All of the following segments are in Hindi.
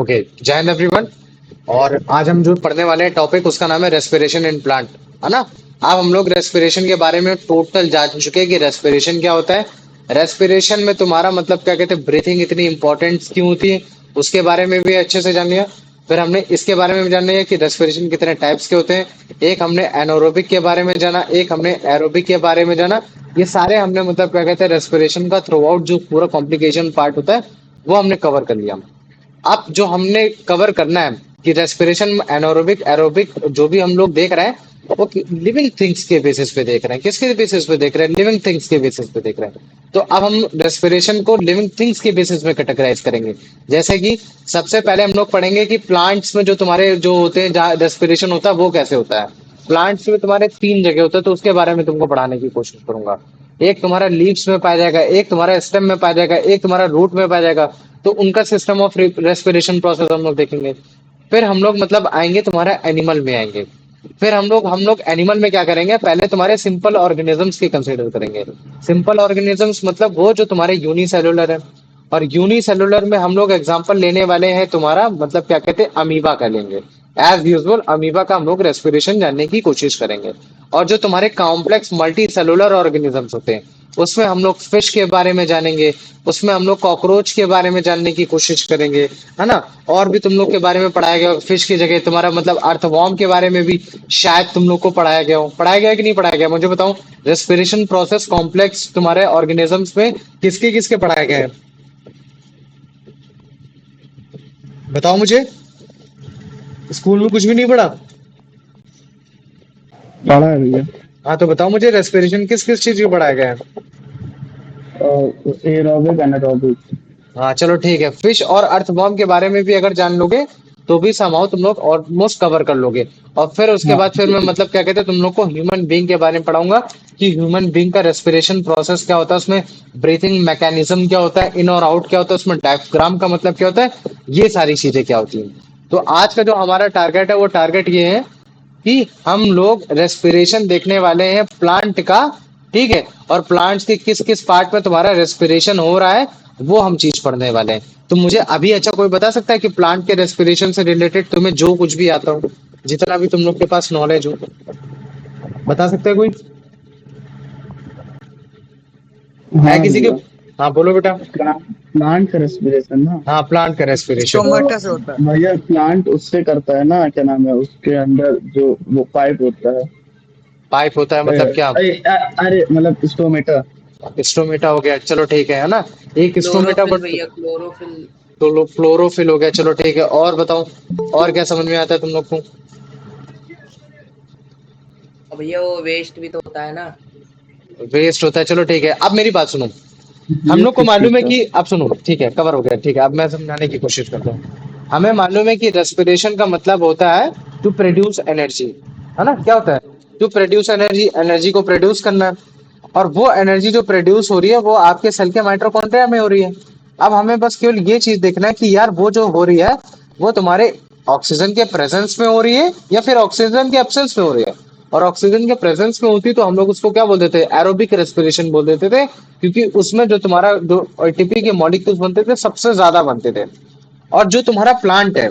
ओके, जय हिंद एवरीवन। और आज हम जो पढ़ने वाले हैं टॉपिक उसका नाम है रेस्पिरेशन इन प्लांट, है ना। अब हम लोग रेस्पिरेशन के बारे में टोटल जान चुके हैं कि रेस्पिरेशन क्या होता है। रेस्पिरेशन में तुम्हारा मतलब क्या कहते हैं, ब्रीथिंग इतनी इंपॉर्टेंट क्यों होती है, उसके बारे में भी अच्छे से जान लिया। फिर हमने इसके बारे में भी जान लिया कि रेस्पिरेशन कितने टाइप्स के होते हैं। एक हमने एनोरोबिक के बारे में जाना, एक हमने एरोबिक के बारे में जाना। ये सारे हमने मतलब क्या कहते हैं रेस्पिरेशन का थ्रू आउट जो पूरा कॉम्प्लिकेशन पार्ट होता है वो हमने कवर कर लिया। अब जो हमने कवर करना है कि रेस्पिरेशन एनारोबिक एरोबिक जो भी हम लोग देख रहे हैं वो लिविंग थिंग्स के बेसिस पे देख रहे हैं। किसके बेसिस पे देख रहे हैं? लिविंग थिंग्स के बेसिस पे देख रहे हैं। तो अब हम रेस्पिरेशन को लिविंग थिंग्स के बेसिस में कैटेगराइज करेंगे। जैसे कि सबसे पहले हम लोग पढ़ेंगे कि प्लांट्स में जो तुम्हारे जो होते हैं जहाँ रेस्पिरेशन होता है वो कैसे होता है। प्लांट्स में तुम्हारे तीन जगह होते हैं तो उसके बारे में तुमको पढ़ाने की कोशिश करूंगा। एक तुम्हारा लीव्स में पाया जाएगा, एक तुम्हारा स्टेम में पाया जाएगा, एक तुम्हारा रूट में पाया जाएगा। तो उनका सिस्टम ऑफ रेस्पिरेशन प्रोसेस हम लोग देखेंगे। फिर हम लोग मतलब आएंगे तुम्हारा एनिमल में आएंगे। फिर हम लोग एनिमल में क्या करेंगे, पहले तुम्हारे सिंपल ऑर्गेनिजम्स की कंसीडर करेंगे। सिंपल ऑर्गेनिजम्स मतलब वो जो तुम्हारे यूनिसेलुलर है। और यूनिसेलुलर में हम लोग एग्जांपल लेने वाले हैं तुम्हारा मतलब क्या कहते हैं अमीबा का लेंगे। एज यूजुअल अमीबा का हम लोग रेस्पिरेशन जानने की कोशिश करेंगे। और जो तुम्हारे कॉम्प्लेक्स मल्टी सेलुलर ऑर्गेनिजम्स होते हैं उसमें हम लोग फिश के बारे में जानेंगे। उसमें हम लोग कॉकरोच के बारे में जानने की कोशिश करेंगे, है ना। और भी तुम लोग के बारे में पढ़ाया गया फिश की जगह तुम्हारा मतलब अर्थवॉर्म के बारे में भी शायद तुम लोग को पढ़ाया गया है कि नहीं पढ़ाया गया, मुझे बताओ। रेस्पिरेशन प्रोसेस कॉम्प्लेक्स तुम्हारे ऑर्गेनिजम्स में किसके किसके पढ़ाया गया है, बताओ मुझे। स्कूल में कुछ भी नहीं पढ़ा? पढ़ा है भैया। हाँ तो बताओ मुझे रेस्पिरेशन किस किस चीज में पढ़ाया गया है। Aerobic anaerobic. हाँ चलो ठीक है, फिश और अर्थवॉर्म के बारे में भी अगर जान लोगे तो भी समाओ तुम लोग ऑलमोस्ट कवर कर लोगे। और फिर उसके हाँ बाद फिर मैं मतलब क्या कहते हैं तुम लोग को ह्यूमन बीइंग के बारे में पढ़ाऊंगा कि ह्यूमन बीइंग का रेस्पिरेशन प्रोसेस क्या होता है, उसमें ब्रीथिंग मैकेनिज्म क्या होता है, इन और आउट क्या होता है, उसमें डायफ्राम का मतलब क्या होता है, ये सारी चीजें क्या होती हैं। तो आज का जो हमारा टारगेट है वो टारगेट ये है कि हम लोग रेस्पिरेशन देखने वाले हैं प्लांट का। ठीक है, और प्लांट्स के किस किस पार्ट में तुम्हारा रेस्पिरेशन हो रहा है वो हम चीज पढ़ने वाले हैं। तो मुझे अभी अच्छा कोई बता सकता है कि प्लांट के रेस्पिरेशन से रिलेटेड तुम्हें जो कुछ भी आता हो, जितना भी तुम लोग के पास नॉलेज हो, बता सकते हैं कोई? है हाँ किसी के? भैया। हाँ बोलो बेटा। प्लांट का रेस्पिरेशन ना। हाँ प्लांट का रेस्पिरेशन। तो स्टोमेटा से होता है। भैया प्लांट उससे करता है ना, क्या नाम है उसके अंदर जो वो पाइप होता है। पाइप होता है मतलब क्या? अरे मतलब स्टोमेटा। स्टोमेटा हो गया, चलो ठीक है ना। एक स्टोमेटा क्लोरोफिल बट भैया, क्लोरोफिल। तो फ्लोरोफिल हो गया, चलो ठीक है। और बताओ, और क्या समझ में आता है तुम लोग को? अब भैया वो वेस्ट भी तो होता है ना। वेस्ट होता है, चलो ठीक है। अब मेरी बात सुनो। हम ये लोग को किस मालूम चीज है का? कि अब सुनो, ठीक है कवर हो गया, ठीक है अब मैं समझाने की कोशिश करता हूँ। हमें मालूम है कि रेस्पिरेशन का मतलब होता है टू प्रोड्यूस एनर्जी, है ना। क्या होता है? टू प्रोड्यूस एनर्जी, एनर्जी को प्रोड्यूस करना है। और वो एनर्जी जो प्रोड्यूस हो रही है वो आपके सेल के माइटोकॉन्ड्रिया में हो रही है। अब हमें बस केवल ये चीज देखना है कि यार वो जो हो रही है वो तुम्हारे ऑक्सीजन के प्रेजेंस में हो रही है या फिर ऑक्सीजन के एब्सेंस में हो रही है। और ऑक्सीजन के प्रेजेंस में होती तो हम लोग उसको क्या बोल देते थे, एरोबिक रेस्पिरेशन बोल देते थे। क्योंकि उसमें जो तुम्हारा जो एटीपी के मॉलिक्यूल्स बनते थे सबसे ज्यादा बनते थे। और जो तुम्हारा प्लांट है,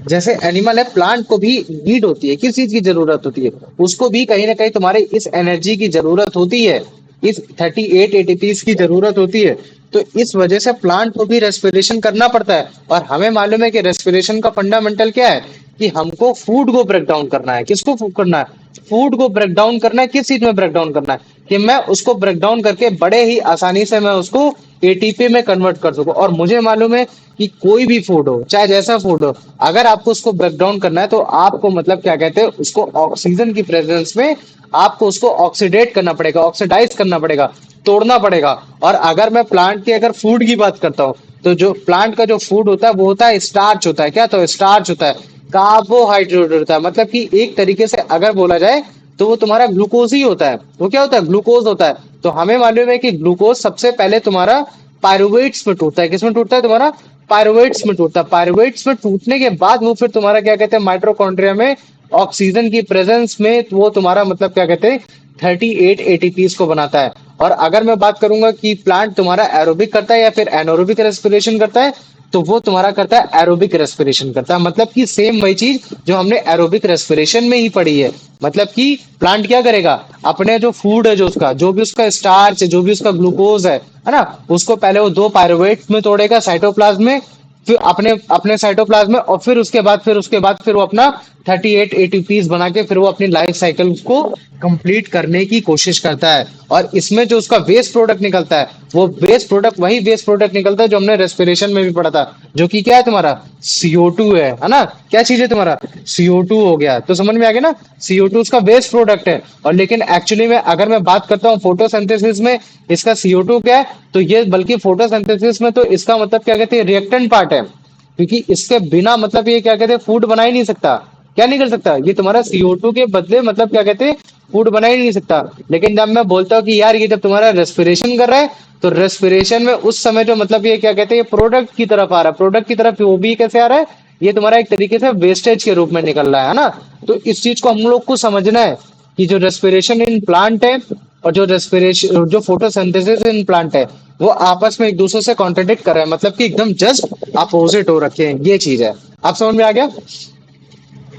जैसे एनिमल है, प्लांट को भी नीड होती है, किस चीज की जरूरत होती है, उसको भी कहीं ना कहीं तुम्हारे इस एनर्जी की जरूरत होती है, इस 38 एटीपीज की जरूरत होती है। तो इस वजह से प्लांट को भी रेस्पिरेशन करना पड़ता है। और हमें मालूम है कि रेस्पिरेशन का फंडामेंटल क्या है, कि हमको फूड को ब्रेक डाउन करना है। किसको करना है? फूड को ब्रेक डाउन करना है। किस चीज में ब्रेक डाउन करना है? कि मैं उसको ब्रेक डाउन करके बड़े ही आसानी से मैं उसको एटीपी में कन्वर्ट कर सकूं। और मुझे मालूम है कि कोई भी फूड हो चाहे जैसा फूड हो, अगर आपको उसको ब्रेक डाउन करना है तो आपको मतलब क्या कहते हैं उसको ऑक्सीजन की प्रेजेंस में आपको उसको ऑक्सीडेट करना पड़ेगा, ऑक्सीडाइज करना पड़ेगा, तोड़ना पड़ेगा। और अगर मैं प्लांट की अगर फूड की बात करता हूँ तो जो प्लांट का जो फूड होता है वो होता है स्टार्च होता है। क्या तो स्टार्च होता है, कार्बोहाइड्रेट होता है। मतलब कि एक तरीके से अगर बोला जाए तो वो तुम्हारा ग्लूकोज ही होता है। वो क्या होता है? ग्लूकोज होता है। तो हमें मालूम है कि ग्लूकोज सबसे पहले तुम्हारा पायरुवेट्स में टूटता है। किसमें टूटता है? तुम्हारा पायरुवेट्स में टूटता है। पायरुवेट्स में टूटने के बाद वो फिर तुम्हारा क्या कहते हैं माइटोकॉन्ड्रिया में ऑक्सीजन की प्रेजेंस में वो तुम्हारा मतलब क्या कहते हैं 38 एटीपीज को बनाता है। और अगर मैं बात करूंगा कि प्लांट तुम्हारा एरोबिक करता है या फिर एनोरोबिक रेस्पिरेशन करता है, तो वो तुम्हारा करता है एरोबिक रेस्पिरेशन करता है। मतलब कि सेम वही चीज जो हमने एरोबिक रेस्पिरेशन में ही पढ़ी है। मतलब कि प्लांट क्या करेगा, अपने जो फूड है, जो उसका जो भी उसका स्टार्च है, जो भी उसका ग्लूकोज है ना, उसको पहले वो दो पायरुवेट में तोड़ेगा साइटोप्लाज्म में, फिर अपने अपने साइटोप्लाज्म में, और फिर वो अपना 38 एटीपीज बना के फिर वो अपनी लाइफ साइकिल को कंप्लीट करने की कोशिश करता है। और इसमें जो उसका वेस्ट प्रोडक्ट निकलता है, वो वेस्ट प्रोडक्ट निकलता है जो हमने रेस्पिरेशन में भी पढ़ा था, जो कि क्या है तुम्हारा CO2 है ना। क्या चीज है तुम्हारा CO2 हो गया। तो समझ में आ गया ना, CO2 उसका वेस्ट प्रोडक्ट है। और लेकिन एक्चुअली में अगर मैं बात करता हूँ फोटोसिंथेसिस में इसका CO2 क्या है, तो ये बल्कि फोटोसिंथेसिस में तो इसका मतलब क्या कहते हैं रिएक्टेंट पार्ट है। क्योंकि इसके बिना मतलब ये क्या कहते हैं फूड बना ही नहीं सकता। क्या नहीं कर सकता, ये तुम्हारा CO2 के बदले मतलब क्या कहते हैं फूड बना ही नहीं सकता। लेकिन जब मैं बोलता हूँ कि यार ये जब तुम्हारा रेस्पिरेशन कर रहा है, तो रेस्पिरेशन में उस समय जो मतलब ये क्या कहते हैं प्रोडक्ट की तरफ आ रहा है, प्रोडक्ट की तरफ वो भी कैसे आ रहा है, ये तुम्हारा एक तरीके से वेस्टेज के रूप में निकल रहा है ना। तो इस चीज को हम लोग को समझना है कि जो रेस्पिरेशन इन प्लांट है और जो फोटोसिंथेसिस इन प्लांट है, वो आपस में एक दूसरे से कॉन्ट्रडिक्ट कर रहे हैं। मतलब कि एकदम जस्ट अपोजिट हो रखे हैं, ये चीज है। आप समझ में आ गया।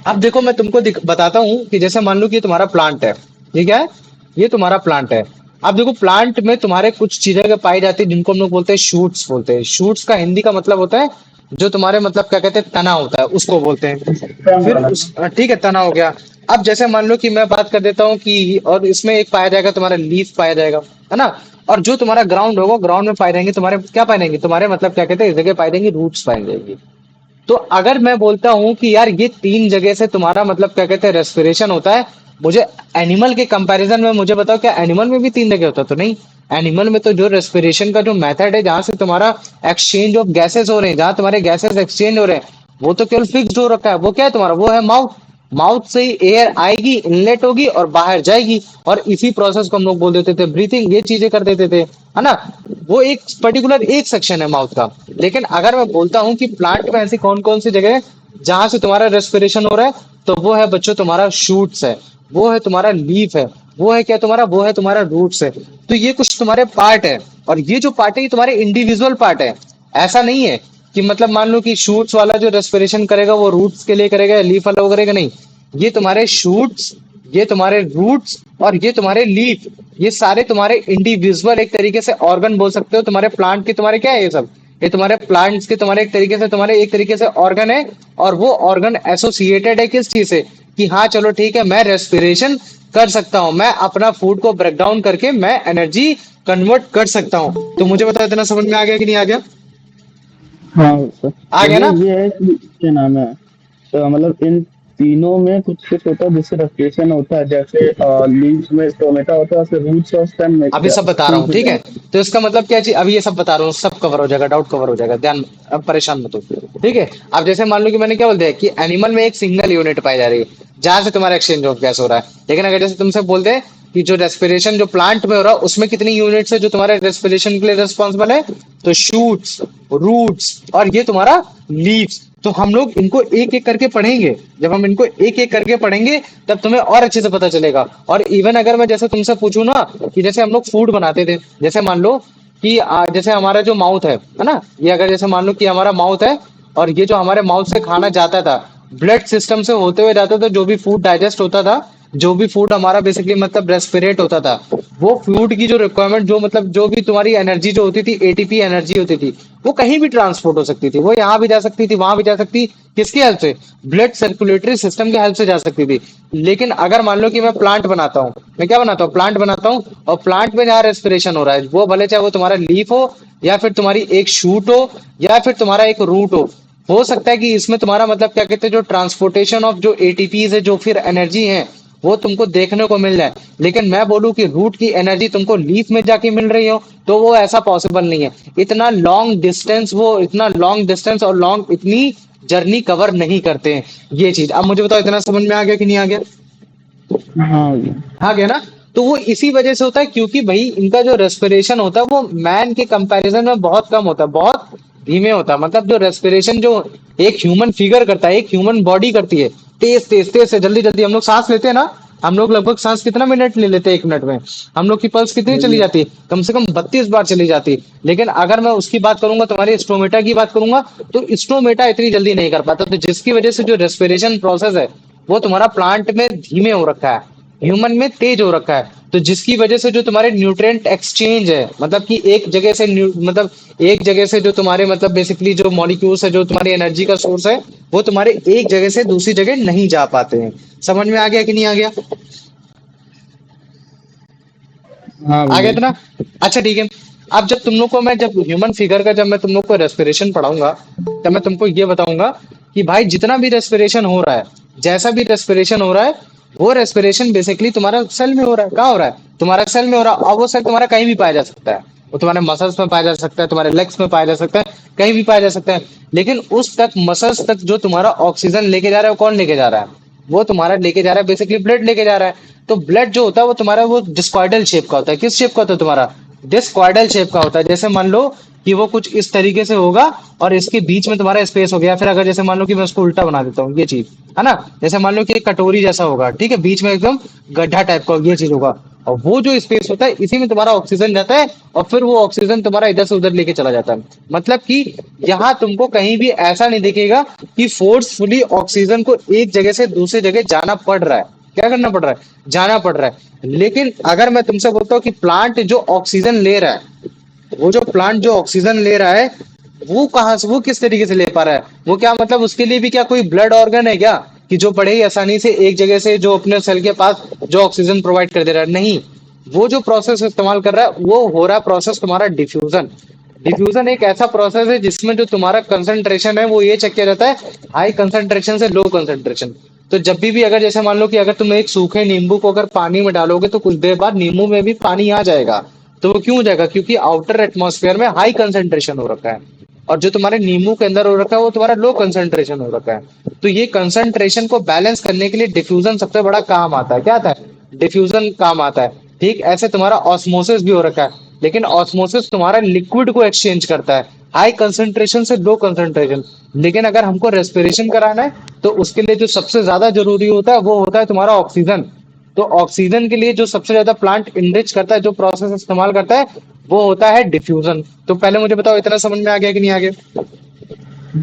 अब देखो मैं तुमको बताता हूँ कि जैसे मान लो कि ये तुम्हारा प्लांट है, ठीक है, ये तुम्हारा प्लांट है। अब देखो प्लांट में तुम्हारे कुछ चीजें पाई जाती है जिनको हम लोग बोलते हैं शूट्स बोलते हैं। शूट्स का हिंदी का मतलब होता है जो तुम्हारे मतलब क्या कहते हैं तना होता है, उसको बोलते हैं। फिर उस ठीक है, तना हो गया। अब जैसे मान लो कि मैं बात कर देता हूँ कि और इसमें एक पाया जाएगा तुम्हारा लीफ पाया जाएगा, है ना। और जो तुम्हारा ग्राउंड होगा, ग्राउंड में पाए जाएंगे तुम्हारे क्या पाए जाएंगे, तुम्हारे मतलब क्या कहते हैं इस जगह पाई जाएंगी रूट्स पाई जाएंगी। तो अगर मैं बोलता हूं कि यार ये तीन जगह से तुम्हारा मतलब क्या कहते हैं रेस्पिरेशन होता है, मुझे एनिमल के कंपैरिजन में मुझे बताओ क्या एनिमल में भी तीन जगह होता है? तो नहीं। एनिमल में तो जो रेस्पिरेशन का जो मेथड है जहां से तुम्हारा एक्सचेंज ऑफ गैसेस हो रहे हैं, जहां तुम्हारे गैसेस एक्सचेंज हो रहे हैं, वो तो केवल फिक्स्ड हो रखा है। वो क्या है तुम्हारा, वो है माउथ। माउथ से ही एयर आएगी, इनलेट होगी और बाहर जाएगी, और इसी प्रोसेस को हम लोग बोल देते थे ब्रीथिंग, ये चीजें कर देते थे, है ना। वो एक पर्टिकुलर एक सेक्शन है माउथ का। लेकिन अगर मैं बोलता हूँ कि प्लांट में ऐसी कौन कौन सी जगह है जहां से तुम्हारा रेस्पिरेशन हो रहा है, तो वो है बच्चों तुम्हारा शूट्स है, वो है तुम्हारा लीफ है, वो है क्या तुम्हारा, वो है तुम्हारा रूट्स है। तो ये कुछ तुम्हारे पार्ट है, और ये जो पार्ट है ये तुम्हारे इंडिविजुअल पार्ट है। ऐसा नहीं है कि मतलब मान लो कि शूट्स वाला जो रेस्पिरेशन करेगा वो रूट्स के लिए करेगा, लीफ वाला वो करेगा, नहीं। ये तुम्हारे शूट्स, ये तुम्हारे रूट्स और ये तुम्हारे लीफ, ये सारे तुम्हारे इंडिविजुअल एक तरीके से ऑर्गन बोल सकते हो तुम्हारे प्लांट के। तुम्हारे क्या है ये सब, ये तुम्हारे प्लांट्स के तुम्हारे एक तरीके से ऑर्गन है। और वो ऑर्गन एसोसिएटेड है किस चीज से, कि हाँ चलो ठीक है मैं रेस्पिरेशन कर सकता हूँ, मैं अपना फूड को ब्रेक डाउन करके मैं एनर्जी कन्वर्ट कर सकता हूँ। तो मुझे बताओ इतना समझ में आ गया कि नहीं आ गया? हाँ सर। आ गया ना। ये है कि क्या नाम है, तो मतलब इन तीनों में कुछ कुछ होता है जिससे रेस्पिरेशन होता है। जैसे लीव्स में स्टोमेटा होता है, उसके रूट्स और स्टेम में अभी क्या सब बता रहा हूँ, ठीक है। तो इसका मतलब क्या चीज, अभी ये सब बता रहा हूँ, सब कवर हो जाएगा, डाउट कवर हो जाएगा, ध्यान अब परेशान मत हो, ठीक है। अब जैसे मान लो कि मैंने क्या बोल दिया कि एनिमल में एक सिंगल यूनिट पाई जा रही है जहां से तुम्हारा एक्सचेंज ऑफ गैस हो रहा है। लेकिन अगर जैसे तुमसे बोलते हैं कि जो रेस्पिरेशन जो प्लांट में हो रहा है उसमें कितनी यूनिट्स है जो तुम्हारे रेस्पिरेशन के लिए रिस्पॉन्सिबल है, तो शूट्स, रूट्स और ये तुम्हारा लीव्स। तो हम लोग इनको एक एक करके पढ़ेंगे। जब हम इनको एक एक करके पढ़ेंगे तब तुम्हें और अच्छे से पता चलेगा। और इवन अगर मैं जैसे तुमसे पूछूं ना कि जैसे हम लोग फूड बनाते थे, जैसे मान लो कि जैसे हमारा जो माउथ है ना, ये अगर जैसे मान लो कि हमारा माउथ है और ये जो हमारे माउथ से खाना जाता था, ब्लड सिस्टम से होते हुए जाता था, जो भी फूड डाइजेस्ट होता था, जो भी फूड हमारा बेसिकली मतलब रेस्पिरेट होता था, वो फूड की जो रिक्वायरमेंट जो मतलब जो भी तुम्हारी एनर्जी जो होती थी, एटीपी एनर्जी होती थी, वो कहीं भी ट्रांसपोर्ट हो सकती थी। वो यहाँ भी जा सकती थी, वहां भी जा सकती, किसकी हेल्प से, ब्लड सर्कुलेटरी सिस्टम की हेल्प से जा सकती थी। लेकिन अगर मान लो कि मैं प्लांट बनाता हूँ, मैं क्या बनाता हूँ, प्लांट बनाता हूँ, और प्लांट में जहाँ रेस्पिरेशन हो रहा है, वो भले चाहे वो तुम्हारा लीफ हो या फिर तुम्हारी एक शूट हो या फिर तुम्हारा एक रूट हो सकता है कि इसमें तुम्हारा मतलब क्या कहते हैं जो ट्रांसपोर्टेशन ऑफ जो एटीपीज है, जो फिर एनर्जी है, वो तुमको देखने को मिल जाए। लेकिन मैं बोलूं कि रूट की एनर्जी तुमको लीफ में जाके मिल रही हो, तो वो ऐसा पॉसिबल नहीं है। इतना लॉन्ग डिस्टेंस, वो इतना लॉन्ग डिस्टेंस और लॉन्ग इतनी जर्नी कवर नहीं करते हैं। ये चीज अब मुझे बताओ इतना समझ में आ गया कि नहीं आ गया? हाँ आ गया ना। तो वो इसी वजह से होता है क्योंकि भाई इनका जो रेस्पिरेशन होता है वो मैन के कंपैरिजन में बहुत कम होता है, बहुत धीमे होता है। मतलब जो रेस्पिरेशन जो एक ह्यूमन फिगर करता है, एक ह्यूमन बॉडी करती है, तेज तेज तेज से जल्दी जल्दी हम लोग सांस लेते हैं ना, हम लोग लगभग सांस कितना मिनट ले लेते हैं 1 मिनट में? हम लोग की पल्स कितनी चली वही जाती है? कम से कम 32 बार चली जाती है। लेकिन अगर मैं उसकी बात करूंगा, तुम्हारी स्टोमेटा की बात करूंगा, तो स्टोमेटा इतनी जल्दी नहीं कर पाता, तो जिसकी वजह से जो रेस्पिरेशन प्रोसेस है वो तुम्हारा प्लांट में धीमे हो रखा है, ह्यूमन में तेज हो रखा है। तो जिसकी वजह से जो तुम्हारे न्यूट्रिएंट एक्सचेंज है, मतलब कि एक जगह से मतलब एक जगह से जो तुम्हारे मतलब बेसिकली जो मॉलिक्यूल्स है, जो तुम्हारी एनर्जी का सोर्स है, वो तुम्हारे एक जगह से दूसरी जगह नहीं जा पाते हैं। समझ में आ गया कि नहीं आ गया? हाँ आ गया भैया। इतना? अच्छा ठीक है। अब जब तुम लोग को मैं जब ह्यूमन फिगर का जब मैं तुम लोग को रेस्पिरेशन पढ़ाऊंगा, तब मैं तुमको ये बताऊंगा कि भाई जितना भी रेस्पिरेशन हो रहा है, जैसा भी रेस्पिरेशन हो रहा है, वो रेस्पिरेशन बेसिकली तुम्हारा सेल में हो रहा है। कहाँ हो रहा है? तुम्हारा सेल में हो रहा है। और वो सेल तुम्हारा कहीं भी पाया जा सकता है। वो तुम्हारे मसल्स में पाया जा सकता है, तुम्हारे लेग्स में पाया जा सकता है, कहीं भी पाया जा सकता है। लेकिन उस तक मसल्स तक जो तुम्हारा ऑक्सीजन लेके जा रहा है, वो कौन लेके जा रहा है? वो तुम्हारा लेके जा रहा है, बेसिकली ब्लड लेके जा रहा है। तो ब्लड जो होता है वो तुम्हारा वो डिस्कॉइडल शेप का होता है। किस शेप का होता है तुम्हारा? डिस्कॉइडल शेप का होता है। जैसे मान लो कि वो कुछ इस तरीके से होगा और इसके बीच में तुम्हारा स्पेस हो गया। फिर अगर जैसे मान लो कि मैं उसको उल्टा बना देता हूँ, ये चीज है ना, जैसे मान लो कि एक कटोरी जैसा होगा, ठीक है, बीच में एकदम गड्ढा टाइप का ये चीज होगा, और वो जो स्पेस होता है इसी में तुम्हारा ऑक्सीजन जाता है, और फिर वो ऑक्सीजन तुम्हारा इधर से उधर लेके चला जाता है। मतलब कि यहाँ तुमको कहीं भी ऐसा नहीं दिखेगा कि फोर्सफुली ऑक्सीजन को एक जगह से दूसरी जगह जाना पड़ रहा है। क्या करना पड़ रहा है? जाना पड़ रहा है। लेकिन अगर मैं तुमसे बोलता हूँ कि प्लांट जो ऑक्सीजन ले रहा है, वो जो प्लांट जो ऑक्सीजन ले रहा है, वो कहाँ से, वो किस तरीके से ले पा रहा है? वो क्या मतलब उसके लिए भी क्या कोई ब्लड ऑर्गन है क्या, कि जो बड़े ही आसानी से एक जगह से जो अपने सेल के पास जो ऑक्सीजन प्रोवाइड कर दे रहा है? नहीं। वो जो प्रोसेस इस्तेमाल कर रहा है वो हो रहा है प्रोसेस तुम्हारा डिफ्यूजन। डिफ्यूजन एक ऐसा प्रोसेस है जिसमें जो तुम्हारा कंसंट्रेशन है वो ये चेक किया जाता है, हाई कंसंट्रेशन से लो कंसंट्रेशन। तो जब भी अगर जैसे मान लो कि अगर तुम एक सूखे नींबू को अगर पानी में डालोगे तो कुछ देर बाद नींबू में भी पानी आ जाएगा। तो वो क्यों हो जाएगा? क्योंकि आउटर एटमॉस्फेयर में हाई कंसंट्रेशन हो रखा है, और जो तुम्हारे नींबू के अंदर हो रखा है वो तुम्हारा लो कंसंट्रेशन हो रखा है। तो ये कंसंट्रेशन को बैलेंस करने के लिए डिफ्यूजन सबसे बड़ा काम आता है। क्या आता है? डिफ्यूजन काम आता है। ठीक ऐसे तुम्हारा ऑस्मोसिस भी हो रखा है, लेकिन ऑस्मोसिस तुम्हारा लिक्विड को एक्सचेंज करता है, हाई कंसंट्रेशन से लो कंसंट्रेशन। लेकिन अगर हमको रेस्पिरेशन कराना है तो उसके लिए जो सबसे ज्यादा जरूरी होता है वो होता है तुम्हारा ऑक्सीजन। तो ऑक्सीजन के लिए जो सबसे ज्यादा प्लांट इनरिच करता है, जो प्रोसेस इस्तेमाल करता है, वो होता है डिफ्यूजन। तो पहले मुझे बताओ इतना समझ में आ गया कि नहीं आ गया?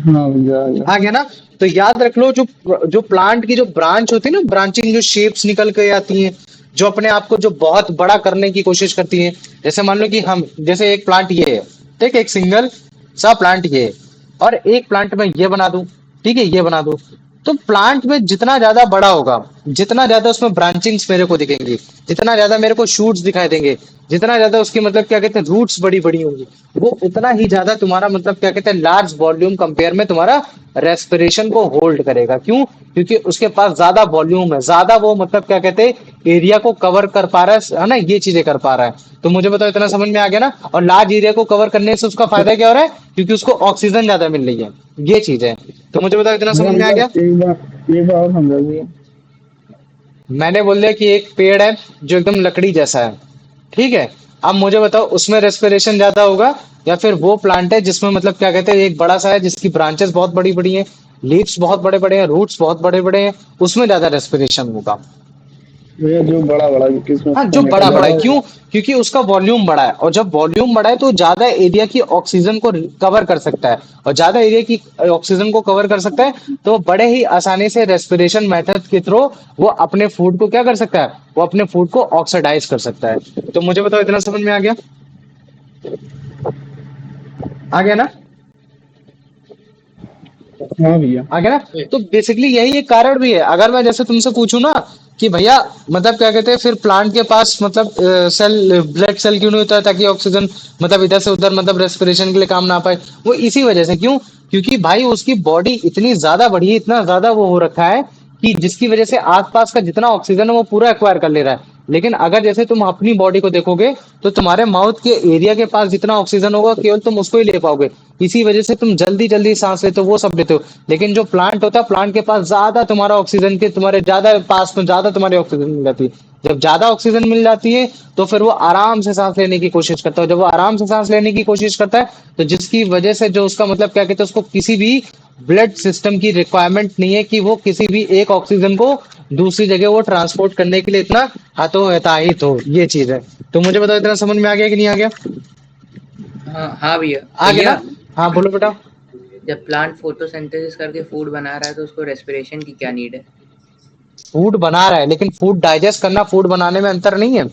हाँ भैया आ गया। आ गया ना? तो याद रख लो, जो जो प्लांट की जो ब्रांच होती है ना, ब्रांचिंग जो शेप्स निकल के आती हैं, जो अपने आप को जो बहुत बड़ा करने की कोशिश करती हैं। जैसे मान लो कि हम जैसे एक प्लांट ये है, ठीक है, एक सिंगल सा प्लांट ये है, और एक प्लांट में ये बना दूं, ठीक है, ये बना दूं, तो प्लांट में जितना ज्यादा बड़ा होगा, जितना ज्यादा उसमें ब्रांचिंग्स मेरे को दिखेंगी, जितना ज्यादा मेरे को शूट्स दिखाई देंगे, जितना ज्यादा उसकी मतलब क्या कहते हैं रूट्स बड़ी बड़ी होंगी, वो उतना ही ज्यादा तुम्हारा मतलब क्या कहते हैं लार्ज वॉल्यूम कंपेयर में तुम्हारा रेस्पिरेशन को होल्ड करेगा। क्यों? क्योंकि उसके पास ज्यादा वॉल्यूम है, ज्यादा वो मतलब क्या कहते हैं एरिया को कवर कर पा रहा है ना, ये चीजें कर पा रहा है। तो मुझे बताओ इतना समझ में आ गया ना? और लार्ज एरिया को कवर करने से उसका फायदा क्या हो रहा है? क्योंकि उसको ऑक्सीजन ज्यादा मिल रही है, ये चीज है। तो मुझे बताओ इतना भैया समझ में आ गया? मतलब एक बार और समझा भैया। मैंने बोल दिया कि एक पेड़ है जो एकदम लकड़ी जैसा है, ठीक है। अब मुझे बताओ उसमें रेस्पिरेशन ज्यादा होगा, या फिर वो प्लांट है जिसमें मतलब क्या कहते हैं एक बड़ा सा है, जिसकी ब्रांचेस बहुत बड़ी बड़ी हैं, लीव्स बहुत बड़े बड़े हैं, रूट्स बहुत बड़े बड़े हैं, उसमें ज्यादा रेस्पिरेशन होगा? भैया जो बड़ा बड़ा क्योंकि इसमें हाँ, जो टोमेटो बड़ा बड़ा ज्यादा है। होगा। क्यों? क्योंकि उसका वॉल्यूम बड़ा है, और जब वॉल्यूम बड़ा है तो ज्यादा एरिया की ऑक्सीजन को कवर कर सकता है, और ज्यादा एरिया की ऑक्सीजन को कवर कर सकता है तो बड़े ही आसानी से रेस्पिरेशन मेथड के थ्रू वो अपने फूड को क्या कर सकता है? वो अपने फूड को ऑक्सीडाइज कर सकता है। तो मुझे बताओ इतना समझ में आ गया? आ गया ना? हाँ भैया। आ गया ना? तो बेसिकली यही एक कारण भी है। अगर मैं जैसे तुमसे पूछूं ना कि भैया मतलब क्या कहते हैं फिर प्लांट के पास मतलब सेल ब्लड सेल क्यों नहीं होता है, ताकि ऑक्सीजन मतलब इधर से उधर मतलब रेस्पिरेशन के लिए काम ना पाए, वो इसी वजह से। क्यों? क्योंकि भाई उसकी बॉडी इतनी ज्यादा बड़ी है, इतना ज्यादा वो हो रखा है कि जिसकी वजह से आसपास का जितना ऑक्सीजन है वो पूरा एक्वायर कर ले रहा है। लेकिन अगर जैसे तुम अपनी बॉडी को देखोगे तो तुम्हारे माउथ के एरिया के पास जितना ऑक्सीजन होगा केवल तुम उसको ही ले पाओगे। इसी वजह से तुम जल्दी जल्दी सांस लेते हो, वो सब लेते हो। लेकिन जो प्लांट होता है, प्लांट के पास ज्यादा तुम्हारा ऑक्सीजन के तुम्हारे ज्यादा पास में ज्यादा तुम्हारी ऑक्सीजन मिल जाती है। जब ज्यादा ऑक्सीजन मिल जाती है तो फिर वो आराम से सांस लेने की कोशिश करता है। जब वो आराम से सांस लेने की कोशिश करता है तो जिसकी वजह से जो उसका मतलब क्या कहते हैं उसको किसी भी ब्लड सिस्टम की रिक्वायरमेंट नहीं है कि वो किसी भी एक ऑक्सीजन को दूसरी जगह वो ट्रांसपोर्ट करने के लिए इतना हाथों हिताहित हो। ये चीज है। तो मुझे बताओ इतना समझ में आ गया कि नहीं आ गया? हाँ हाँ भैया। आ गया भैया, ना? हाँ बोलो बेटा। जब प्लांट फोटोसिंथेसिस करके फूड बना रहा है तो उसको रेस्पिरेशन की क्या नीड है? फूड बना रहा है लेकिन फूड डाइजेस्ट करना फूड बनाने में अंतर नहीं है।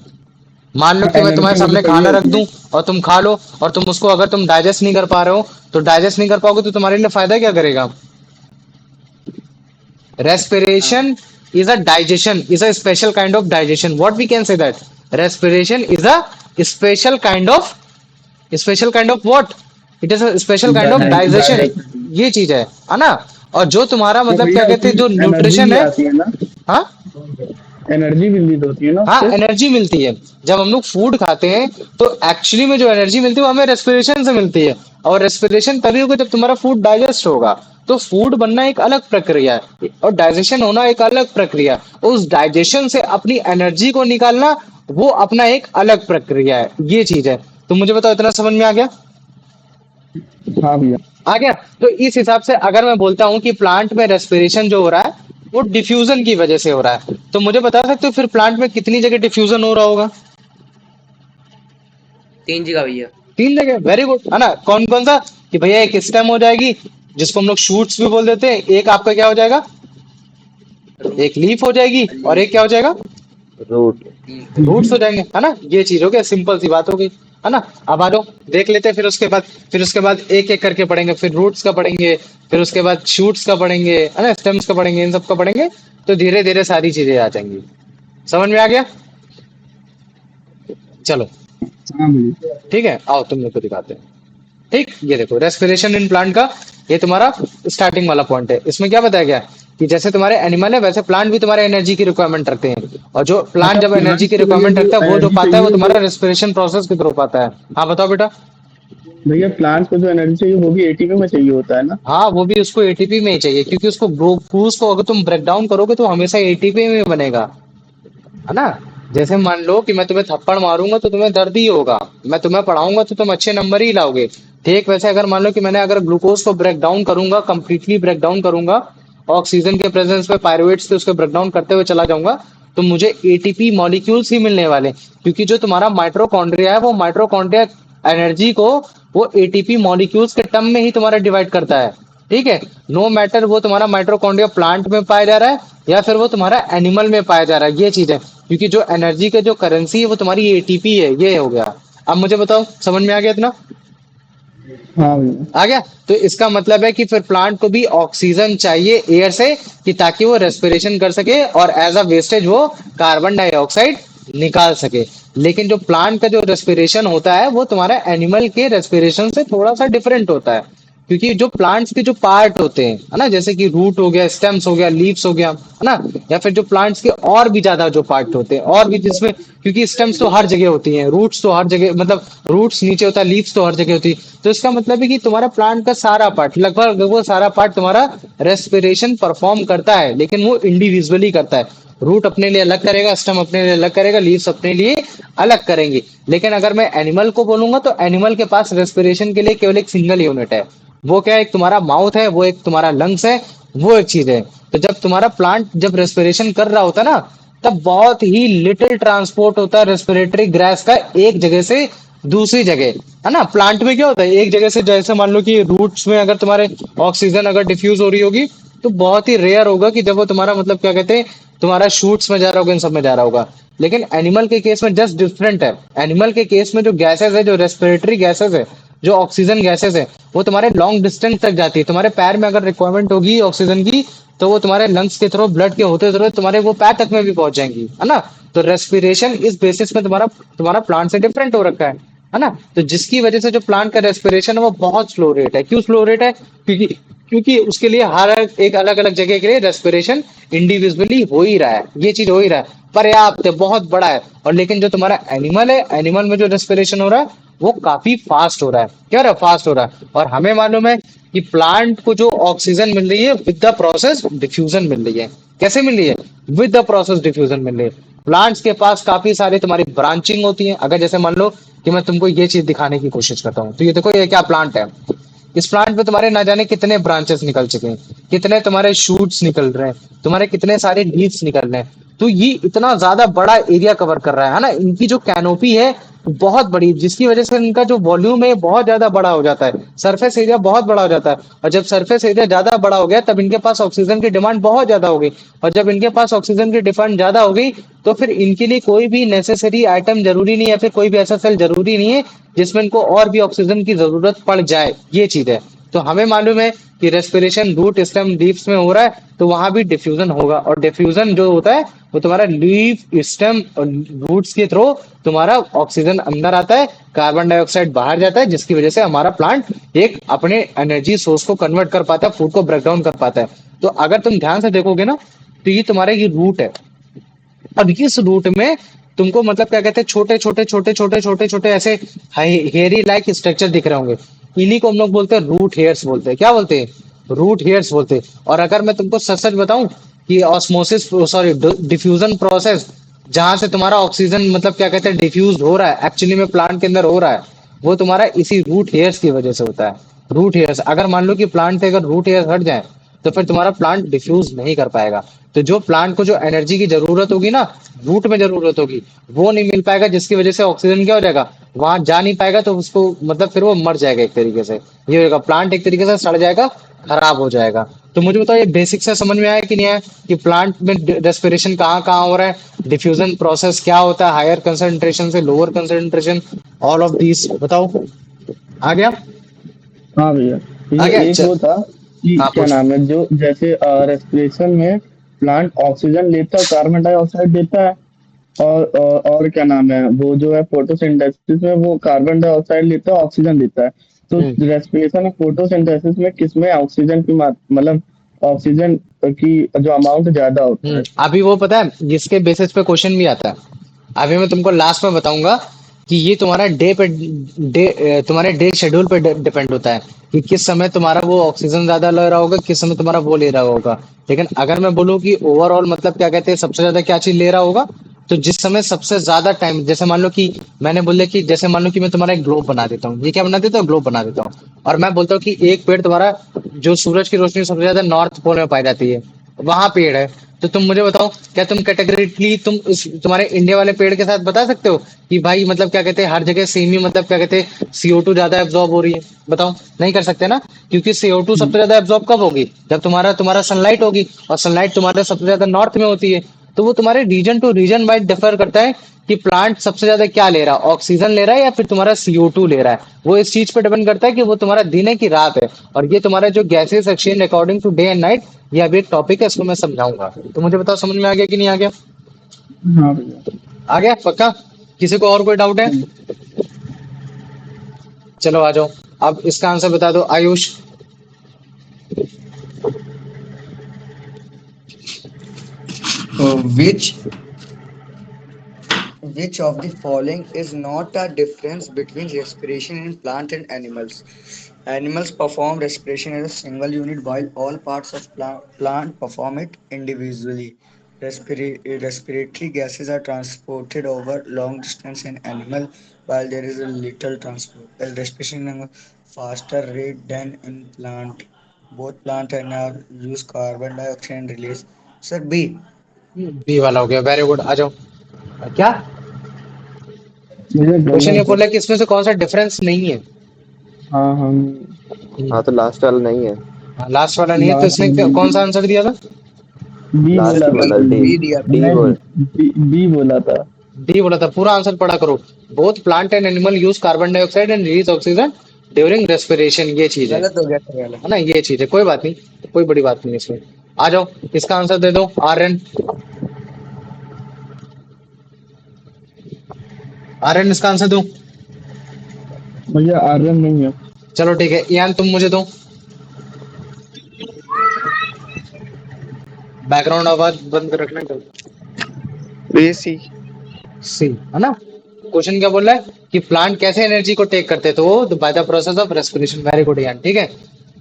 मान लो हाँ, कि मैं तुम्हारे एनर्जी मुझे सामने चाहिए खाना रख होती है। दूं और तुम खा लो, और तुम उसको अगर तुम डाइजेस्ट नहीं कर पा रहे हो तो डाइजेस्ट नहीं कर पाओगे तो तुम्हारे लिए फायदा क्या करेगा? हाँ। Respiration is a digestion, is a special kind of digestion. What we can say that respiration is a special kind of what? It is a special kind of digestion. Digestion. ये चीज है ना? और जो तुम्हारा तो मतलब क्या भैया कहते हैं उसमें जो एनर्जी न्यूट्रिशन भी है। आती है ना? हाँ एनर्जी भी रिलीज होती है ना हाँ, उससे? एनर्जी मिलती है। जब हम लोग फूड खाते हैं तो एक्चुअली में जो एनर्जी मिलती है वो हमें रेस्पिरेशन से मिलती है। और रेस्पिरेशन तभी होगा जब तुम्हारा फूड डाइजेस्ट होगा। तो फूड बनना एक अलग प्रक्रिया है और डाइजेशन होना एक अलग प्रक्रिया है। उस डाइजेशन से अपनी एनर्जी को निकालना वो अपना एक अलग प्रक्रिया है। ये चीज है। तो मुझे बताओ इतना समझ में आ गया? हाँ भैया। आ गया। तो इस हिसाब से अगर मैं बोलता हूँ कि प्लांट में रेस्पिरेशन जो हो रहा है वो डिफ्यूजन की वजह से हो रहा है, तो मुझे बता सकते हो फिर प्लांट में कितनी जगह डिफ्यूजन हो रहा होगा? 3 जगह भैया। 3 जगह। वेरी गुड, है ना? कौन कौन सा? कि भैया एक स्टेम हो जाएगी जिसको हम लोग शूट्स भी बोल देते हैं, एक आपका क्या हो जाएगा, एक रूट्स। लीफ हो जाएगी, और एक क्या हो जाएगा, रूट। रूट्स हो जाएंगे, है ना? ये चीज हो गया, सिंपल सी बात हो गई, है ना? अब आ जाओ देख लेते हैं। फिर उसके बाद एक एक करके पढ़ेंगे। फिर रूट्स का पढ़ेंगे, फिर उसके बाद शूट्स का पढ़ेंगे, है ना? स्टेम्स का पढ़ेंगे, इन सब का पढ़ेंगे। तो धीरे धीरे सारी चीजें आ जाएंगी। समझ में आ गया? चलो हाँ भैया। ठीक है, आओ तुम लोग को दिखाते हैं। ठीक, ये देखो रेस्पिरेशन इन प्लांट का ये तुम्हारा स्टार्टिंग वाला पॉइंट है। इसमें क्या बताया गया है कि जैसे तुम्हारे एनिमल है वैसे प्लांट भी तुम्हारे एनर्जी की रिक्वायरमेंट रखते हैं, और जो प्लांट अच्छा, जब एनर्जी प्लांट्स की को तो ये रिक्वायरमेंट जो रखता है वो जो एनर्जी पाता है वो चाहिए तुम्हारा वो, रेस्पिरेशन प्रोसेस के थ्रू पाता है। हाँ बताओ बेटा। भैया प्लांट्स को जो एनर्जी चाहिए वो भी एटीपी में चाहिए होता है ना? हाँ, वो भी उसको एटीपी में ही चाहिए, क्योंकि उसको ग्लूकोज को अगर तुम ब्रेक डाउन करोगे तो हमेशा एटीपी में बनेगा, है ना? जैसे मान लो कि मैं तुम्हें थप्पड़ मारूंगा तो तुम्हें दर्द ही होगा, मैं तुम्हें पढ़ाऊंगा तो तुम अच्छे नंबर ही लाओगे। ठीक वैसे अगर मान लो कि मैंने अगर ग्लूकोज को ब्रेक डाउन करूंगा, कंप्लीटली ब्रेक डाउन करूंगा, ऑक्सीजन के प्रेजेंस में पायरुवेट्स से उसको ब्रेक डाउन करते हुए चला जाऊंगा, तो मुझे एटीपी मॉलिक्यूल्स ही मिलने वाले, क्योंकि जो तुम्हारा माइटोकॉन्ड्रिया है वो माइटोकॉन्ड्रिया एनर्जी को वो एटीपी मॉलिक्यूल्स के टर्म में ही तुम्हारा डिवाइड करता है। ठीक है, नो मैटर वो तुम्हारा माइटोकॉन्ड्रिया प्लांट में पाया जा रहा है या फिर वो तुम्हारा एनिमल में पाया जा रहा है। ये चीज है, क्योंकि जो एनर्जी के जो करेंसी है वो तुम्हारी एटीपी है। ये हो गया। अब मुझे बताओ समझ में आ गया इतना? हाँ भैया। आ गया। तो इसका मतलब है कि फिर प्लांट को भी ऑक्सीजन चाहिए एयर से, कि ताकि वो रेस्पिरेशन कर सके और एज अ वेस्टेज वो कार्बन डाइऑक्साइड निकाल सके। लेकिन जो प्लांट का जो रेस्पिरेशन होता है वो तुम्हारा एनिमल के रेस्पिरेशन से थोड़ा सा डिफरेंट होता है, क्योंकि जो प्लांट्स के जो पार्ट होते हैं, है ना, जैसे कि रूट हो गया, स्टेम्स हो गया, लीव्स हो गया, है ना, या फिर जो प्लांट्स के और भी ज्यादा जो पार्ट होते हैं और भी जिसमें, क्योंकि स्टेम्स तो हर जगह होती हैं, रूट्स तो हर जगह, मतलब रूट्स नीचे होता है, लीव्स तो हर जगह होती है। तो इसका मतलब है कि तुम्हारा प्लांट का सारा पार्ट, लगभग लगभग सारा पार्ट तुम्हारा रेस्पिरेशन परफॉर्म करता है, लेकिन वो इंडिविजुअली करता है। रूट अपने लिए अलग करेगा, स्टेम अपने लिए अलग करेगा, लीव्स अपने लिए अलग करेंगे। लेकिन अगर मैं एनिमल को बोलूंगा तो एनिमल के पास रेस्पिरेशन के लिए केवल एक सिंगल यूनिट है। वो क्या है, एक तुम्हारा माउथ है, वो एक तुम्हारा लंग्स है, वो एक चीज है। तो जब तुम्हारा प्लांट जब रेस्पिरेशन कर रहा होता है ना, तब बहुत ही लिटिल ट्रांसपोर्ट होता है रेस्पिरेटरी गैस का एक जगह से दूसरी जगह, है ना? प्लांट में क्या होता है, एक जगह से, जैसे मान लो कि रूट्स में अगर तुम्हारे ऑक्सीजन अगर डिफ्यूज हो रही होगी तो बहुत ही रेयर होगा कि जब वो तुम्हारा मतलब क्या कहते हैं तुम्हारा शूट्स में जा रहा होगा, इन सब में जा रहा होगा। लेकिन एनिमल के केस में जस्ट डिफरेंट है। एनिमल के केस में जो गैसेस है, जो रेस्पिरेटरी गैसेस है, जो ऑक्सीजन गैसेस है, वो तुम्हारे लॉन्ग डिस्टेंस तक जाती है। तुम्हारे पैर में अगर रिक्वायरमेंट होगी ऑक्सीजन की तो वो तुम्हारे लंग्स के थ्रू, ब्लड के होते हुए तुम्हारे वो पैर तक में भी पहुंच जाएंगी, है ना? तो रेस्पिरेशन इस बेसिस में तुम्हारा तुम्हारा प्लांट से डिफरेंट हो रखा है ना? तो जिसकी वजह से जो प्लांट का रेस्पिरेशन है वो बहुत स्लो रेट है। क्यों स्लो रेट है? क्योंकि क्योंकि उसके लिए हर एक अलग अलग जगह के लिए रेस्पिरेशन इंडिविजुअली हो ही रहा है। ये चीज हो ही रहा है, पर्याप्त है, बहुत बड़ा है। और लेकिन जो तुम्हारा एनिमल है, एनिमल में जो रेस्पिरेशन हो रहा है वो काफी फास्ट हो रहा है। क्या रहा, फास्ट हो रहा है। और हमें मालूम है कि प्लांट को जो ऑक्सीजन मिल रही है विद द प्रोसेस डिफ्यूजन मिल रही है। कैसे मिल रही है? विद द प्रोसेस डिफ्यूजन मिल रही है। प्लांट्स के पास काफी सारी तुम्हारी ब्रांचिंग होती है। अगर जैसे मान लो कि मैं तुमको ये चीज दिखाने की कोशिश करता हूँ, तो ये देखो ये क्या प्लांट है, इस प्लांट में तुम्हारे ना जाने कितने ब्रांचेस निकल चुके हैं, कितने तुम्हारे शूट्स निकल रहे हैं, तुम्हारे कितने सारे लीव्स निकल रहे हैं। तो ये इतना ज्यादा बड़ा एरिया कवर कर रहा है ना, इनकी जो कैनोपी है बहुत बड़ी, जिसकी वजह से इनका जो वॉल्यूम है बहुत ज्यादा बड़ा हो जाता है, सरफेस एरिया बहुत बड़ा हो जाता है। और जब सरफेस एरिया ज्यादा बड़ा हो गया तब इनके पास ऑक्सीजन की डिमांड बहुत ज्यादा हो गई, और जब इनके पास ऑक्सीजन की डिमांड ज्यादा हो गई तो फिर इनके लिए कोई भी नेसेसरी आइटम जरूरी नहीं है, फिर कोई भी ऐसा सेल जरूरी नहीं है जिसमें इनको और भी ऑक्सीजन की जरूरत पड़ जाए, ये चीज है। तो हमें मालूम है कि रेस्पिरेशन रूट स्टेम लीव्स में हो रहा है, तो वहां भी डिफ्यूजन होगा, और डिफ्यूजन जो होता है वो तुम्हारा लीव स्टेम रूट्स के थ्रू तुम्हारा ऑक्सीजन अंदर आता है, कार्बन डाइऑक्साइड बाहर जाता है, जिसकी वजह से हमारा प्लांट एक अपने एनर्जी सोर्स को कन्वर्ट कर पाता है, फूड को ब्रेक डाउन कर पाता है। तो अगर तुम ध्यान से देखोगे ना, तो ये तुम्हारा ये रूट है, अब इस रूट में तुमको मतलब क्या कहते हैं, छोटे छोटे छोटे छोटे छोटे छोटे ऐसे हेयरी लाइक स्ट्रक्चर दिख रहे होंगे, इन्हीं को हम लोग बोलते हैं रूट हेयर्स बोलते हैं। क्या बोलते हैं? रूट हेयर्स बोलते हैं। और अगर मैं तुमको सच सच बताऊं कि ऑस्मोसिस सॉरी डिफ्यूजन प्रोसेस, जहां से तुम्हारा ऑक्सीजन मतलब क्या कहते हैं डिफ्यूज हो रहा है, एक्चुअली में प्लांट के अंदर हो रहा है, वो तुम्हारा इसी रूट हेयर्स की वजह से होता है। रूट हेयर्स, अगर मान लो कि प्लांट से अगर रूट हेयर्स हट जाए तो फिर तुम्हारा प्लांट डिफ्यूज नहीं कर पाएगा। तो जो प्लांट को जो एनर्जी की जरूरत होगी ना, रूट में जरूरत होगी, वो नहीं मिल पाएगा, जिसकी वजह से ऑक्सीजन क्या हो जाएगा, वहां जा नहीं पाएगा, तो उसको मतलब फिर वो मर जाएगा एक तरीके से, ये होगा प्लांट एक तरीके से सड़ जाएगा, खराब हो जाएगा। तो मुझे बताओ ये बेसिक से समझ में आया कि नहीं आया कि प्लांट में रेस्पिरेशन कहाँ कहाँ हो रहा है, डिफ्यूजन प्रोसेस क्या होता है, हायर कंसंट्रेशन से lower concentration, all of these बताओ। आ गया? हाँ भैया। आ भैया गया एक वो था कि हाँ क्या पूछ। नाम है, जो जैसे रेस्पिरेशन में प्लांट ऑक्सीजन लेता है, कार्बन डाइऑक्साइड देता है, और क्या नाम है, वो जो है फोटोसिंथेसिस में वो कार्बन डाइऑक्साइड लेता है, ऑक्सीजन देता है। तो हम्म रेस्पिरेशन और फोटोसिंथेसिस में किसमें ऑक्सीजन की मतलब ऑक्सीजन की जो अमाउंट ज्यादा होता है? अभी वो पता है जिसके बेसिस पे क्वेश्चन भी आता है, अभी मैं तुमको लास्ट में बताऊंगा कि ये तुम्हारा तुम्हारे डे शेड्यूल पे डिपेंड होता है कि किस समय तुम्हारा वो ऑक्सीजन ज्यादा ले रहा होगा, किस समय तुम्हारा वो ले रहा होगा। लेकिन अगर मैं बोलूँ कि ओवरऑल मतलब क्या कहते हैं सबसे ज्यादा क्या चीज ले रहा होगा, तो जिस समय सबसे ज्यादा टाइम, जैसे मान लो कि मैंने बोला कि जैसे मान लो कि मैं तुम्हारा एक ग्लोब बना देता हूँ, ये क्या बना देता हूँ, ग्लोब बना देता हूँ, और मैं बोलता हूँ कि एक पेड़ तुम्हारा जो सूरज की रोशनी सबसे ज्यादा नॉर्थ पोल में पाई जाती है, वहां पेड़ है। तो तुम मुझे बताओ, क्या तुम कैटेगरिकली तुम इस तुम्हारे इंडिया वाले पेड़ के साथ बता सकते हो कि भाई मतलब क्या कहते हैं हर जगह सेम ही मतलब क्या कहते हैं CO2 ज्यादा एब्जॉर्ब हो रही है? बताओ, नहीं कर सकते ना, क्योंकि CO2 सबसे ज्यादा एब्जॉर्ब कब होगी, जब तुम्हारा तुम्हारा सनलाइट होगी, और सनलाइट तुम्हारे सबसे ज्यादा नॉर्थ में होती है। तो वो तुम्हारे region to region wise differ करता है कि प्लांट सबसे ज्यादा क्या ले रहा है, ऑक्सीजन ले रहा है या फिर तुम्हारा CO2 ले रहा है। वो इस चीज पे डिपेंड करता है कि वो तुम्हारा दिन है कि रात है। और ये तुम्हारा जो gases exchange according to day and night, ये अभी एक टॉपिक है, इसको मैं समझाऊंगा। तो मुझे बताओ समझ में आ गया कि नहीं आ गया? हाँ भैया। आ गया पक्का? किसी को और कोई डाउट है? हम्म, चलो आ जाओ। अब इसका आंसर बता दो Ayush. Which of the following is not a difference between respiration in plant and animals? Animals perform respiration as a single unit while all parts of plant perform it individually. Respiratory gases are transported over long distance in animal while there is a little transport. Respiration in a faster rate than in plant. Both plant and animal use carbon dioxide and release. Sir B. B वाला हो गया, वेरी गुड, आ जाओ। क्या मुझे क्वेश्चन बोलना ये था। बोला कि इसमें से कौन सा डिफरेंस नहीं है? हाँ हाँ। हाँ तो लास्ट वाला नहीं है। लास्ट वाला नहीं है, तो लास्ट इसने कौन सा आंसर दिया था? बी लास्ट बोला ही था बोला डी। B दिया डी मैं बोल। बी बोला था। डी बोला था, पूरा आंसर पढ़ा करो। Both plant and animal use carbon dioxide and release oxygen during respiration, ये चीज गलत हो गया सर वाला। है ना, ये चीज है, कोई बात नहीं, कोई बड़ी बात नहीं है इसमें। आ जाओ, इसका आंसर दे दो आर्यन। आर्यन इसका आंसर दो। भैया आर्यन नहीं है। चलो ठीक है, यान तुम मुझे दो। बैकग्राउंड आवाज बंद रखना करो। बेसी। सी है ना। क्वेश्चन क्या बोल रहा है कि प्लांट कैसे एनर्जी को टेक करते हैं, तो वो by the process of respiration. Very good यान, ठीक है।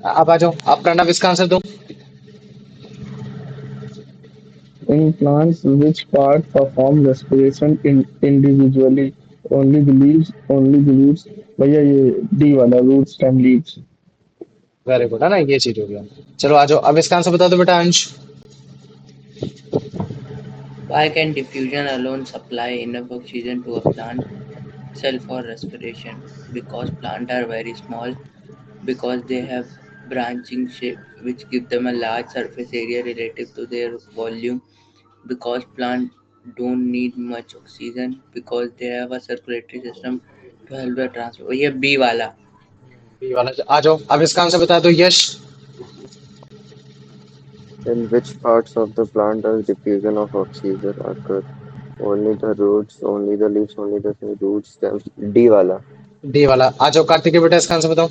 अब आ जाओ, आप प्रणव इसका आंसर दो। In plants, which part perform respiration individually? Only the leaves, only the roots. भैया ये डी वाला, root stem leaves. Very good, है ना, ये चीज हो गया। चलो आ जाओ, अब इसका आंसर बता दो बेटा अंश। Why can diffusion alone supply enough oxygen to a plant cell for respiration? Because plants are very small, because they have branching shape which give them a large surface area relative to their volume, because plants don't need much oxygen, because they have a circulatory system to help the transport. ये बी वाला। बी वाला, आ जाओ, अब इसका आंसर बता दो यश। In which parts of the plant does diffusion of oxygen occur? Only the roots, only the leaves, only the root stems. D वाला। डी वाला, आ जाओ कार्तिक बेटा, इसका आंसर बताओ।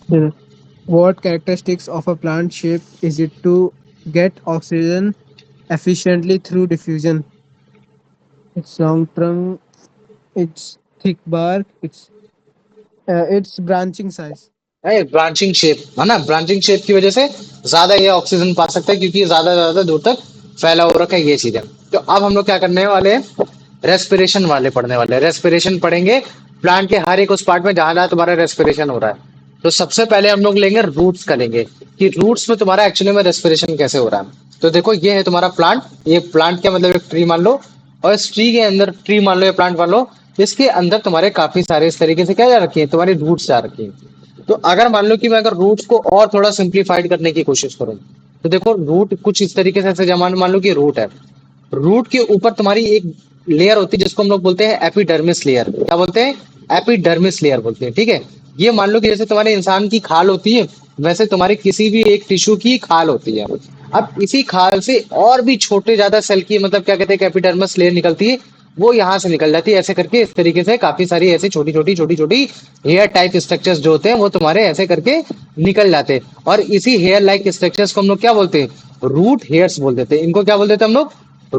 Hmm. What characteristics of a plant shape is it to get oxygen efficiently through diffusion? Its long trunk, its thick bark, its branching size. Branching shape, है ना, ब्रांचिंग शेप की वजह से ज्यादा ये ऑक्सीजन पा सकता है क्योंकि ये ज्यादा दूर तक फैला हो रखा है, ये चीज है। तो अब हम लोग क्या करने वाले हैं, रेस्पिरेशन वाले पढ़ने वाले हैं। रेस्पिरेशन पढ़ेंगे प्लांट के हर एक उस पार्ट में जहां जहां तुम्हारा रेस्पिरेशन हो रहा है। तो सबसे पहले हम लोग लेंगे रूट्स का, लेंगे कि रूट्स में तुम्हारा एक्चुअली में रेस्पिरेशन कैसे हो रहा है। तो देखो ये है तुम्हारा प्लांट, ये प्लांट क्या मतलब एक ट्री मान लो, और इस ट्री के अंदर, ट्री मान लो या प्लांट मान लो, इसके अंदर तुम्हारे काफी सारे इस तरीके से क्या जा रखी है, तुम्हारी रूट्स जा रखी है। तो अगर मान लो कि मैं अगर रूट्स को और थोड़ा सिंप्लीफाइड करने की कोशिश करूं, तो देखो रूट कुछ इस तरीके से, ऐसे जमान मान लो कि रूट है, रूट के ऊपर तुम्हारी एक लेयर होती है जिसको हम लोग बोलते हैं एपिडर्मिस लेयर। क्या बोलते हैं, एपिडर्मिस लेयर बोलते हैं, ठीक है। ये मान लो कि जैसे तुम्हारे इंसान की खाल होती है, वैसे तुम्हारी किसी भी एक टिश्यू की खाल होती है। अब इसी खाल से और भी छोटे ज्यादा सेल की, मतलब क्या कहते हैं, एपिडर्मिस लेयर निकलती है, वो यहाँ से निकल जाती है ऐसे करके, इस तरीके से काफी सारी ऐसी छोटी छोटी हेयर टाइप स्ट्रक्चर्स जो होते हैं वो तुम्हारे ऐसे करके निकल जाते हैं। और इसी हेयर लाइक स्ट्रक्चर्स को हम लोग क्या बोलते हैं, रूट हेयर्स बोल देते हैं। इनको क्या बोल देते हैं हम लोग,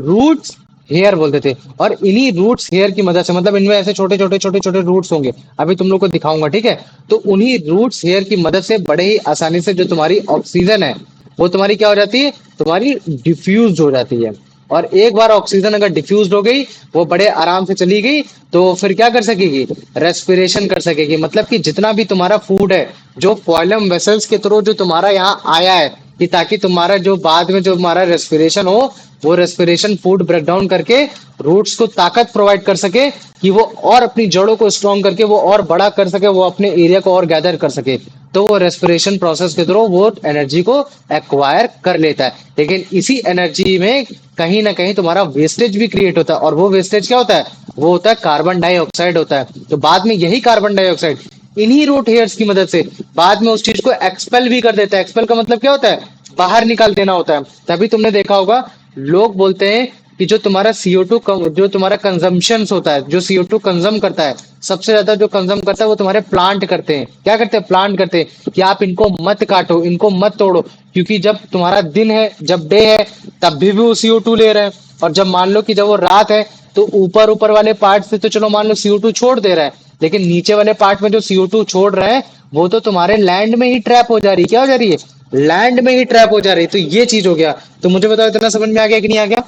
रूट्स हेयर बोल देते हैं। और इन्हीं रूट्स हेयर की मदद से, मतलब इनमें ऐसे छोटे छोटे रूट्स होंगे, अभी तुम लोग को दिखाऊंगा, ठीक है। तो उन्हीं रूट्स हेयर की मदद से बड़े ही आसानी से जो तुम्हारी ऑक्सीजन है वो तुम्हारी क्या हो जाती है, तुम्हारी डिफ्यूज हो जाती है। और एक बार ऑक्सीजन अगर डिफ्यूज हो गई, वो बड़े आराम से चली गई, तो फिर क्या कर सकेगी, रेस्पिरेशन कर सकेगी। मतलब कि जितना भी तुम्हारा फूड है जो फॉइलम वेसल्स के थ्रू जो तुम्हारा यहाँ आया है, कि ताकि तुम्हारा जो बाद में जो हमारा रेस्पिरेशन हो, वो रेस्पिरेशन फूड ब्रेक डाउन करके रूट्स को ताकत प्रोवाइड कर सके कि वो और अपनी जड़ों को स्ट्रॉन्ग करके वो और बड़ा कर सके, वो अपने एरिया को और गैदर कर सके। तो वो रेस्पिरेशन प्रोसेस के थ्रू वो एनर्जी को एक्वायर कर लेता है। लेकिन इसी एनर्जी में कहीं ना कहीं तुम्हारा वेस्टेज भी क्रिएट होता है, और वो वेस्टेज क्या होता है, वो होता है कार्बन डाइऑक्साइड होता है। तो बाद में यही कार्बन डाइऑक्साइड इन्हीं रूट हेयर्स की मदद से बाद में उस चीज को एक्सपेल भी कर देता है। एक्सपेल का मतलब क्या होता है, बाहर निकाल देना होता है। तभी तुमने देखा होगा लोग बोलते हैं कि जो तुम्हारा CO2 जो तुम्हारा कंजम्पशन होता है, जो CO2 कंज्यूम करता है, सबसे ज्यादा जो कंज्यूम करता है वो तुम्हारे प्लांट करते हैं। क्या करते हैं, प्लांट करते हैं कि आप इनको मत काटो, इनको मत तोड़ो, क्योंकि जब तुम्हारा दिन है, जब डे है, तब भी वो CO2 ले रहे हैं। और जब मान लो कि जब वो रात है, तो ऊपर ऊपर वाले पार्ट से तो चलो मान लो CO2 छोड़ दे रहा है, लेकिन नीचे वाले पार्ट में जो CO2 छोड़ रहे हैं वो तो तुम्हारे लैंड में ही ट्रैप हो जा रही है। क्या हो जा रही है, लैंड में ही ट्रैप हो जा रही है। तो ये चीज हो गया। तो मुझे बताओ इतना समझ में आ गया कि नहीं आ गया?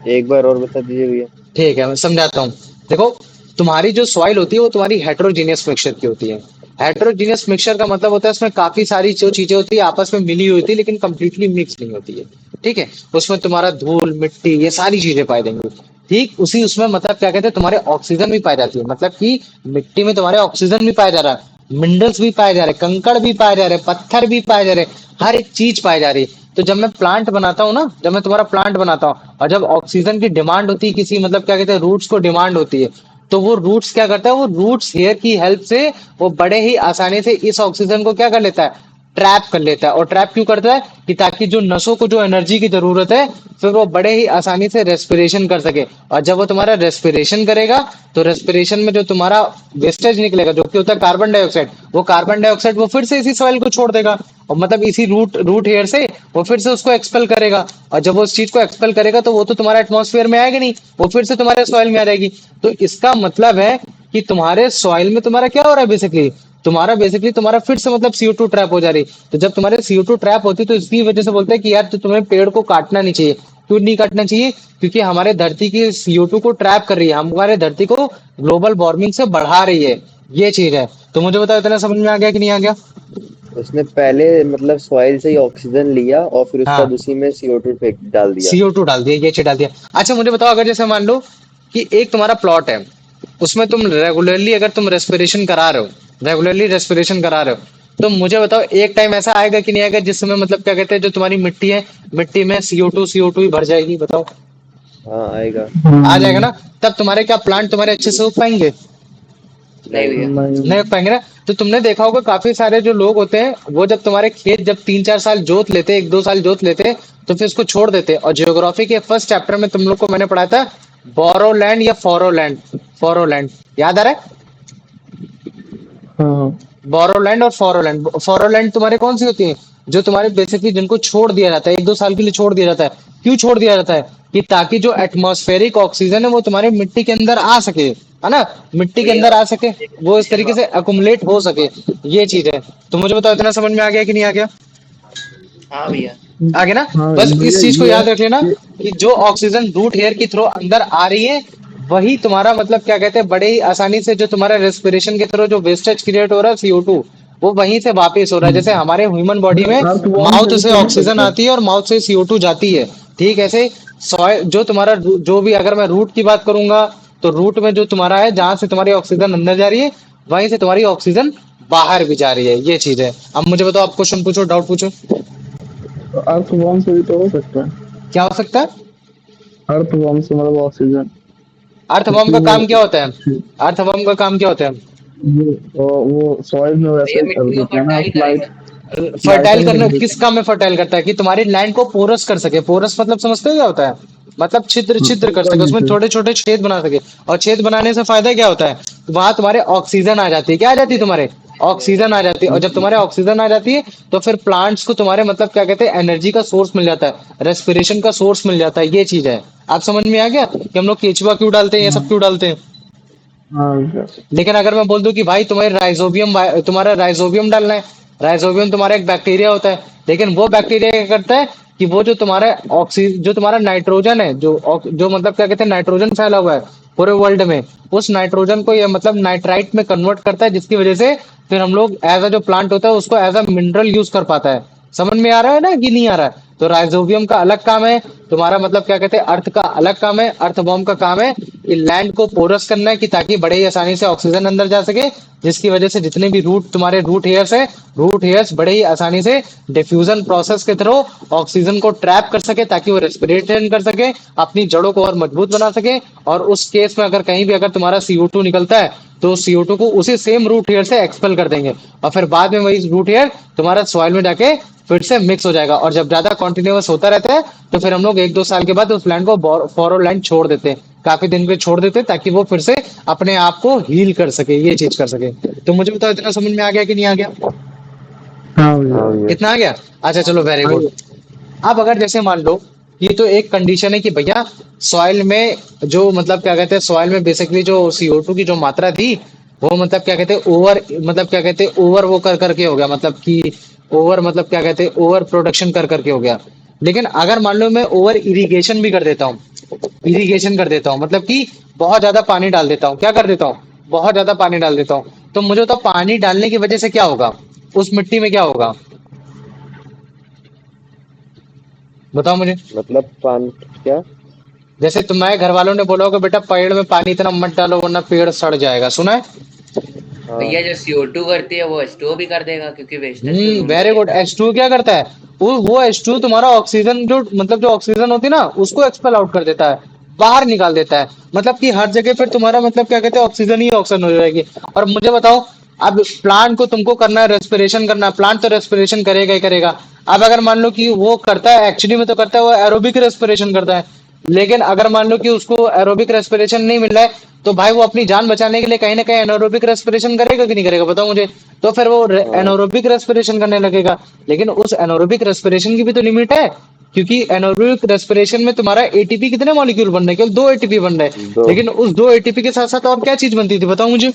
एक बार और बता दीजिए भैया। ठीक है, मैं समझाता हूँ। देखो तुम्हारी जो सॉइल होती है वो तुम्हारी हेट्रोजीनियस मिक्सचर की होती है। हेट्रोजीनियस मिक्सचर का मतलब होता है उसमें काफी सारी जो चीजें होती है आपस में मिली हुई होती है, लेकिन कंप्लीटली मिक्स नहीं होती है, ठीक है। उसमें तुम्हारा धूल मिट्टी ये सारी चीजें पाई देंगी। ठीक उसी उसमें मतलब क्या कहते हैं, तुम्हारे ऑक्सीजन भी पाई जाती है। मतलब कि मिट्टी में तुम्हारे ऑक्सीजन भी पाया जा रहा है, मिनरल्स भी पाए जा रहे, कंकड़ भी पाए जा रहे, पत्थर भी पाए जा रहे, हर एक चीज पाई जा रही है। तो जब मैं प्लांट बनाता हूँ ना, जब मैं तुम्हारा प्लांट बनाता हूँ, और जब ऑक्सीजन की डिमांड होती है किसी, मतलब क्या कहते हैं, रूट्स को डिमांड होती है, तो वो रूट्स क्या करता है, वो रूट्स हेयर की हेल्प से वो बड़े ही आसानी से इस ऑक्सीजन को क्या कर लेता है, ट्रैप कर लेता है। और ट्रैप क्यों करता है, कि ताकि जो नसों को जो एनर्जी की जरूरत है, फिर वो बड़े ही आसानी से रेस्पिरेशन कर सके। और जब वो तुम्हारा रेस्पिरेशन करेगा, तो रेस्पिरेशन में जो तुम्हारा वेस्टेज निकलेगा, जो कि होता है कार्बन डाइऑक्साइड, वो कार्बन डाइऑक्साइड वो फिर से इसी सॉइल को छोड़ देगा, और मतलब इसी रूट हेयर से वो फिर से उसको एक्सपेल करेगा। और जब वो उस चीज को एक्सपेल करेगा, तो वो तो तुम्हारे एटमॉस्फेयर में आएगा नहीं, वो फिर से तुम्हारे सॉइल में आ जाएगी। तो इसका मतलब है कि तुम्हारे सॉइल में तुम्हारा क्या हो रहा है, बेसिकली तुम्हारा फिर से मतलब CO2 ट्रैप हो जा रही। तो जब तुम्हारे CO2 ट्रैप होती है, तो इसकी वजह से बोलते हैं कि यार तो तुम्हें पेड़ को काटना नहीं चाहिए। क्यों नहीं काटना चाहिए, क्योंकि हमारे धरती की CO2 को ट्रैप कर रही है, हमारे धरती को ग्लोबल वार्मिंग से बढ़ा रही है। ये चीज है। तो मुझे बताओ इतना समझ में आ गया कि नहीं आ गया? उसने पहले मतलब सॉइल से ही ऑक्सीजन लिया और फिर उसके बाद हाँ, उसी में CO2 फेंक डाल दिया। CO2 डाल दिया, ये चीज डाल दिया। अच्छा मुझे बताओ, अगर जैसे मान लो कि एक तुम्हारा प्लॉट है, उसमें तुम रेगुलरली अगर तुम रेस्पिरेशन करा रहे हो, रेगुलरली रेस्पिरेशन करा रहे हो, तो मुझे बताओ एक टाइम ऐसा आएगा कि नहीं आएगा जिस समय मतलब क्या कहते हैं, जो तुम्हारी मिट्टी है, मिट्टी में CO2 ही भर जाएगी? बताओ। हाँ आएगा। आ जाएगा ना? तब तुम्हारे क्या प्लांट तुम्हारे अच्छे से उग पाएंगे? नहीं नहीं। भैया। नहीं उग पाएंगे ना? तो तुमने देखा होगा काफी सारे जो लोग होते हैं वो जब तुम्हारे खेत जब 3-4 साल जोत लेते, 1-2 साल जोत लेते, तो फिर उसको छोड़ देते। और जियोग्राफी के फर्स्ट चैप्टर में तुम लोग को मैंने पढ़ाया था बोरो लैंड या फोरो लैंड, फोरो लैंड, याद आ रहा है? हाँ बोरोलैंड और फॉरोलैंड। फॉरोलैंड तुम्हारे कौन सी होती है? जो तुम्हारे बेसिकली जिनको छोड़ दिया जाता है, 1-2 साल के लिए छोड़ दिया जाता है। क्यों छोड़ दिया जाता है? कि ताकि जो एटमॉस्फेरिक ऑक्सीजन है वो तुम्हारे मिट्टी के अंदर आ सके, है ना? मिट्टी के अंदर भैया आ सके, वो इस तरीके से अकुमुलेट हो सके। ये चीज है। तो मुझे बताओ इतना समझ में आ गया कि नहीं आ गया? हाँ भैया। आगे ना? हाँ बस इस भैया चीज को ये याद रख लेना ये कि जो ऑक्सीजन रूट हेयर के थ्रू अंदर आ रही है, वही तुम्हारा मतलब क्या कहते हैं, बड़े ही आसानी से जो तुम्हारा रेस्पिरेशन के थ्रू जो वेस्टेज क्रिएट हो रहा है CO2, वो वहीं से वापस हो रहा है। जैसे हमारे ह्यूमन बॉडी में अर्थवॉर्म से माउथ भी से तो हो ऑक्सीजन सकता है। आती है और माउथ से CO2 जाती है। ठीक ऐसे सॉइल जो तुम्हारा जो भी, अगर मैं रूट की बात करूंगा, तो रूट में जो तुम्हारा है, जहां से तुम्हारी ऑक्सीजन अंदर जा रही है, वहीं से तुम्हारी ऑक्सीजन बाहर भी जा रही है। ये चीज है। अब मुझे बताओ, आप क्वेश्चन पूछो, डाउट पूछो। तो अर्थवॉर्म से भी तो हो सकता है। क्या हो सकता है? अर्थवॉर्म से मतलब ऑक्सीजन, अर्थवर्म क्योंकि का काम क्या होता है? अर्थवर्म का काम क्या होता है? वो सॉइल में वैसे भैया ही कर मिट्टी को देते हैं ना, फर्टाइल स्लाइड करेगा। फर्टाइल स्लाइटनिंग करने कर देते किस हैं। काम में फर्टाइल करता है? कि तुम्हारी लैंड को पोरस कर सके। पोरस मतलब समझते हो क्या होता है? मतलब छिद्र छिद्र कर सके, उसमें परमेंट। छोटे छोटे छेद बना सके। और छेद बनाने से फायदा क्या होता है? वहां तुम्हारे ऑक्सीजन आ जाती है। क्या आ जाती है तुम्हारे? ऑक्सीजन आ जाती है। और जब तुम्हारे ऑक्सीजन आ जाती है, तो फिर प्लांट्स को तुम्हारे मतलब क्या कहते हैं, एनर्जी का सोर्स मिल जाता है, रेस्पिरेशन का सोर्स मिल जाता है। ये चीज है। आप समझ में आ गया कि हम लोग केचुआ क्यों डालते हैं, ये सब हाँ क्यों डालते हैं? हाँ भैया। लेकिन अगर मैं बोल दूं कि भाई तुम्हारे राइजोबियम, तुम्हारा राइजोबियम डालना है, राइजोबियम तुम्हारा एक बैक्टीरिया होता है, लेकिन वो बैक्टीरिया क्या करता है कि वो जो तुम्हारा जो तुम्हारा नाइट्रोजन है, जो मतलब क्या कहते हैं, नाइट्रोजन फैला हुआ है पूरे वर्ल्ड में, उस नाइट्रोजन को ये मतलब नाइट्राइट में कन्वर्ट करता है, जिसकी वजह से फिर हम लोग एज अ जो प्लांट होता है उसको एज अ मिनरल यूज कर पाता है। समझ में आ रहा है ना कि नहीं आ रहा है? तो राइजोबियम का अलग काम है, तुम्हारा मतलब क्या कहते हैं, अर्थ का अलग काम है। अर्थ बॉम्ब का काम है कि लैंड को पोरस करना है, कि ताकि बड़े ही आसानी से ऑक्सीजन अंदर जा सके, जिसकी वजह से जितने भी रूट तुम्हारे रूट हेयर्स है, रूट हेयर्स बड़े ही आसानी से डिफ्यूजन प्रोसेस के थ्रू ऑक्सीजन को ट्रैप कर सके, ताकि वो रेस्पिरेशन कर सके, अपनी जड़ों को और मजबूत बना सके। और उस केस में अगर कहीं भी अगर तुम्हारा CO2 निकलता है, तो CO2 को उसी सेम रूट हेयर से एक्सपेल कर देंगे, और फिर बाद में वही रूट हेयर तुम्हारा सॉइल में जाके फिर से मिक्स हो जाएगा। और जब ज्यादा कॉन्टिन्यूअस होता रहता है, तो फिर हम लोग 1-2 साल के बाद उस लैंड को फॉरो लैंड छोड़ देते हैं, काफी दिन पे छोड़ देते हैं, ताकि वो फिर से अपने आप को हील कर सके, ये चीज कर सके। तो मुझे बताओ इतना समझ में आ गया कि नहीं आ गया? हाँ भैया। हाँ भैया। इतना आ गया? अच्छा चलो, वेरी हाँ गुड। अब अगर जैसे मान लो, ये तो एक कंडीशन है कि भैया सॉइल में जो मतलब क्या कहते हैं, सॉइल में बेसिकली जो CO2 की जो मात्रा थी, वो मतलब क्या कहते हैं, ओवर मतलब क्या कहते हैं, ओवर वो कर करके हो गया, मतलब कि ओवर मतलब क्या कहते हैं, ओवर प्रोडक्शन कर करके हो गया। लेकिन अगर मान लो मैं ओवर इरिगेशन भी कर देता हूँ, इरिगेशन कर देता हूँ, मतलब कि बहुत ज्यादा पानी डाल देता हूँ, क्या कर देता हूँ, बहुत ज्यादा पानी डाल देता हूँ, तो मुझे तो पानी डालने की वजह से क्या होगा, उस मिट्टी में क्या होगा? बताओ मुझे। मतलब पान क्या? जैसे तुम्हारे घर वालों ने बोला होगा बेटा पेड़ में पानी इतना मत डालो वरना पेड़ सड़ जाएगा, सुना है? हाँ। भैया जो CO2 करती है वो H2O भी कर देगा, क्योंकि वेस्टेज तो ढूंढती वेरी है। गुड। H2 क्या करता है? वो H2 तुम्हारा ऑक्सीजन जो मतलब जो ऑक्सीजन होती है ना, उसको एक्सपेल आउट कर देता है, बाहर निकाल देता है। मतलब कि हर जगह फिर तुम्हारा मतलब क्या कहते हैं, ऑक्सीजन ही ऑक्सीजन हो जाएगी। और मुझे बताओ, अब प्लांट को तुमको करना है रेस्पिरेशन करना है, प्लांट तो रेस्पिरेशन करेगा ही करेगा। अब अगर मान लो कि वो करता है, एक्चुअली में तो करता है वो एरोबिक रेस्पिरेशन करता है, लेकिन अगर मान लो कि उसको एरोबिक रेस्पिरेशन नहीं मिल रहा है, तो भाई वो अपनी जान बचाने के लिए कहीं ना कहीं एनारोबिक रेस्पिरेशन करेगा कि नहीं करेगा, बताओ मुझे। तो फिर वो हाँ। एनारोबिक रेस्पिरेशन करने लगेगा। लेकिन उस एनारोबिक रेस्पिरेशन की भी तो लिमिट है, क्योंकि एनारोबिक रेस्पिरेशन में तुम्हारा ATP कितने मॉलिक्यूल बन रहे हैं? केवल 2 ATP बन रहे हैं। दो। लेकिन उस 2 ATP के साथ साथ और क्या चीज बनती थी, बताओ मुझे?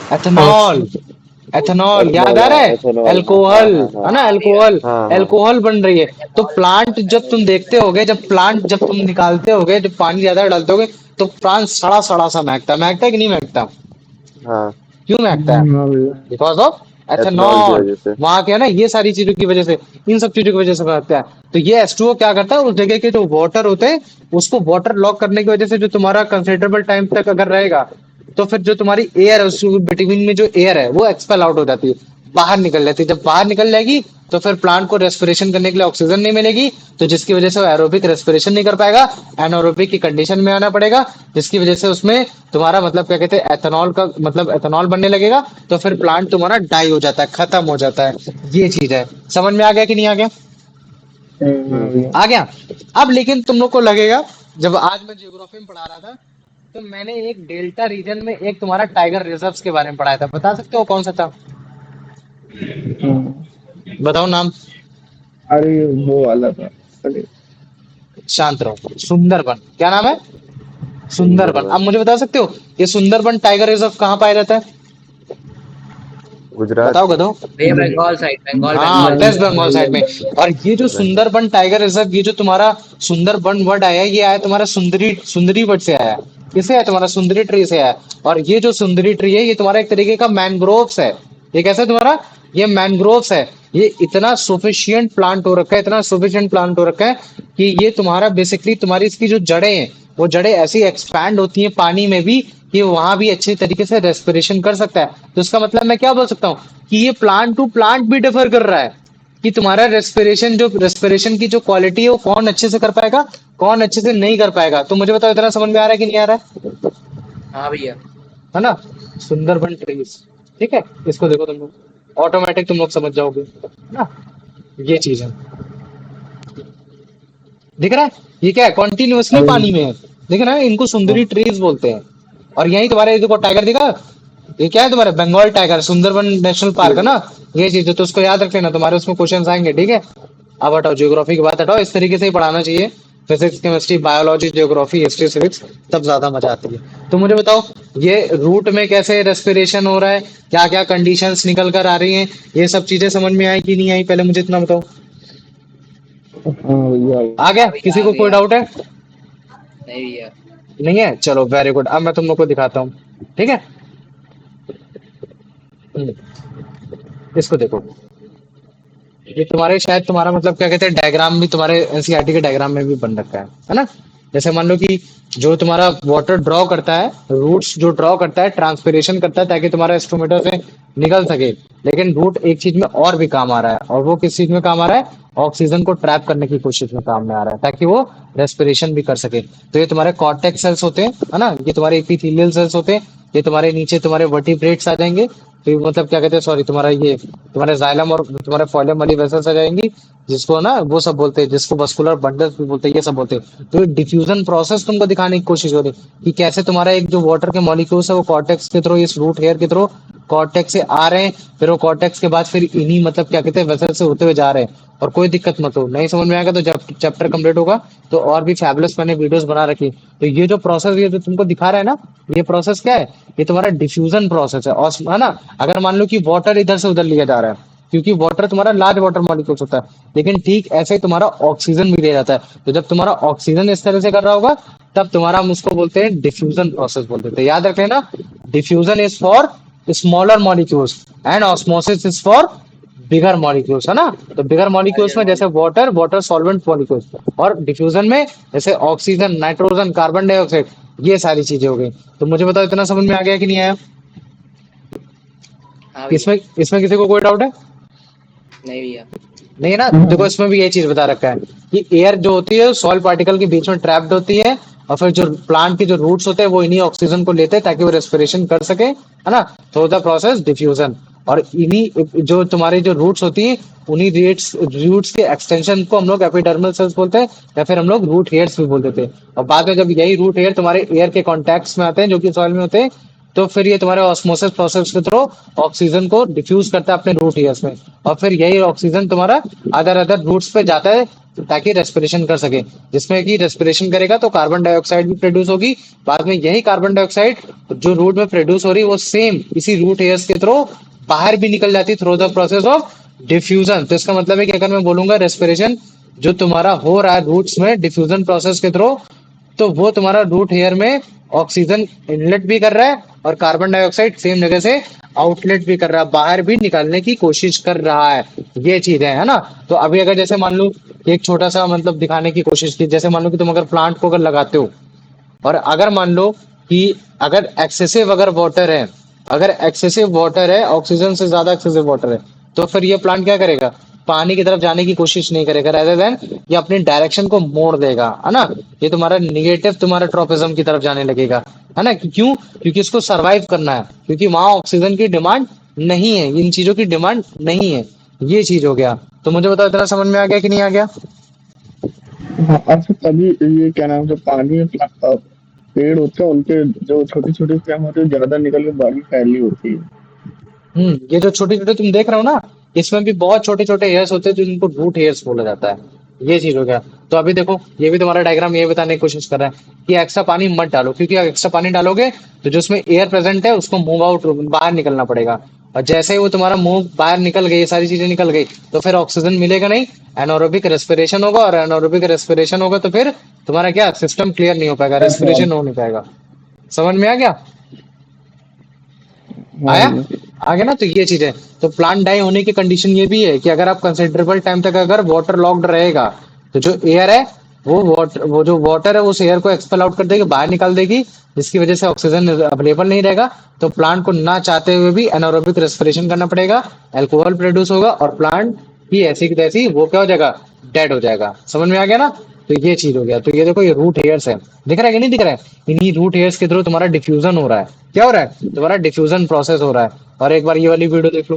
एथेनॉल। ऑक्सीजन। एथेनॉल, याद आ रहा है? एथेनॉल, अल्कोहल, हाँ है ना? हाँ भैया। अल्कोहल, हाँ हाँ अल्कोहल बन रही है। तो प्लांट जब तुम देखते होगे, जब तुम निकालते होगे, जब पानी ज्यादा डालते होगे, तो प्लांट सड़ा सड़ा सा महकता है कि नहीं महकता? हाँ। क्यों महकता है? हाँ भैया। बिकॉज ऑफ एथेनॉल की एथेनॉल। वजह से। वहां क्या है ना, ये सारी चीजों की वजह से, इन सब चीजों की वजह से महकता है। तो ये H2O क्या करता है, उस जगह के जो वाटर होते हैं उसको वाटर लॉक करने की वजह से, जो तुम्हारा कंसिडरेबल टाइम तक अगर रहेगा, तो फिर जो तुम्हारी एयर है उस बिटवीन में जो एयर है वो एक्सपेल आउट हो जाती है, बाहर निकल जाती है। जब बाहर निकल जाएगी तो फिर प्लांट को रेस्पिरेशन करने के लिए ऑक्सीजन नहीं मिलेगी, तो जिसकी वजह से वो एरोबिक रेस्पिरेशन नहीं कर पाएगा, एनारोबिक की कंडीशन में आना पड़ेगा, जिसकी वजह से उसमें तुम्हारा मतलब क्या कहते हैं, एथेनॉल का मतलब एथेनॉल बनने लगेगा, तो फिर प्लांट तुम्हारा डाई हो जाता है, खत्म हो जाता है। ये चीज है। समझ में आ गया कि नहीं आ गया? हाँ हम्म। भैया। आ गया। अब लेकिन तुम लोग को लगेगा, जब आज मैं ज्योग्राफी में पढ़ा रहा था, तो मैंने एक डेल्टा रीजन में एक तुम्हारा टाइगर रिजर्व्स के बारे में पढ़ाया था। बता सकते हो कौन सा था? हाँ। बताओ नाम। अरे वो वाला था। अरे शांत रहो। सुंदरबन। क्या नाम है? सुंदरबन। सुंदरबन। अब मुझे बता सकते हो ये सुंदरबन टाइगर रिजर्व कहाँ पाया जाता है? गुजरात। बताओ बताओ। भैया बंगाल साइड, बंगाल हाँ, बंगाल में। वेस्ट बंगाल साइड में। और ये जो बंगाल। सुंदरबन टाइगर रिजर्व, ये जो तुम्हारा सुंदरबन वर्ड आया है, ये आया तुम्हारा सुंदरी, सुंदरी वर्ड से आया है। किससे आया? तुम्हारा सुंदरी ट्री से आया है। और ये जो सुंदरी ट्री है, ये तुम्हारा एक तरीके का मैनग्रोव्स है। ये कैसा है तुम्हारा? ये मैनग्रोव्स है। ये इतना सुफिशियंट प्लांट हो रखा है, इतना सुफिशियंट प्लांट हो रखा है कि ये तुम्हारा बेसिकली तुम्हारी इसकी जो जड़ें हैं, वो जड़ें ऐसी एक्सपैंड होती हैं पानी में भी, कि वहां भी अच्छे तरीके से रेस्पिरेशन कर सकता है। तो इसका मतलब मैं क्या बोल सकता हूँ, कि ये प्लांट टू प्लांट भी डिफर कर रहा है, कि तुम्हारा रेस्पिरेशन की जो क्वालिटी है वो कौन अच्छे से कर पाएगा, कौन अच्छे से नहीं कर पाएगा। तो मुझे बताओ, इतना समझ में आ रहा है कि नहीं आ रहा है? हाँ भैया। है ना? सुंदरबन ट्रीज। ठीक है, इसको देखो तुम लोग, ऑटोमेटिक तुम लोग समझ जाओगे, है ना? ये चीज है। दिख रहा है? ये क्या है? कॉन्टिन्यूअसली अरे पानी में है। दिख रहा है? इनको सुंदरी ट्रीज बोलते हैं। और यही तुम्हारे, देखो टाइगर दिखा, ये क्या है तुम्हारे? Bengal tiger, Sundarban national park, है ना? ये चीज है, तो उसको याद रख लेना, तुम्हारे उसमें क्वेश्चन आएंगे। ठीक है? अब हटाओ ज्योग्राफी की बात, हटाओ। इस तरीके से ही पढ़ाना चाहिए। Physics, chemistry, biology, geography, history, civics, तब ज्यादा मजा आती है। तो मुझे बताओ, ये रूट में कैसे रेस्पिरेशन हो रहा है, क्या क्या कंडीशंस निकल कर आ रही हैं, ये सब चीजें समझ में आई कि नहीं आई, पहले मुझे इतना बताओ। हाँ भैया। आ गया? हाँ भैया, किसी आ को कोई गया। डाउट है? नहीं भैया। नहीं है? चलो वेरी गुड। अब मैं तुम लोग को दिखाता हूँ। ठीक है? हम्म, इसको देखो। ये तुम्हारे शायद तुम्हारा मतलब क्या कहते हैं, डायग्राम भी तुम्हारे एनसीईआरटी के डायग्राम में भी बन रखा है ना? जैसे मान लो कि जो तुम्हारा वाटर ड्रॉ करता है, रूट्स जो ड्रॉ करता है, ट्रांसपिरेशन करता है ताकि तुम्हारा स्टोमेटा से निकल सके। लेकिन रूट एक चीज में और भी काम आ रहा है, और वो किस चीज में काम आ रहा है? ऑक्सीजन को ट्रैप करने की कोशिश में काम में आ रहा है, ताकि वो रेस्पिरेशन भी कर सके। तो ये तुम्हारे कॉर्टेक्स सेल्स होते हैं, है ना? ये तुम्हारे एपिथेलियल सेल्स होते हैं। ये तुम्हारे नीचे तुम्हारे वर्टिब्रेट्स आ जाएंगे। तो ये मतलब क्या कहते हैं, सॉरी, तुम्हारा ये तुम्हारे जाइलम और तुम्हारे फॉइलम वाली वेसल्स आ जाएंगी, जिसको ना वो सब बोलते हैं, जिसको वस्कुलर बंडल्स भी बोलते हैं, ये सब बोलते हैं। तो डिफ्यूजन प्रोसेस तुमको दिखाने की कोशिश हो रही है कि कैसे तुम्हारा एक जो वाटर के मॉलिक्यूल्स है वो कॉर्टेक्स के थ्रू, इस रूट हेयर के थ्रू कॉर्टेक्स से आ रहे हैं, फिर वो कॉर्टेक्स के बाद फिर इन्हीं मतलब क्या कहते हैं वेसल से होते हुए जा रहे हैं। और कोई दिक्कत मत हो, नहीं समझ में आएगा तो जब चैप्टर कंप्लीट होगा तो और भी फैबुलस मैंने वीडियोस बना रखी है। तो ये जो प्रोसेस, ये जो तुमको दिखा रहा है ना, ये प्रोसेस क्या है? ये तुम्हारा डिफ्यूजन प्रोसेस है। और है ना, अगर मान लो कि वाटर इधर से उधर लिया जा रहा है, क्योंकि वाटर तुम्हारा लार्ज वाटर मॉलिक्यूल्स होता है, लेकिन ठीक ऐसे ही तुम्हारा ऑक्सीजन भी ले जाता है। तो जब तुम्हारा ऑक्सीजन इस तरह से कर रहा होगा, तब तुम्हारा हम उसको बोलते हैं डिफ्यूजन प्रोसेस बोलते हैं। तो याद रख लेना, diffusion is for smaller molecules and osmosis is for bigger molecules, है ना? तो बिगर मॉलिक्यूल्स में जैसे वाटर, वाटर सॉल्वेंट मॉलिक्यूल्स, और डिफ्यूजन में जैसे ऑक्सीजन, नाइट्रोजन, कार्बन डाइऑक्साइड, ये सारी चीजें हो गई। तो मुझे बताओ, इतना समझ में आ गया कि नहीं आया? हाँ भैया। इसमें इसमें किसी को कोई डाउट है? नहीं भैया। नहीं है ना? देखो इसमें भी ये चीज बता रखा है कि एयर जो होती है सॉइल पार्टिकल के बीच में ट्रैप्ड होती है, और फिर जो प्लांट के जो रूट्स होते हैं वो इन्हीं ऑक्सीजन को लेते हैं ताकि वो रेस्पिरेशन कर सके, है ना? Through the process diffusion. और इन्हीं जो तुम्हारी जो रूट्स होती है, उन्हीं रूट्स के एक्सटेंशन को हम लोग एपिडर्मल सेल्स बोलते हैं, या फिर हम लोग रूट हेयर्स भी बोल देते हैं। और बाद में जब यही रूट हेयर तुम्हारे एयर के कॉन्टैक्ट्स में आते हैं, जो कि सॉइल में होते हैं, तो फिर ये तुम्हारे ऑस्मोसिस प्रोसेस के थ्रू ऑक्सीजन को डिफ्यूज करता है अपने रूट हेयर्स में, और फिर यही ऑक्सीजन तुम्हारा अदर अदर रूट्स पे जाता है ताकि रेस्पिरेशन कर सके। जिसमें कि रेस्पिरेशन करेगा तो कार्बन डाइऑक्साइड भी प्रोड्यूस होगी। बाद में यही कार्बन डाइऑक्साइड जो रूट में प्रोड्यूस हो रही है, वो सेम इसी रूट हेयर्स के थ्रू बाहर भी निकल जाती है through the process of diffusion. तो इसका मतलब है कि अगर मैं बोलूंगा रेस्पिरेशन जो तुम्हारा हो रहा है रूट्स में डिफ्यूजन प्रोसेस के थ्रू, तो वो तुम्हारा रूट हेयर में ऑक्सीजन इनलेट भी कर रहा है और कार्बन डाइऑक्साइड सेम जगह से आउटलेट भी कर रहा है, बाहर भी निकालने की कोशिश कर रहा है। ये चीज है ना। तो अभी अगर जैसे मान लो कि एक छोटा सा मतलब दिखाने की कोशिश की, जैसे मान लो कि तुम अगर प्लांट को अगर लगाते हो और अगर मान लो कि अगर एक्सेसिव अगर वाटर है, अगर एक्सेसिव वाटर है, ऑक्सीजन से ज्यादा एक्सेसिव वाटर है, तो फिर ये प्लांट क्या करेगा? पानी की तरफ जाने की कोशिश नहीं करेगा, रेदर देन ये अपनी डायरेक्शन को मोड़ देगा, है ना। ये तुम्हारा निगेटिव तुम्हारा ट्रोपिज्म की तरफ जाने लगेगा, है ना। क्यों? क्योंकि इसको सरवाइव करना है, क्योंकि वहां ऑक्सीजन की डिमांड नहीं है, इन चीजों की डिमांड नहीं है। ये चीज हो गया। तो मुझे बताओ इतना समझ में आ गया कि नहीं आ गया? हाँ, अच्छा तभी ये क्या नाम से पानी में पेड़ होते हैं, उनके जो छोटी छोटी स्टेम होती है ज्यादा निकल के बड़ी फैली होती है। ये जो छोटे छोटे तुम देख रहे हो ना, इसमें भी बहुत छोटे छोटे हेयर्स होते हैं जो जिनको रूट हेयर्स बोला जाता है। ये चीज हो गया। तो अभी देखो ये भी तुम्हारा डायग्राम ये बताने की कोशिश कर रहा है कि एक्स्ट्रा पानी मत डालो, क्योंकि एक्स्ट्रा पानी डालोगे तो जो उसमें एयर प्रेजेंट है उसको मूव आउट, बाहर निकलना पड़ेगा। और जैसे ही वो तुम्हारा मूव बाहर निकल गई, ये सारी चीजें निकल गई, तो फिर ऑक्सीजन मिलेगा नहीं, एनारोबिक रेस्पिरेशन होगा, और एनारोबिक रेस्पिरेशन होगा तो फिर तुम्हारा क्या सिस्टम क्लियर नहीं हो पाएगा, रेस्पिरेशन हो नहीं पाएगा। समझ में आ गया? हाँ आया? जी। आ गया ना। तो ये चीज है। तो प्लांट डाई होने की कंडीशन ये भी है कि अगर आप कंसिडरेबल टाइम तक अगर वाटर लॉक्ड रहेगा, तो जो एयर है वो जो वाटर है उस एयर को एक्सपेल आउट कर देगी, बाहर निकाल देगी, जिसकी वजह से ऑक्सीजन अवेलेबल नहीं रहेगा। तो प्लांट को ना चाहते हुए भी एनारोबिक रेस्पिरेशन करना पड़ेगा, अल्कोहल प्रोड्यूस होगा और प्लांट ही ऐसी की तैसी वो क्या हो जाएगा? डेड हो जाएगा। समझ में आ गया ना। तो ये चीज हो गया। तो ये देखो ये रूट हेयर्स है, दिख रहा है कि नहीं दिख रहा है? इन्हीं रूट हेयर्स के थ्रू तुम्हारा डिफ्यूजन हो रहा है। क्या हो रहा है? तुम्हारा डिफ्यूजन प्रोसेस हो रहा है। और एक बार ये वाली वीडियो देख लो,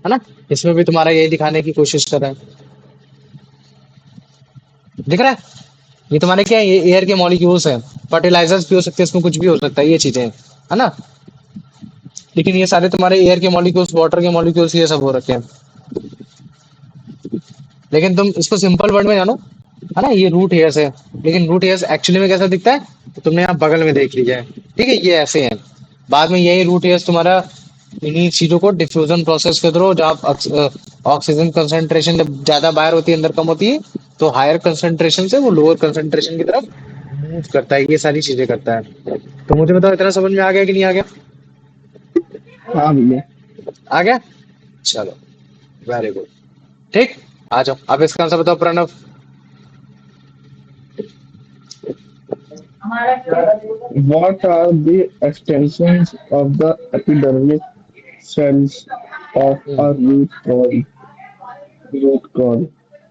है ना। इसमें भी तुम्हारा यही दिखाने की कोशिश कर रहा है। दिख रहा है? ये तुम्हारे क्या है? ये एयर के मॉलिक्यूल्स हैं। फर्टिलाइजर्स भी हो सकते हैं, इसमें कुछ भी हो सकता है, ये चीजें हैं, है ना। लेकिन ये सारे तुम्हारे एयर के मॉलिक्यूल्स, वाटर के मॉलिक्यूल्स, ये सब हो रखे हैं। लेकिन तुम इसको सिंपल वर्ड में जानो, है ना। ये रूट हेयर्स है, लेकिन रूट हेयर्स एक्चुअली में कैसा दिखता है तो तुमने यहाँ बगल में देख लिया है। ठीक है, ये ऐसे हैं। बाद में यही रूट हेयर्स तुम्हारा इन्हीं चीजों को डिफ्यूजन प्रोसेस के थ्रू, जब ऑक्सीजन कंसंट्रेशन जब ज्यादा बाहर होती है अंदर कम होती है, तो हायर कंसंट्रेशन से वो लोअर कंसंट्रेशन की तरफ मूव करता है, ये सारी चीजें करता है। तो मुझे बताओ इतना समझ में आ गया कि नहीं आ गया? हाँ भैया। आ गया। चलो, वेरी गुड। ठीक। आ जाओ अब इसका आंसर बताओ Pranav. What are the extensions of the epidermis cells of hmm, a root called? Root called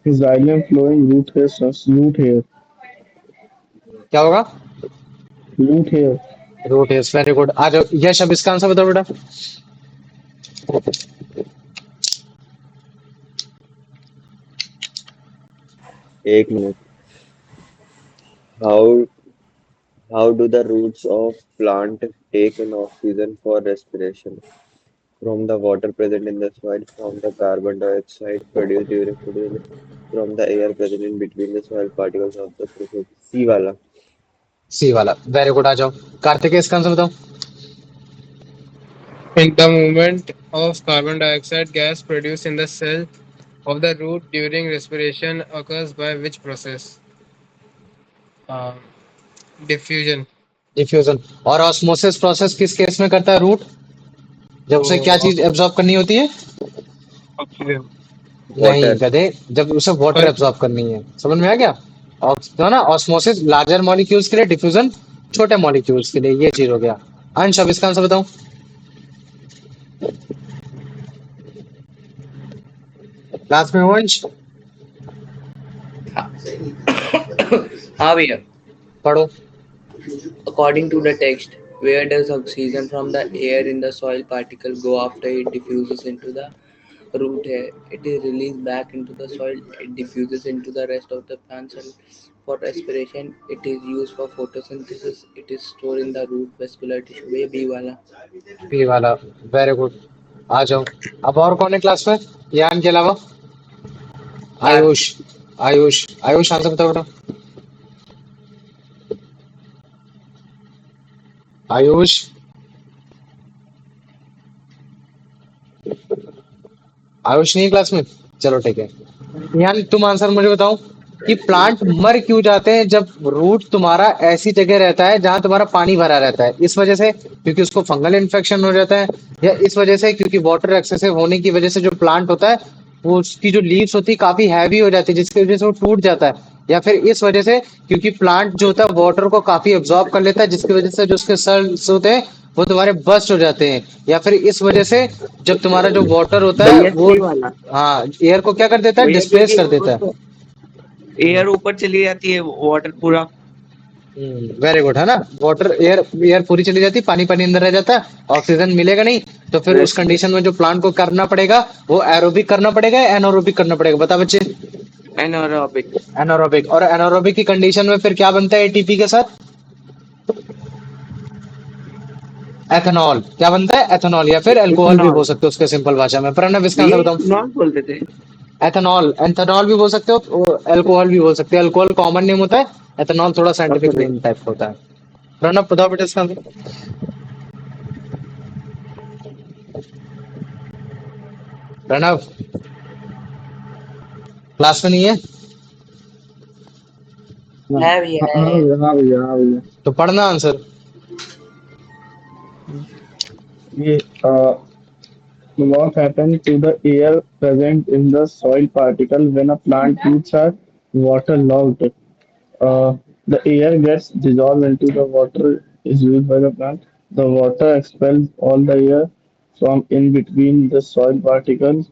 xylem flowing root hair, क्या होगा? root hair. Root is very good. आ जाओ यश, अब इसका आंसर बताओ बेटा। एक minute. How how do the roots of plant take in oxygen for respiration? From the water present in the soil, from the carbon dioxide produced during photosynthesis, from the air present in between the soil particles of the process. C वाला। सी वाला, वेरी गुड। आ जाओ कार्तिक, इसका आंसर बताओ। In the movement of carbon dioxide gas produced in the cell of the root during respiration occurs by which process? Uh, diffusion. Diffusion. और ऑस्मोसिस प्रोसेस किस केस में करता है रूट? जब उसे क्या So चीज एब्जॉर्ब करनी होती है? oxygen. नहीं Water। गधे, जब उसे वाटर और एब्जॉर्ब करनी है। समझ में आ गया? तो ना ऑस्मोसिस लार्जर मॉलिक्यूल्स के लिए, डिफ्यूजन छोटे मॉलिक्यूल्स के लिए। ये चीज हो गया। अंश, अब इसका आंसर बताओ। क्लास में हो अंश? हाँ भैया. पढ़ो। According to the text, where does oxygen from the air in the soil particle go after it diffuses into the root hair? It is released back into the soil. It diffuses into the rest of the plant cell for respiration. It is used for photosynthesis. It is stored in the root vascular tissue. ये B वाला. बी वाला, वेरी गुड। आ जाओ। अब और कौन है क्लास में यान के अलावा? आयुष। कार्तिक. आयुष, आयुष आंसर बताओ बेटा। आयुष। आयुष नहीं है क्लास में? चलो ठीक है। यानी तुम आंसर मुझे बताओ कि प्लांट मर क्यों जाते हैं जब रूट तुम्हारा ऐसी जगह रहता है जहां तुम्हारा पानी भरा रहता है? इस वजह से क्योंकि उसको फंगल इन्फेक्शन हो जाता है, या इस वजह से क्योंकि वाटर एक्सेसिव होने की वजह से जो प्लांट होता है वो उसकी जो लीव्स होती है काफी हैवी हो जाती है जिसकी वजह से वो टूट जाता है, या फिर इस वजह से क्योंकि प्लांट जो होता है वाटर को काफी एब्जॉर्ब कर लेता है जिसकी वजह से जो उसके सेल्स होते हैं वो तुम्हारे बस्ट हो जाते हैं, या फिर इस वजह से जब तुम्हारा जो वाटर होता है भैया वो सी वाला। हाँ एयर को क्या कर देता है, भैया डिस्प्लेस क्योंकि कर देता है। एयर ऊपर चली जाती है, वाटर पूरा। वेरी गुड है ना। वाटर एयर एयर पूरी चली जाती है, पानी पानी अंदर रह जाता है, ऑक्सीजन मिलेगा नहीं, तो फिर उस रेस्ट कंडीशन में जो प्लांट को करना पड़ेगा वो एरोबिक करना पड़ेगा या एनारोबिक करना पड़ेगा, बता बच्चे। एनारोबिक। एनारोबिक, और एनारोबिक की कंडीशन में फिर क्या बनता है एटीपी के साथ? एथेनॉल। क्या बनता है? एथेनॉल, या फिर अल्कोहल भी बोल इथेनॉल। सकते हो उसके सिंपल भाषा में। प्रणव इसका भैया आंसर बताओ। इथेनॉल बोलते थे। एथेनॉल, एथेनॉल भी बोल सकते हो, अल्कोहल भी बोल सकते हो। अल्कोहल कॉमन नेम होता है, एथेनॉल थोड़ा साइंटिफिक ओके। नेम टाइप होता है। प्रणव बताओ बेटा इसका आंसर। प्रणव क्लास में नहीं है हाँ है भैया, हाँ हाँ है। भैया, हाँ भैया, हाँ भैया। तो पढ़ना आंसर। ये what happens to the air present in the soil particle when a plant roots are waterlogged? The air gets dissolved into the water is used by the plant. The water expels all the air from in between the soil particles.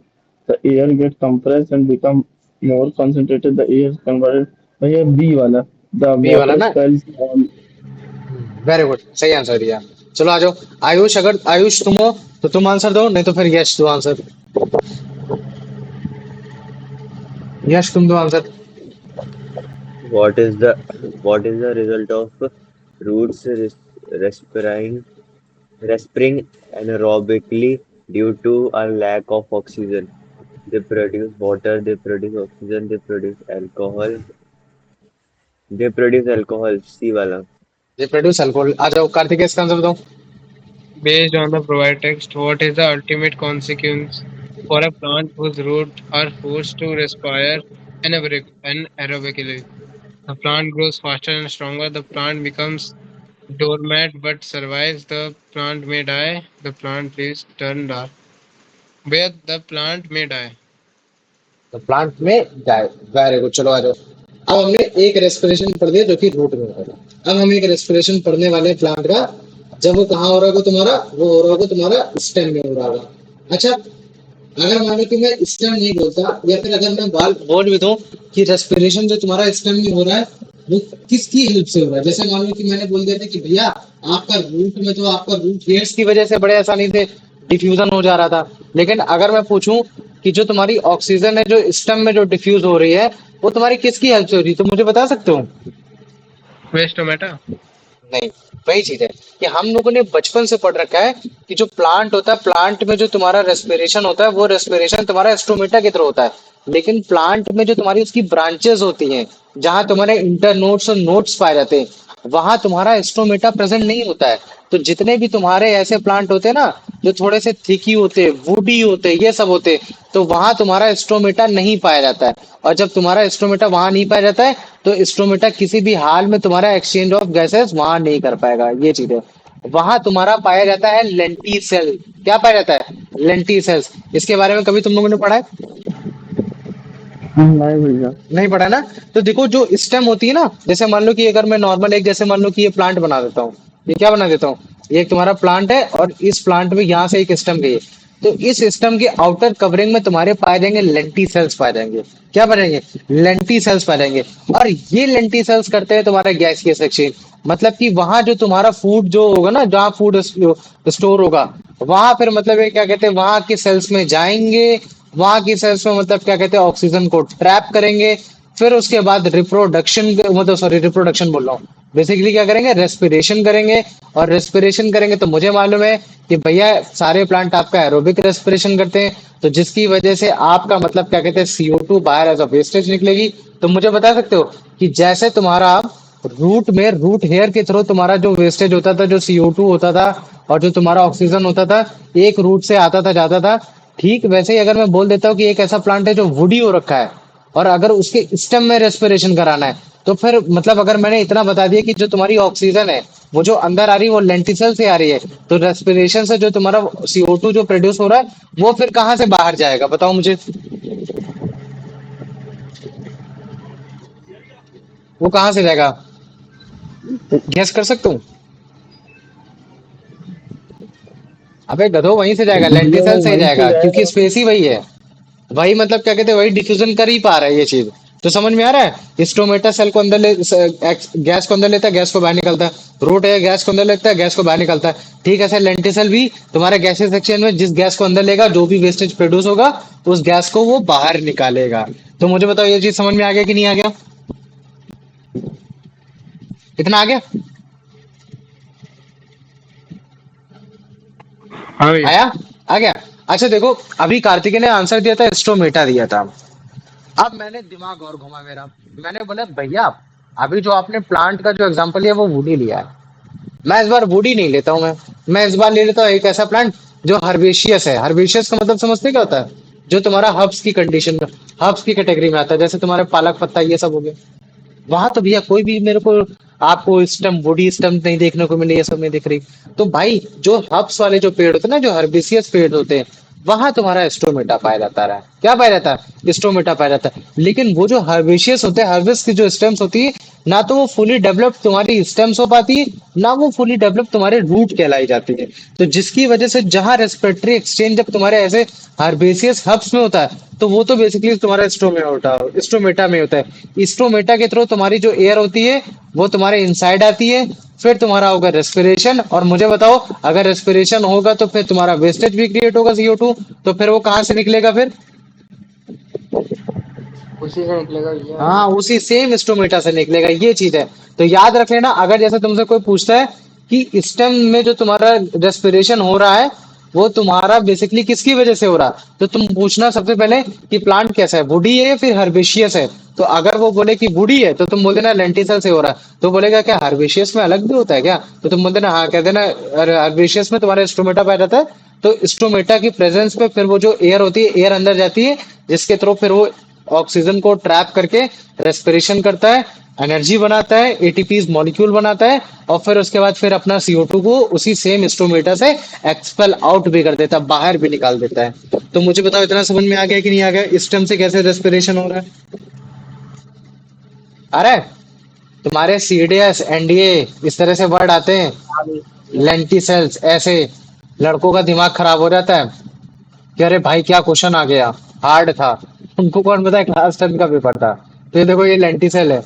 The air gets compressed and become more concentrated. The air is converted. भैया बी वाला. The बी वाला water ना? expels all. वेरी गुड, सही आंसर दिया। चलो आ जाओ। आयुष, अगर आयुष तुम हो तो तुम आंसर दो, नहीं तो फिर यश दो आंसर। यश तुम दो answer. What is the what is the result of roots respiring anaerobically due to a lack of oxygen? They produce water, they produce oxygen, they produce alcohol. They produce alcohol. C wala. ये प्रोड्यूस अल्कोहल। आ जाओ कार्तिक, इसका आंसर बताओ। Based on the provided text, what is the ultimate consequence for a plant whose roots are forced to respire anaerobically? The plant grows faster and stronger. The plant becomes dormant but survives. The plant may die. The plant leaves turn dark. Where the plant may die. तो प्लांट में जाए। वेरी गुड, चलो आ जाओ। अब हमने एक रेस्पिरेशन पढ़ दिया जो कि रूट में होगा। अब हम एक रेस्पिरेशन पढ़ने वाले प्लांट का, जब वो कहाँ हो रहा होगा तुम्हारा, वो हो रहा होगा तुम्हारा स्टेम में हो रहा होगा। अच्छा, अगर मान लो कि मैं स्टेम नहीं बोलता, या फिर अगर मैं बाल बोल भी दूं कि रेस्पिरेशन जो तुम्हारा स्टेम में हो रहा है वो किसकी हेल्प से हो रहा है, जैसे मान लो कि मैंने बोल दिया था कि भैया आपका रूट में, तो आपका रूट हेयर्स की वजह से बड़े आसानी से डिफ्यूजन हो जा रहा था। लेकिन अगर मैं पूछूं कि जो तुम्हारी ऑक्सीजन है जो स्टेम में जो डिफ्यूज हो रही है वो तुम्हारी किसकी हेल्प से हो रही है, तो मुझे बता सकते हो? Waste tomato. नहीं, वही चीज है कि हम लोगों ने बचपन से पढ़ रखा है कि जो प्लांट होता है, प्लांट में जो तुम्हारा रेस्पिरेशन होता है वो रेस्पिरेशन तुम्हारा स्टोमेटा की तरह होता है। लेकिन प्लांट में जो तुम्हारी उसकी ब्रांचेस होती हैं, जहां तुम्हारे इंटरनोड्स और नोड्स पाए जाते हैं, वहां तुम्हारा स्टोमेटा प्रेजेंट नहीं होता है। तो जितने भी तुम्हारे ऐसे प्लांट होते हैं ना जो थोड़े से थिकी होते हैं, वुडी होते हैं, ये सब होते हैं, तो वहां तुम्हारा स्टोमेटा नहीं पाया जाता है। और जब तुम्हारा स्टोमेटा वहां नहीं पाया जाता है तो स्टोमेटा किसी भी हाल में तुम्हारा एक्सचेंज ऑफ गैसेस वहां नहीं कर पाएगा, ये चीज है। वहां तुम्हारा पाया जाता है लेंटी सेल। क्या पाया जाता है? Lenticels. इसके बारे में कभी तुम लोगों ने पढ़ा है? नहीं भैया. नहीं पढ़ा ना? तो देखो जो स्टेम होती है ना, जैसे मान लो कि अगर मैं नॉर्मल एक, जैसे मान लो कि ये प्लांट बना देता हूँ, ये क्या बना देता हूँ, ये एक तुम्हारा प्लांट है और इस प्लांट में यहाँ से एक स्टेम गई है, तो इस स्टेम के आउटर कवरिंग में तुम्हारे पाए जाएंगे लेंटी सेल्स पाए जाएंगे। क्या पाए जाएंगे? लेंटी सेल्स पाए जाएंगे। और ये लेंटी सेल्स करते हैं तुम्हारा गैसियस एक्सचेंज। मतलब कि वहां जो तुम्हारा फूड जो होगा ना, जहाँ फूड स्टोर होगा, वहां फिर मतलब ये क्या कहते हैं, वहां की सेल्स में जाएंगे, वहां की सेल्स में मतलब क्या कहते हैं ऑक्सीजन को ट्रैप करेंगे। फिर उसके बाद रिप्रोडक्शन, मतलब सॉरी रिप्रोडक्शन बोल रहा हूँ, बेसिकली क्या करेंगे, रेस्पिरेशन करेंगे। और रेस्पिरेशन करेंगे तो मुझे मालूम है कि भैया सारे प्लांट आपका एरोबिक रेस्पिरेशन करते हैं, तो जिसकी वजह से आपका मतलब क्या कहते हैं CO2 बाहर एज अ वेस्टेज निकलेगी। तो मुझे बता सकते हो कि जैसे तुम्हारा रूट में, रूट हेयर के थ्रू तुम्हारा जो वेस्टेज होता था, जो CO2 होता था और जो तुम्हारा ऑक्सीजन होता था, एक रूट से आता था जाता था, ठीक वैसे ही अगर मैं बोल देता हूँ कि एक ऐसा प्लांट है जो वुडी हो रखा है और अगर उसके स्टेम में रेस्पिरेशन कराना है तो फिर मतलब अगर मैंने इतना बता दिया कि जो तुम्हारी ऑक्सीजन है वो जो अंदर आ रही है वो लेंटिसल से आ रही है, तो रेस्पिरेशन से जो तुम्हारा CO2 जो प्रोड्यूस हो रहा है वो फिर कहाँ से बाहर जाएगा बताओ मुझे। वो कहाँ से जाएगा, गैस कर सकता हूँ। अबे गधो वहीं से जाएगा, भैया वो लेंटिसल से ही वहीं से जाएगा क्योंकि जाएगा। स्पेस ही वही है। वही मतलब क्या कहते हैं, वही डिफ्यूजन कर ही पा रहा है ये चीज। तो समझ में आ रहा है, स्टोमेटा सेल को अंदर गैस को अंदर लेता है, गैस को बाहर निकलता है। रूट है गैस को अंदर लेता है, गैस को बाहर निकलता है। ठीक है, ऐसे लेंटिसल भी तुम्हारे गैसेस सेक्शन में जिस गैस को अंदर लेगा जो भी वेस्टेज प्रोड्यूस होगा उस गैस को वो बाहर निकालेगा। तो मुझे बताओ ये चीज समझ में आ गया कि नहीं आ गया, इतना आ गया, हाँ भैया। आया, आ गया। अच्छा देखो, अभी कार्तिकेय ने आंसर दिया था, स्टोमेटा दिया था। अब मैंने दिमाग और घुमा मेरा, मैंने बोला भैया अभी जो आपने प्लांट का जो एग्जांपल लिया वो वुडी लिया है, मैं इस बार वुडी नहीं लेता हूँ। मैं इस बार ले लेता हूँ एक ऐसा प्लांट जो हर्बेशियस है। हर्बेशियस का मतलब समझते क्या होता है, जो तुम्हारा हर्ब्स की कंडीशन में, हर्ब्स की कैटेगरी में आता है, जैसे तुम्हारे पालक पत्ता ये सब हो गया। वहां तो भैया कोई भी मेरे को आपको स्टम्प बॉडी स्टम्प नहीं देखने को मिले, ये सब नहीं दिख रही। तो भाई जो हर्ब्स वाले जो पेड़ होते हैं ना, जो हर्बेसियस पेड़ होते हैं, वहां तुम्हारा स्टोमेटा पाया जाता है। क्या पाया जाता है, स्टोमेटा पाया जाता है। लेकिन वो जो हर्बेशियस होते हैं, हर्बेस की जो स्टेम्स होती है, ना तो वो फुली डेवलप तुम्हारी स्टेम्स हो पाती है, ना वो फुली डेवलप तुम्हारे रूट कहलाई जाती है। तो जिसकी वजह से जहां रेस्पिरेटरी एक्सचेंज जब तुम्हारे ऐसे हर्बेसियस हब्स में होता है तो वो तो बेसिकली तुम्हारा स्टोमेटा में होता है। स्टोमेटा के थ्रू तुम्हारी जो एयर होती है वो तुम्हारे इनसाइड आती है, फिर तुम्हारा होगा रेस्पिरेशन। और मुझे बताओ अगर रेस्पिरेशन होगा तो फिर तुम्हारा वेस्टेज भी क्रिएट होगा CO2, तो फिर वो कहाँ से निकलेगा फिर, उसी से निकलेगा भैया। हाँ उसी सेम स्टोमेटा से निकलेगा, ये चीज है। तो याद रख लेना, अगर जैसे तुमसे कोई पूछता है कि स्टेम में जो तुम्हारा रेस्पिरेशन हो रहा है वो तुम्हारा बेसिकली किसकी वजह से हो रहा है, तो तुम पूछना सबसे पहले कि प्लांट कैसा है, वुडी है या फिर हर्बेशियस है। तो अगर वो बोले कि वुडी है तो तुम बोल देना लेंटिसल से हो रहा है। तो बोलेगा क्या हर्बेशियस में अलग भी होता है क्या, तो तुम बोल देना हाँ, कह देना हर्बेशियस में तुम्हारा स्टोमेटा पाया जाता है। तो स्टोमेटा की प्रेजेंस में फिर वो जो एयर होती है, एयर अंदर जाती है जिसके थ्रू फिर वो ऑक्सीजन को ट्रैप करके रेस्पिरेशन करता है, एनर्जी बनाता है, एटीपीज मॉलिक्यूल बनाता है, और फिर उसके बाद फिर अपना CO2 को उसी सेम स्टोमेटा से एक्सपेल आउट भी कर देता है, बाहर भी निकाल देता है। तो मुझे बताओ इतना समझ में आ गया कि नहीं आ गया, इस टर्म से कैसे रेस्पिरेशन हो रहा है। अरे तुम्हारे CDS NDA इस तरह से वर्ड आते हैं, लेंटिसेल्स, ऐसे लड़कों का दिमाग खराब हो जाता है कि अरे भाई क्या क्वेश्चन आ गया, हार्ड था। उनको कौन पता है, क्लास 10 का पेपर था। तो ये देखो ये लेंटिसेल है,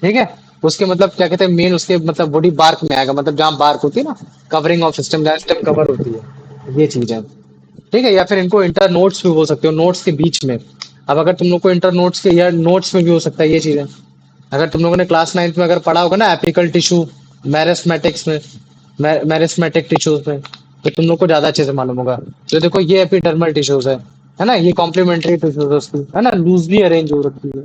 ठीक है। उसके मतलब क्या कहते हैं, मेन उसके मतलब बॉडी बार्क में आएगा, मतलब जहाँ बार्क होती है ना, कवरिंग ऑफ सिस्टम, जहाँ स्टेम कवर होती है, ये चीज है। ठीक है, या फिर इनको इंटर नोट्स भी बोल सकते हो, नोट्स के बीच में। अब अगर तुम लोग को इंटर नोट्स के या नोट्स में भी हो सकता है, ये चीज है। अगर तुम लोगों ने क्लास 9th में अगर पढ़ा होगा ना एपिकल टिश्यू मैरिस्मेटिक्स में, मैरिस्मेटिक टिश्यूज में, तो तुम लोग को ज्यादा अच्छे से मालूम होगा। तो देखो ये एपिडर्मल टिश्यूज है ना, ये कॉम्प्लीमेंट्री टिश्यूज उसकी है ना, लूजली अरेंज हो रखी है।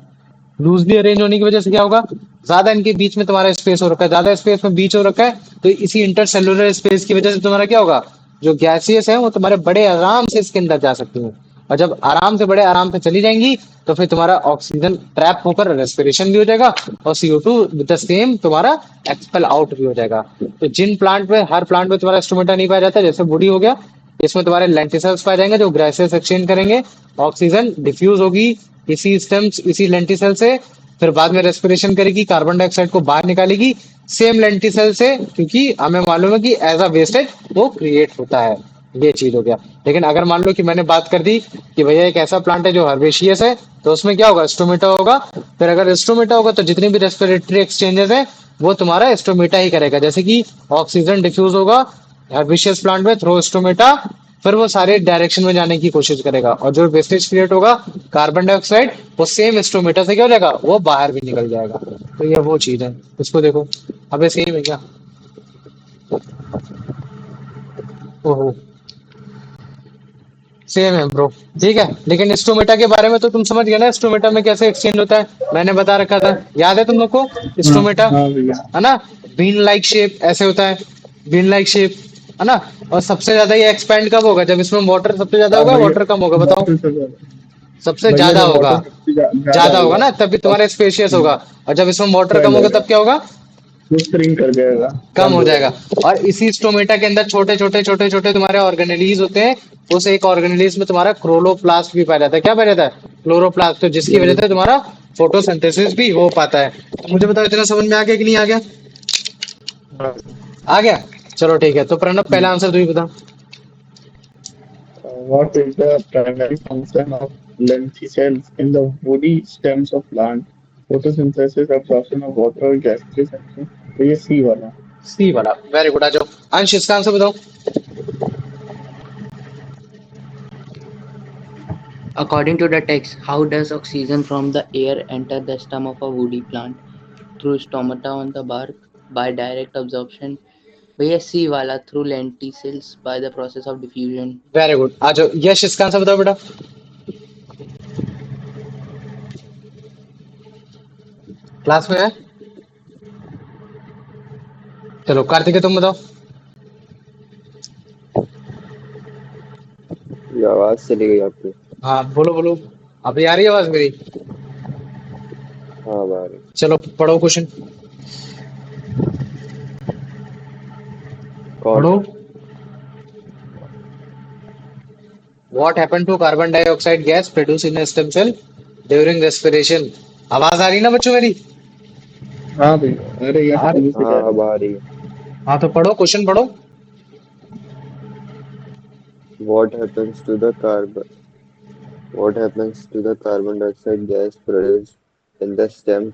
लूजली अरेंज होने की वजह से क्या होगा, ज्यादा इनके बीच में तुम्हारा स्पेस हो रखा है, ज्यादा स्पेस में बीच हो रखा है, तो इसी इंटरसेलुलर स्पेस की वजह से तुम्हारा क्या होगा, जो गैसियस है वो तुम्हारे बड़े आराम से इसके अंदर जा सकती है। और जब आराम से बड़े आराम से चली जाएंगी तो फिर तुम्हारा ऑक्सीजन ट्रैप होकर रेस्पिरेशन भी हो जाएगा और CO2 विद द सेम तुम्हारा एक्सपेल आउट भी हो जाएगा। तो जिन प्लांट में, हर प्लांट में तुम्हारा स्टोमेटा नहीं पाया जाता, जैसे वुडी हो गया, इसमें तुम्हारे लेंटिसेल्स पाए जाएंगे जो गैसेस एक्सचेंज करेंगे, ऑक्सीजन डिफ्यूज होगी इसी स्टेम्स, इसी लेंटिसेल से, फिर बाद में रेस्पिरेशन करेगी, कार्बन डाइऑक्साइड को बाहर निकालेगी सेम लेंटिसेल से, क्योंकि हमें मालूम है कि एज अ वेस्टेज वो क्रिएट होता है। ये चीज हो गया। लेकिन अगर मान लो कि मैंने बात कर दी कि भैया एक ऐसा प्लांट है जो हर्बेशियस है, तो उसमें क्या होगा, स्टोमेटा होगा। फिर अगर स्टोमेटा होगा तो जितनी भी रेस्पिरेटरी एक्सचेंजेस है वो तुम्हारा स्टोमेटा ही करेगा। जैसे कि ऑक्सीजन डिफ्यूज होगा हर्बेशियस प्लांट में थ्रू स्टोमेटा, फिर वो सारे डायरेक्शन में जाने की कोशिश करेगा, और जो वेस्टेज क्रिएट होगा कार्बन डाइऑक्साइड, वो सेम स्टोमेटा से क्या हो जाएगा, वो बाहर भी निकल जाएगा। तो ये वो चीज है, इसको देखो। अबे सेम है क्या, ओहो सेम है ब्रो, ठीक है। लेकिन स्टोमेटा के बारे में तो तुम समझ गए ना, स्टोमेटा में कैसे एक्सचेंज होता है, मैंने बता रखा था, याद है तुम लोग को हाँ स्टोमेटा, हाँ भैया। है ना। बीन लाइक शेप ऐसे होता है, बीन लाइक शेप, है ना। और सबसे ज्यादा ये एक्सपेंड कब होगा, जब इसमें वाटर सबसे ज्यादा हाँ होगा, भैया, वाटर कम होगा, बताओ। वाटर से ज्यादा। सबसे भैया ज्यादा जब होगा, वाटर सबसे ज्यादा ज्यादा होगा होगा ना, तभी तब तुम्हारा स्पेशियस होगा। और जब इसमें वाटर कम एक्सपेंड होगा होगा, तब क्या होगा, वो श्रिंक कर जाएगा, कम बंद हो हो जाएगा। जाएगा। और इसी स्टोमेटा के अंदर छोटे छोटे छोटे छोटे तुम्हारे ऑर्गेनेलीज होते हैं। उस एक ऑर्गेनेलीज में तुम्हारा क्लोरोप्लास्ट भी पाया जाता है। क्या पाया जाता है, क्लोरोप्लास्ट, तो जिसकी वजह से तुम्हारा फोटोसिंथेसिस भी हो पाता है। तो मुझे बताओ इतना समझ में आ गया कि नहीं आ गया, हाँ। आ गया। चलो ठीक है, तो प्रणब पहला आंसर तू ही बता। What is the primary function of lenticels in the woody stems of plant? Photosynthesis, absorption of water और gaseous action। तो ये सी वाला। सी वाला, वेरी गुड। आ जाओ अंश, इसका आंसर बताओ। According to the text, how does oxygen from the air enter the stem of a woody plant? Through stomata on the bark by direct absorption. भैया सी वाला, through lenticels by the process of diffusion. Very good. आ जाओ यश, इसका आंसर बताओ बेटा। क्लास में है, चलो कार्तिक तुम बताओ। ये आवाज चली गई आपकी। हाँ बोलो बोलो, अभी आ रही है आवाज मेरी। हाँ बारी। चलो पढ़ो क्वेश्चन, कौन? पढ़ो। What happen to carbon dioxide gas produce in stem cell during respiration. आवाज आ रही ना बच्चों मेरी। हाँ भैया, अरे यस आ तभी रही, से कह हाँ रहा अब हूँ। आ रही है। हाँ तो पढ़ो, क्वेश्चन पढ़ो। What happens to the carbon? What happens to the carbon dioxide gas produced in the stem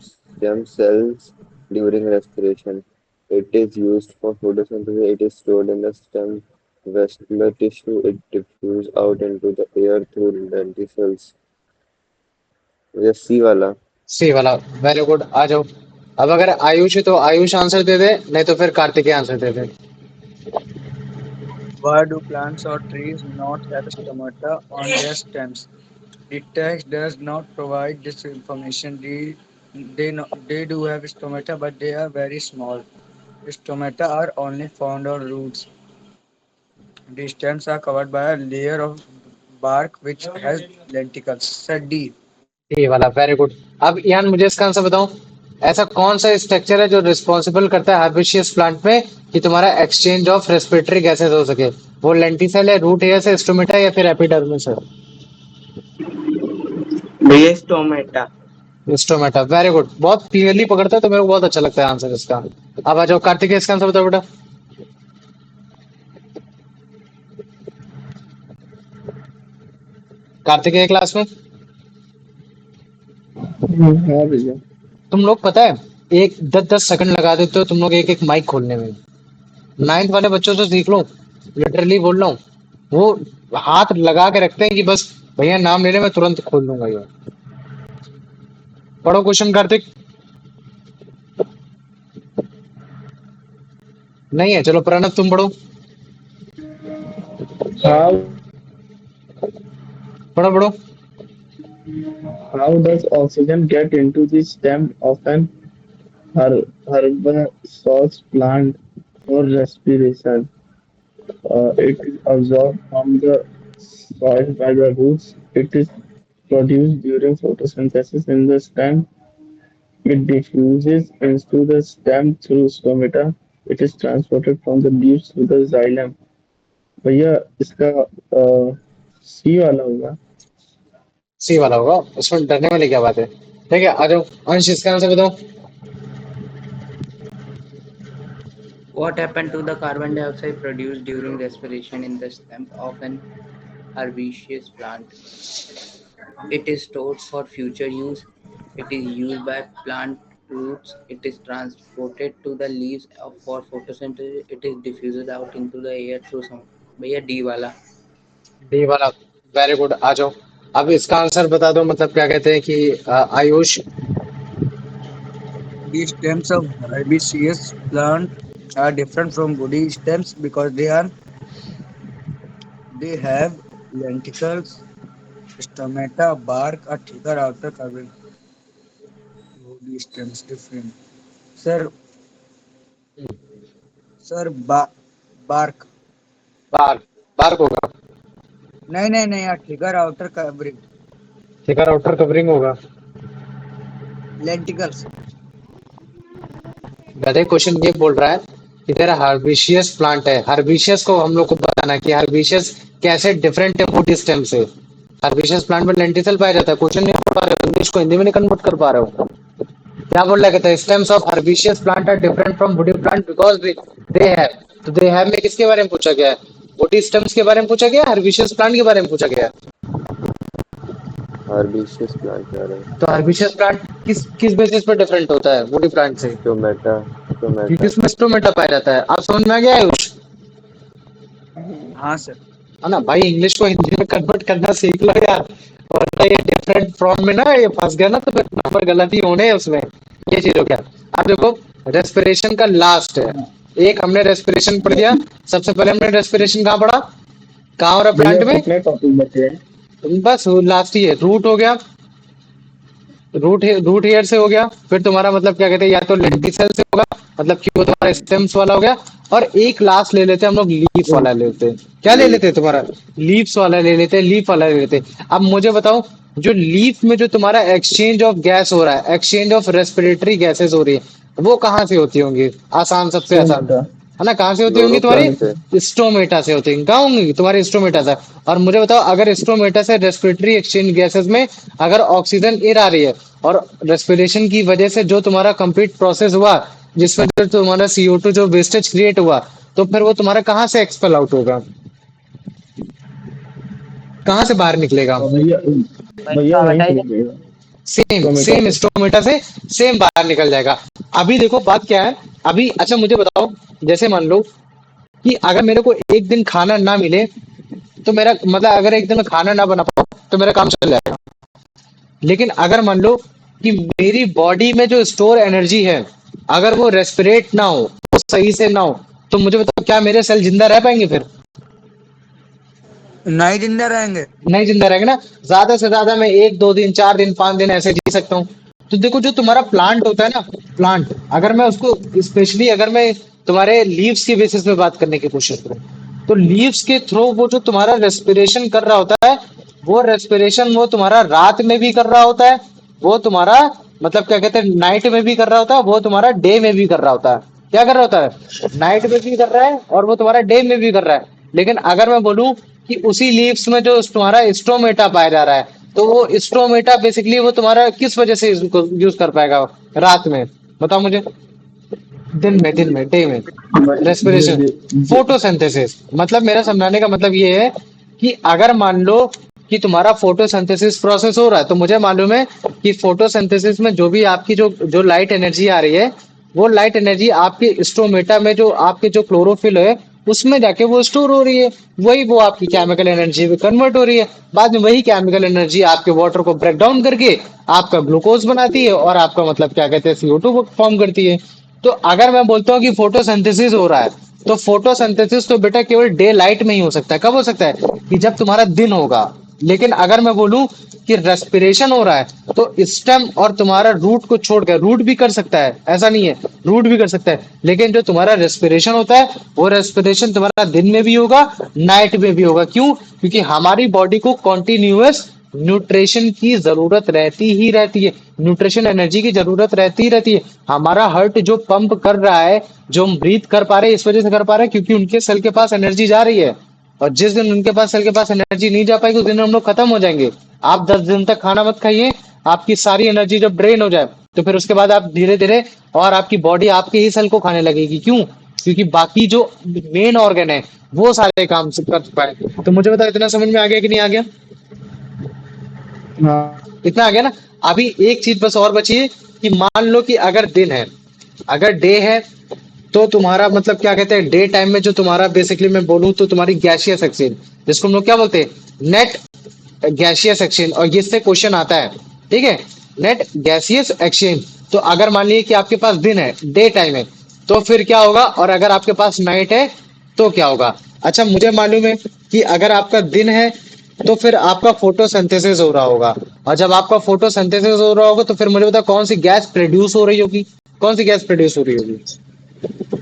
cells during respiration? It is used for photosynthesis. It is stored in the stem vascular tissue. It diffuses out into the air through lenticels. ये सी वाला। सी वाला, वेरी गुड। आ जाओ, अब अगर आयुष है तो आयुष आंसर दे दे, नहीं तो फिर Kartikeya answer they they. Why do plants or trees not have stomata on their stems? The text does not provide this information. They do have stomata, but they are very small. Stomata are only found on roots. The stems are covered by a layer of bark which has lenticels. Said D. D वाला, वेरी गुड। अब यान मुझे इसका आंसर बताओ। ऐसा कौन सा स्ट्रक्चर है जो रिस्पॉन्सिबल करता है हर्बिशियस प्लांट में कि तुम्हारा एक्सचेंज ऑफ रेस्पिरेटरी गैसेस हो सके। वो लेंटिसेल है, रूट हेयर से, स्टोमेटा या फिर एपिडर्मिस है। भैया स्टोमेटा। Stomata, very good. बहुत क्लियरली पकड़ता है तो मेरे को बहुत अच्छा लगता है आंसर इसका। अब आ जाओ कार्तिकेय, इसका आंसर बताओ बेटा। कार्तिकेय क्लास में, हाँ भैया। तुम लोग पता है एक 10-10 सेकंड लगा देते हो तुम लोग एक एक माइक खोलने में। नाइन्थ वाले बच्चों से सीख लो, लिटरली बोल रहा हूँ। वो हाथ लगा के रखते हैं कि बस भैया नाम ले ले मैं तुरंत खोल दूंगा ये। पढ़ो क्वेश्चन कार्तिक। नहीं है, चलो प्रणव तुम पढ़ो। How पढ़ो पढ़ो। how does oxygen get into the stem of an herbaceous plant for respiration? It is absorbed from the soil by the roots. It is produced during photosynthesis in the stem. It diffuses into the stem through stomata. It is transported from the leaves to the xylem. भैया इसका सी वाला होगा। सी वाला होगा, उसमें डरने वाली क्या बात है। ठीक है, आ जाओ अंश, इसका आंसर बताओ। What happened to the carbon dioxide produced during respiration in the stem of an herbaceous plant? It is stored for future use. It is used by plant roots. It is transported to the leaves for photosynthesis. It is diffused out into the air through some. भैया डी वाला। डी वाला, वेरी गुड। आ जाओ, अब इसका आंसर बता दो, मतलब क्या कहते हैं कि Ayush. The stems of herbaceous plant are different from woody stems because they have lenticels, stomata, bark, a thicker outer covering. Woody stems different. Sir, sir, bark. Bark, bark होगा। नहीं नहीं नहीं यार, thicker outer covering, thicker outer covering होगा। लेंटिकल्स। गधे क्वेश्चन ये बोल रहा है कि तेरा हर्बिशियस प्लांट है, हर्बिशियस को हम लोग को बताना है कि हर्बिशियस कैसे डिफरेंट है वुड स्टेम से। हर्बिशियस प्लांट में लेंटिसल पाया जाता है, क्वेश्चन नहीं पढ़ पा रहे हो, इंग्लिश को हिंदी में नहीं कन्वर्ट कर पा रहे हो। क्या बोल रहा है, कहता है stems of herbaceous plant are different from woody plant because they have. तो दे हैव में किसके बारे में पूछा गया है? वुडी स्टेम्स के बारे में पूछा गया है, हर्बिशियस प्लांट के बारे में पूछा गया है। हर्बिशियस प्लांट कह रहे हैं। तो हर्बिशियस प्लांट किस किस बेसिस पर डिफरेंट होता है वुडी प्लांट से? स्टोमेटा, क्योंकि स्टोमेटा। उसमें स्टोमेटा पाया जाता है। आप समझ में आ गया आयुष? हाँ सर। है ना भाई, इंग्लिश को हिंदी में कन्वर्ट करना सीख लो यार। वरना ये डिफरेंट फॉर्म में ना ये फंस गया ना, तो फिर नंबर गलती होने हैं उसमें। ये चीज हो गया। अब देखो, रेस्पिरेशन का लास्ट है एक, हमने रेस्पिरेशन पढ़ दिया। सबसे पहले हमने रेस्पिरेशन कहाँ पढ़ा? कहाँ हो रहा भैया प्लांट में? कितने टॉपिक बचे हैं? बस लास्ट ही है, रूट हो गया, रूट हेयर से हो गया, फिर तुम्हारा मतलब क्या कहते हैं, या तो लेंटिसल से होगा, मतलब कि वो तुम्हारा स्टेम्स वाला हो गया, और एक लास्ट ले लेते हैं हम लोग, लीफ वाला ले लेते हैं। क्या ले लेते हैं तुम्हारा? लीव्स वाला ले लेते हैं, लीफ वाला ले लेते हैं। अब मुझे बताओ, जो लीफ में जो तुम्हारा एक्सचेंज ऑफ गैस हो रहा है, एक्सचेंज ऑफ रेस्पिरेटरी गैसेस हो रही है, वो कहाँ से होती होंगी? आसान, सबसे आसान स्टोमेटा। है ना, कहाँ से होती होंगी? क्लोरोप्लास्ट से। तुम्हारी स्टोमेटा से होती होंगी। कहाँ होंगी? तुम्हारी स्टोमेटा से। और मुझे बताओ, अगर स्टोमेटा से रेस्पिरेटरी एक्सचेंज गैसेस में अगर ऑक्सीजन एयर आ रही है, और रेस्पिरेशन की वजह से जो तुम्हारा कंप्लीट प्रोसेस हुआ, जिसमें जो तुम्हारा CO2 जो वेस्टेज क्रिएट हुआ, तो फिर वो तुम्हारा कहाँ से एक्सपेल आउट होगा? कहाँ से बाहर निकलेगा? और भैया भैया वहीं से निकलेगा। सेम स्टोमेटा सेम से। स्टोमेटा से सेम बाहर निकल जाएगा। अभी देखो बात क्या है। अभी अच्छा मुझे बताओ, जैसे मान लो कि अगर मेरे को एक दिन खाना ना मिले, तो मेरा मतलब अगर एक दिन मैं खाना ना बना पाऊँ, तो मेरा काम चल जाएगा। लेकिन अगर मान लो कि मेरी बॉडी में जो स्टोर एनर्जी है, अगर वो रेस्पिरेट ना हो, वो सही से ना हो, तो मुझे बताओ, क्या मेरे सेल जिंदा रह पाएंगे? फिर नहीं जिंदा रहेंगे। नहीं जिंदा रहेंगे ना। ज्यादा से ज्यादा मैं 1 2 दिन 4 दिन 5 दिन ऐसे जी सकता हूँ। तो देखो, जो तुम्हारा प्लांट होता है ना, प्लांट, अगर मैं उसको स्पेशली अगर मैं तुम्हारे लीव्स की बेसिस पे बात करने की कोशिश करूँ, तो लीव्स के थ्रू वो जो तुम्हारा रेस्पिरेशन कर रहा होता है, वो रेस्पिरेशन वो तुम्हारा रात में भी कर रहा होता है, वो तुम्हारा मतलब क्या कहते हैं, नाइट में भी कर रहा होता है, वो तुम्हारा डे में भी कर रहा होता है। क्या कर रहा होता है? नाइट में भी कर रहा है, और वो तुम्हारा डे में भी कर रहा है। लेकिन अगर मैं बोलूं कि उसी लीव्स में जो तुम्हारा स्ट्रोमेटा पाया जा रहा है, तो वो स्ट्रोमेटा बेसिकली वो तुम्हारा किस वजह से इसको यूज कर पाएगा रात में? बताओ मुझे। दिन में, डे में। Respiration, photosynthesis. मतलब मेरा समझाने का मतलब ये है कि अगर मान लो कि तुम्हारा फोटोसिंथेसिस प्रोसेस हो रहा है, तो मुझे मालूम है कि फोटोसिंथेसिस में जो भी आपकी जो जो लाइट एनर्जी आ रही है, वो लाइट एनर्जी आपके स्टोमेटा में जो आपके जो क्लोरोफिल है, उसमें जाके वो स्टोर हो रही है। वही वो आपकी केमिकल एनर्जी में कन्वर्ट हो रही है। बाद में वही केमिकल एनर्जी आपके वाटर को ब्रेक डाउन करके आपका ग्लूकोज बनाती है, और आपका मतलब क्या कहते हैं, CO2 फॉर्म करती है। तो अगर मैं बोलता हूँ कि फोटोसिंथेसिस हो रहा है, तो फोटोसिंथेसिस तो बेटा केवल डे लाइट में ही हो सकता है। कब हो सकता है? कि जब तुम्हारा दिन होगा। लेकिन अगर मैं बोलूं कि रेस्पिरेशन हो रहा है, तो स्टेम और तुम्हारा रूट को छोड़कर, रूट भी कर सकता है, ऐसा नहीं है, रूट भी कर सकता है, लेकिन जो तुम्हारा रेस्पिरेशन होता है, वो रेस्पिरेशन तुम्हारा दिन में भी होगा, नाइट में भी होगा। क्यों? क्योंकि हमारी बॉडी को कॉन्टिन्यूअस न्यूट्रिशन की जरूरत रहती ही रहती है, न्यूट्रिशन एनर्जी की जरूरत रहती ही रहती है। हमारा हार्ट जो पंप कर रहा है, जो हम ब्रीथ कर पा रहे हैं, इस वजह से कर पा रहे हैं क्योंकि उनके सेल के पास एनर्जी जा रही है। और जिस दिन उनके पास सेल के पास एनर्जी नहीं जा पाएगी, उस दिन हम लोग खत्म हो जाएंगे। आप 10 दिन तक खाना मत खाइए, आपकी सारी एनर्जी जब ड्रेन हो जाए, तो फिर उसके बाद आप धीरे धीरे और आपकी बॉडी आपके ही सेल को खाने लगेगी। क्यों? क्योंकि बाकी जो मेन ऑर्गन है, वो सारे काम कर पाए। तो मुझे बताओ, इतना समझ में आ गया कि नहीं आ गया? हाँ इतना आ गया ना। अभी एक चीज बस और बची है कि मान लो कि अगर दिन है, अगर डे है, तो तुम्हारा मतलब क्या कहते हैं, डे टाइम में जो तुम्हारा बेसिकली मैं बोलूं तो तुम्हारी गैसियस एक्सचेंज, जिसको हम लोग क्या बोलते हैं, नेट गैसियस एक्सचेंज, और इससे क्वेश्चन आता है, ठीक है, नेट गैसियस एक्सचेंज। तो अगर मान लीजिए कि आपके पास दिन है, डे टाइम है, तो फिर क्या होगा, और अगर आपके पास नाइट है तो क्या होगा? अच्छा मुझे मालूम है कि अगर आपका दिन है, तो फिर आपका फोटोसिंथेसिस हो रहा होगा, और जब आपका फोटोसिंथेसिस हो रहा होगा, तो फिर मुझे बता कौन सी गैस प्रोड्यूस हो रही होगी? कौन सी गैस प्रोड्यूस हो रही होगी?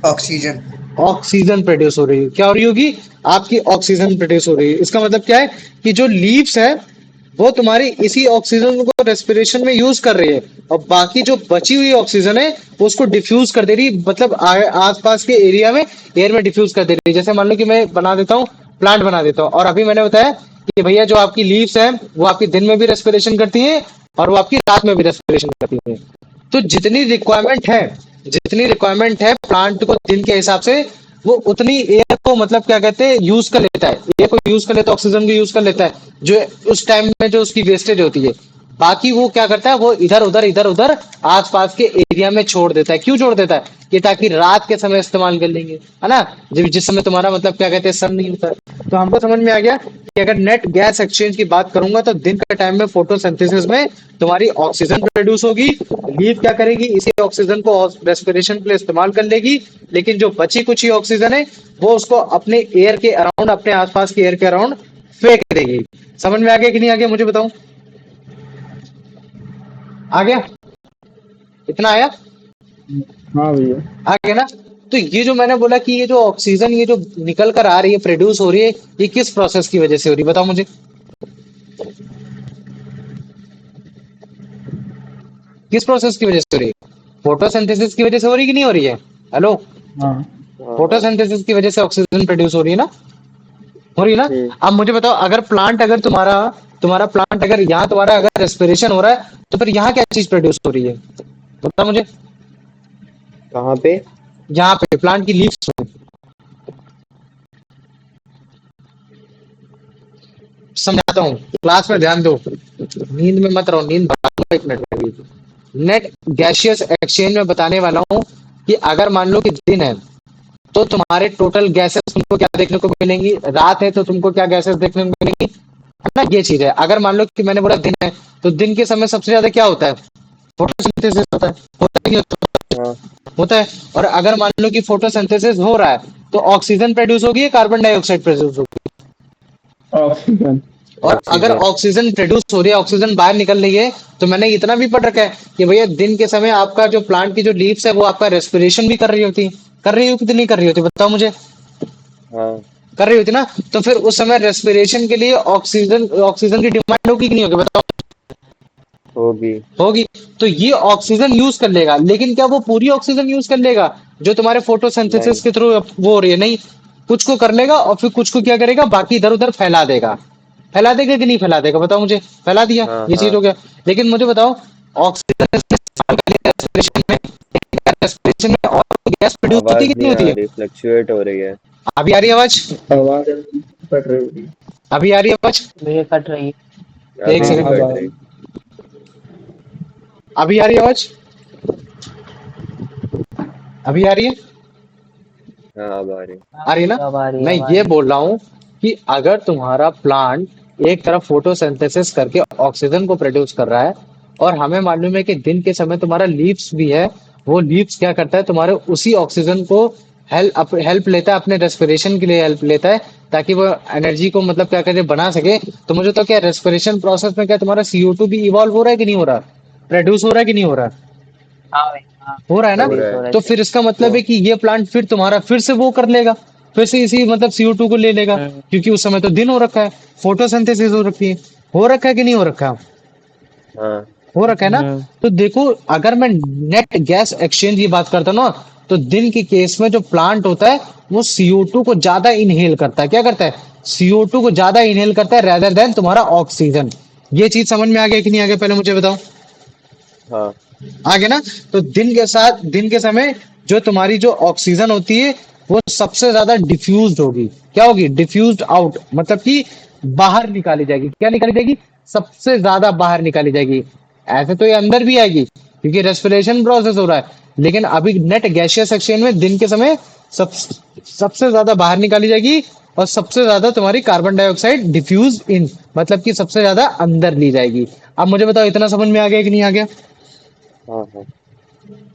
ऑक्सीजन। ऑक्सीजन प्रोड्यूस हो रही है। क्या हो रही होगी? आपकी ऑक्सीजन प्रोड्यूस हो रही है। इसका मतलब क्या है कि जो लीव्स है वो तुम्हारी इसी ऑक्सीजन को रेस्पिरेशन में यूज कर रही है, और बाकी जो बची हुई ऑक्सीजन है वो उसको डिफ्यूज कर दे रही है, मतलब आसपास के एरिया में एयर में डिफ्यूज कर दे रही है। जैसे मान लो कि मैं बना देता हूँ, प्लांट बना देता हूँ, और अभी मैंने बताया कि भैया जो आपकी लीव्स है वो आपकी दिन में भी रेस्पिरेशन करती है और वो आपकी रात में भी रेस्पिरेशन करती है। तो जितनी रिक्वायरमेंट है प्लांट को दिन के हिसाब से, वो उतनी एयर को मतलब क्या कहते हैं यूज कर लेता है, एयर को यूज कर लेता है, ऑक्सीजन को यूज कर लेता है, जो उस टाइम में जो उसकी वेस्टेज होती है। बाकी वो क्या करता है, वो इधर उधर आसपास के एरिया में छोड़ देता है। क्यों छोड़ देता है? कि ताकि रात के समय इस्तेमाल कर लेंगे, है ना, जब जिस समय तुम्हारा मतलब क्या कहते हैं सन नहीं होता है। तो हमको समझ में आ गया कि अगर नेट गैस एक्सचेंज की बात करूंगा तो दिन के टाइम में फोटोसिंथेसिस में तुम्हारी ऑक्सीजन प्रोड्यूस होगी, लीफ क्या करेगी, इसी ऑक्सीजन को रेस्पिरेशन के लिए इस्तेमाल कर लेगी, लेकिन जो बची कुछ ही ऑक्सीजन है वो उसको अपने एयर के अराउंड, अपने आसपास के एयर के अराउंड फेंक देगी। समझ में आ गया कि नहीं आ गया, मुझे बताओ, आ गया? इतना आया? हाँ भैया। आ गया ना? तो ये जो मैंने बोला कि ये जो ऑक्सीजन ये जो निकल कर आ रही है, प्रोड्यूस हो रही है, ये किस प्रोसेस की वजह से हो रही है, बताओ मुझे। किस प्रोसेस की वजह से हो रही है? फोटोसिंथेसिस की वजह से हो रही है कि नहीं हो रही है? हेलो, हाँ हाँ हाँ। फोटोसिंथेसिस की वजह से ऑक्सीजन प्रोड्यूस हो रही है ना? हो रही है ना? हम्म। अब मुझे बताओ, अगर प्लांट अगर तुम्हारा तुम्हारा प्लांट अगर यहाँ तुम्हारा अगर रेस्पिरेशन हो रहा है तो फिर यहाँ क्या चीज प्रोड्यूस हो रही है, बताओ मुझे। कहाँ पे? यहाँ पे प्लांट की लीव्स में। समझाता हूँ, क्लास में ध्यान दो, नींद में मत रहो, नींद भगा दो, एक मिनट लगी। नेट गैसियस एक्सचेंज में बताने वाला हूँ कि अगर मान लो कि दिन है तो तुम्हारे टोटल गैसेस तुमको क्या देखने को मिलेंगी, रात है तो तुमको क्या गैसेस देखने को मिलेंगी, है ना, ये चीज है। अगर मान लो कि मैंने बोला दिन है तो दिन के समय सबसे ज्यादा क्या होता है, फोटोसिंथेसिस होता है कि नहीं हाँ होता है। और अगर मान लो कि फोटोसिंथेसिस हो रहा है तो ऑक्सीजन प्रोड्यूस होगी या कार्बन डाइऑक्साइड प्रोड्यूस होगी? ऑक्सीजन। और अगर ऑक्सीजन। ऑक्सीजन प्रोड्यूस हो रही है, ऑक्सीजन बाहर निकल रही है, तो मैंने इतना भी पढ़ रखा है कि भैया दिन के समय आपका जो प्लांट की जो लीव्स है वो आपका रेस्पिरेशन भी कर रही होती है। कर रही होती कि नहीं कर रही होती, बताओ मुझे। हाँ कर रही होती ना? तो फिर उस समय रेस्पिरेशन के लिए ऑक्सीजन ऑक्सीजन की डिमांड होगी कि नहीं होगी, बताओ। होगी। होगी। तो ये ऑक्सीजन यूज कर लेगा, लेकिन क्या वो पूरी ऑक्सीजन यूज कर लेगा जो तुम्हारे फोटोसिंथेसिस नहीं। के थ्रू वो हो रही है? नहीं, कुछ को कर लेगा और फिर कुछ को क्या करेगा, बाकी इधर उधर फैला देगा। फैला देगा कि नहीं फैला देगा, बताओ मुझे। फैला दिया, हाँ ये चीज हाँ। हो गया। लेकिन मुझे बताओ, ऑक्सीजन रेस्पिरेशन में और गैस प्रोड्यूस होती आवाज है कि नहीं नहीं होती आ है? रही, फ्लक्चुएट हो रही है। अभी आ रही है आवाज? आवाज कट रही होगी। अभी आ रही है आवाज? भैया कट रही है। एक अभी हाँ भी अब सेकंड, आ कट रही। रही। अभी आ रही है आवाज? अभी आ रही है? हाँ अब आ रही। हाँ आ रही है ना? भैया अब आ रही है, मैं अब आ ये रही है। बोल रहा हूँ कि अगर तुम्हारा प्लांट एक तरफ फोटोसिंथेसिस करके ऑक्सीजन को प्रोड्यूस कर रहा है, और हमें मालूम है कि दिन के समय तुम्हारा लीव्स भी है, वो लीव्स क्या करता है, तुम्हारे उसी ऑक्सीजन को हेल्प लेता है, अपने रेस्पिरेशन के लिए हेल्प लेता है, ताकि वो एनर्जी को मतलब क्या कहते हैं बना सके। तो मुझे तो क्या रेस्पिरेशन प्रोसेस में क्या तुम्हारा CO2 भी इवॉल्व हो रहा है कि नहीं हो रहा, प्रोड्यूस हो रहा है कि नहीं हो रहा? हाँ भैया, हाँ। हो रहा है ना? हो रहा प्रोड्यूस हो है। रहा है तो सही। फिर इसका मतलब तो है कि ये प्लांट फिर तुम्हारा फिर से वो कर लेगा, फिर से इसी मतलब CO2 को ले लेगा, हम्म क्योंकि उस समय तो दिन हो रखा है, फोटोसिंथेसिस हो रखी है। हो रखा है कि नहीं हो रखा? हाँ हो रखा है ना? हम्म तो देखो, अगर मैं नेट गैस एक्सचेंज की बात करता हूँ ना, तो दिन के केस में जो प्लांट होता है वो CO2 को ज्यादा इनहेल करता है। क्या करता है? CO2 को ज्यादा इनहेल करता है रेदर देन तुम्हारा ऑक्सीजन। ये चीज समझ में आ गया कि नहीं आ गया, पहले मुझे बताओ। हाँ। आगे ना? तो दिन के समय जो तुम्हारी जो ऑक्सीजन होती है वो सबसे ज्यादा डिफ्यूज्ड होगी। क्या होगी? डिफ्यूज्ड आउट, मतलब कि बाहर निकाली जाएगी। क्या निकाली जाएगी? सबसे ज्यादा बाहर निकाली जाएगी। ऐसे तो ये अंदर भी आएगी क्योंकि रेस्पिरेशन प्रोसेस हो रहा है, लेकिन अभी नेट गैसियस एक्सचेंज में दिन के समय सब सबसे ज्यादा बाहर निकाली जाएगी, और सबसे ज्यादा तुम्हारी कार्बन डाइऑक्साइड डिफ्यूज इन, मतलब कि सबसे ज्यादा अंदर ली जाएगी। अब मुझे बताओ, इतना समझ में आ गया कि नहीं आ गया? हाँ हाँ।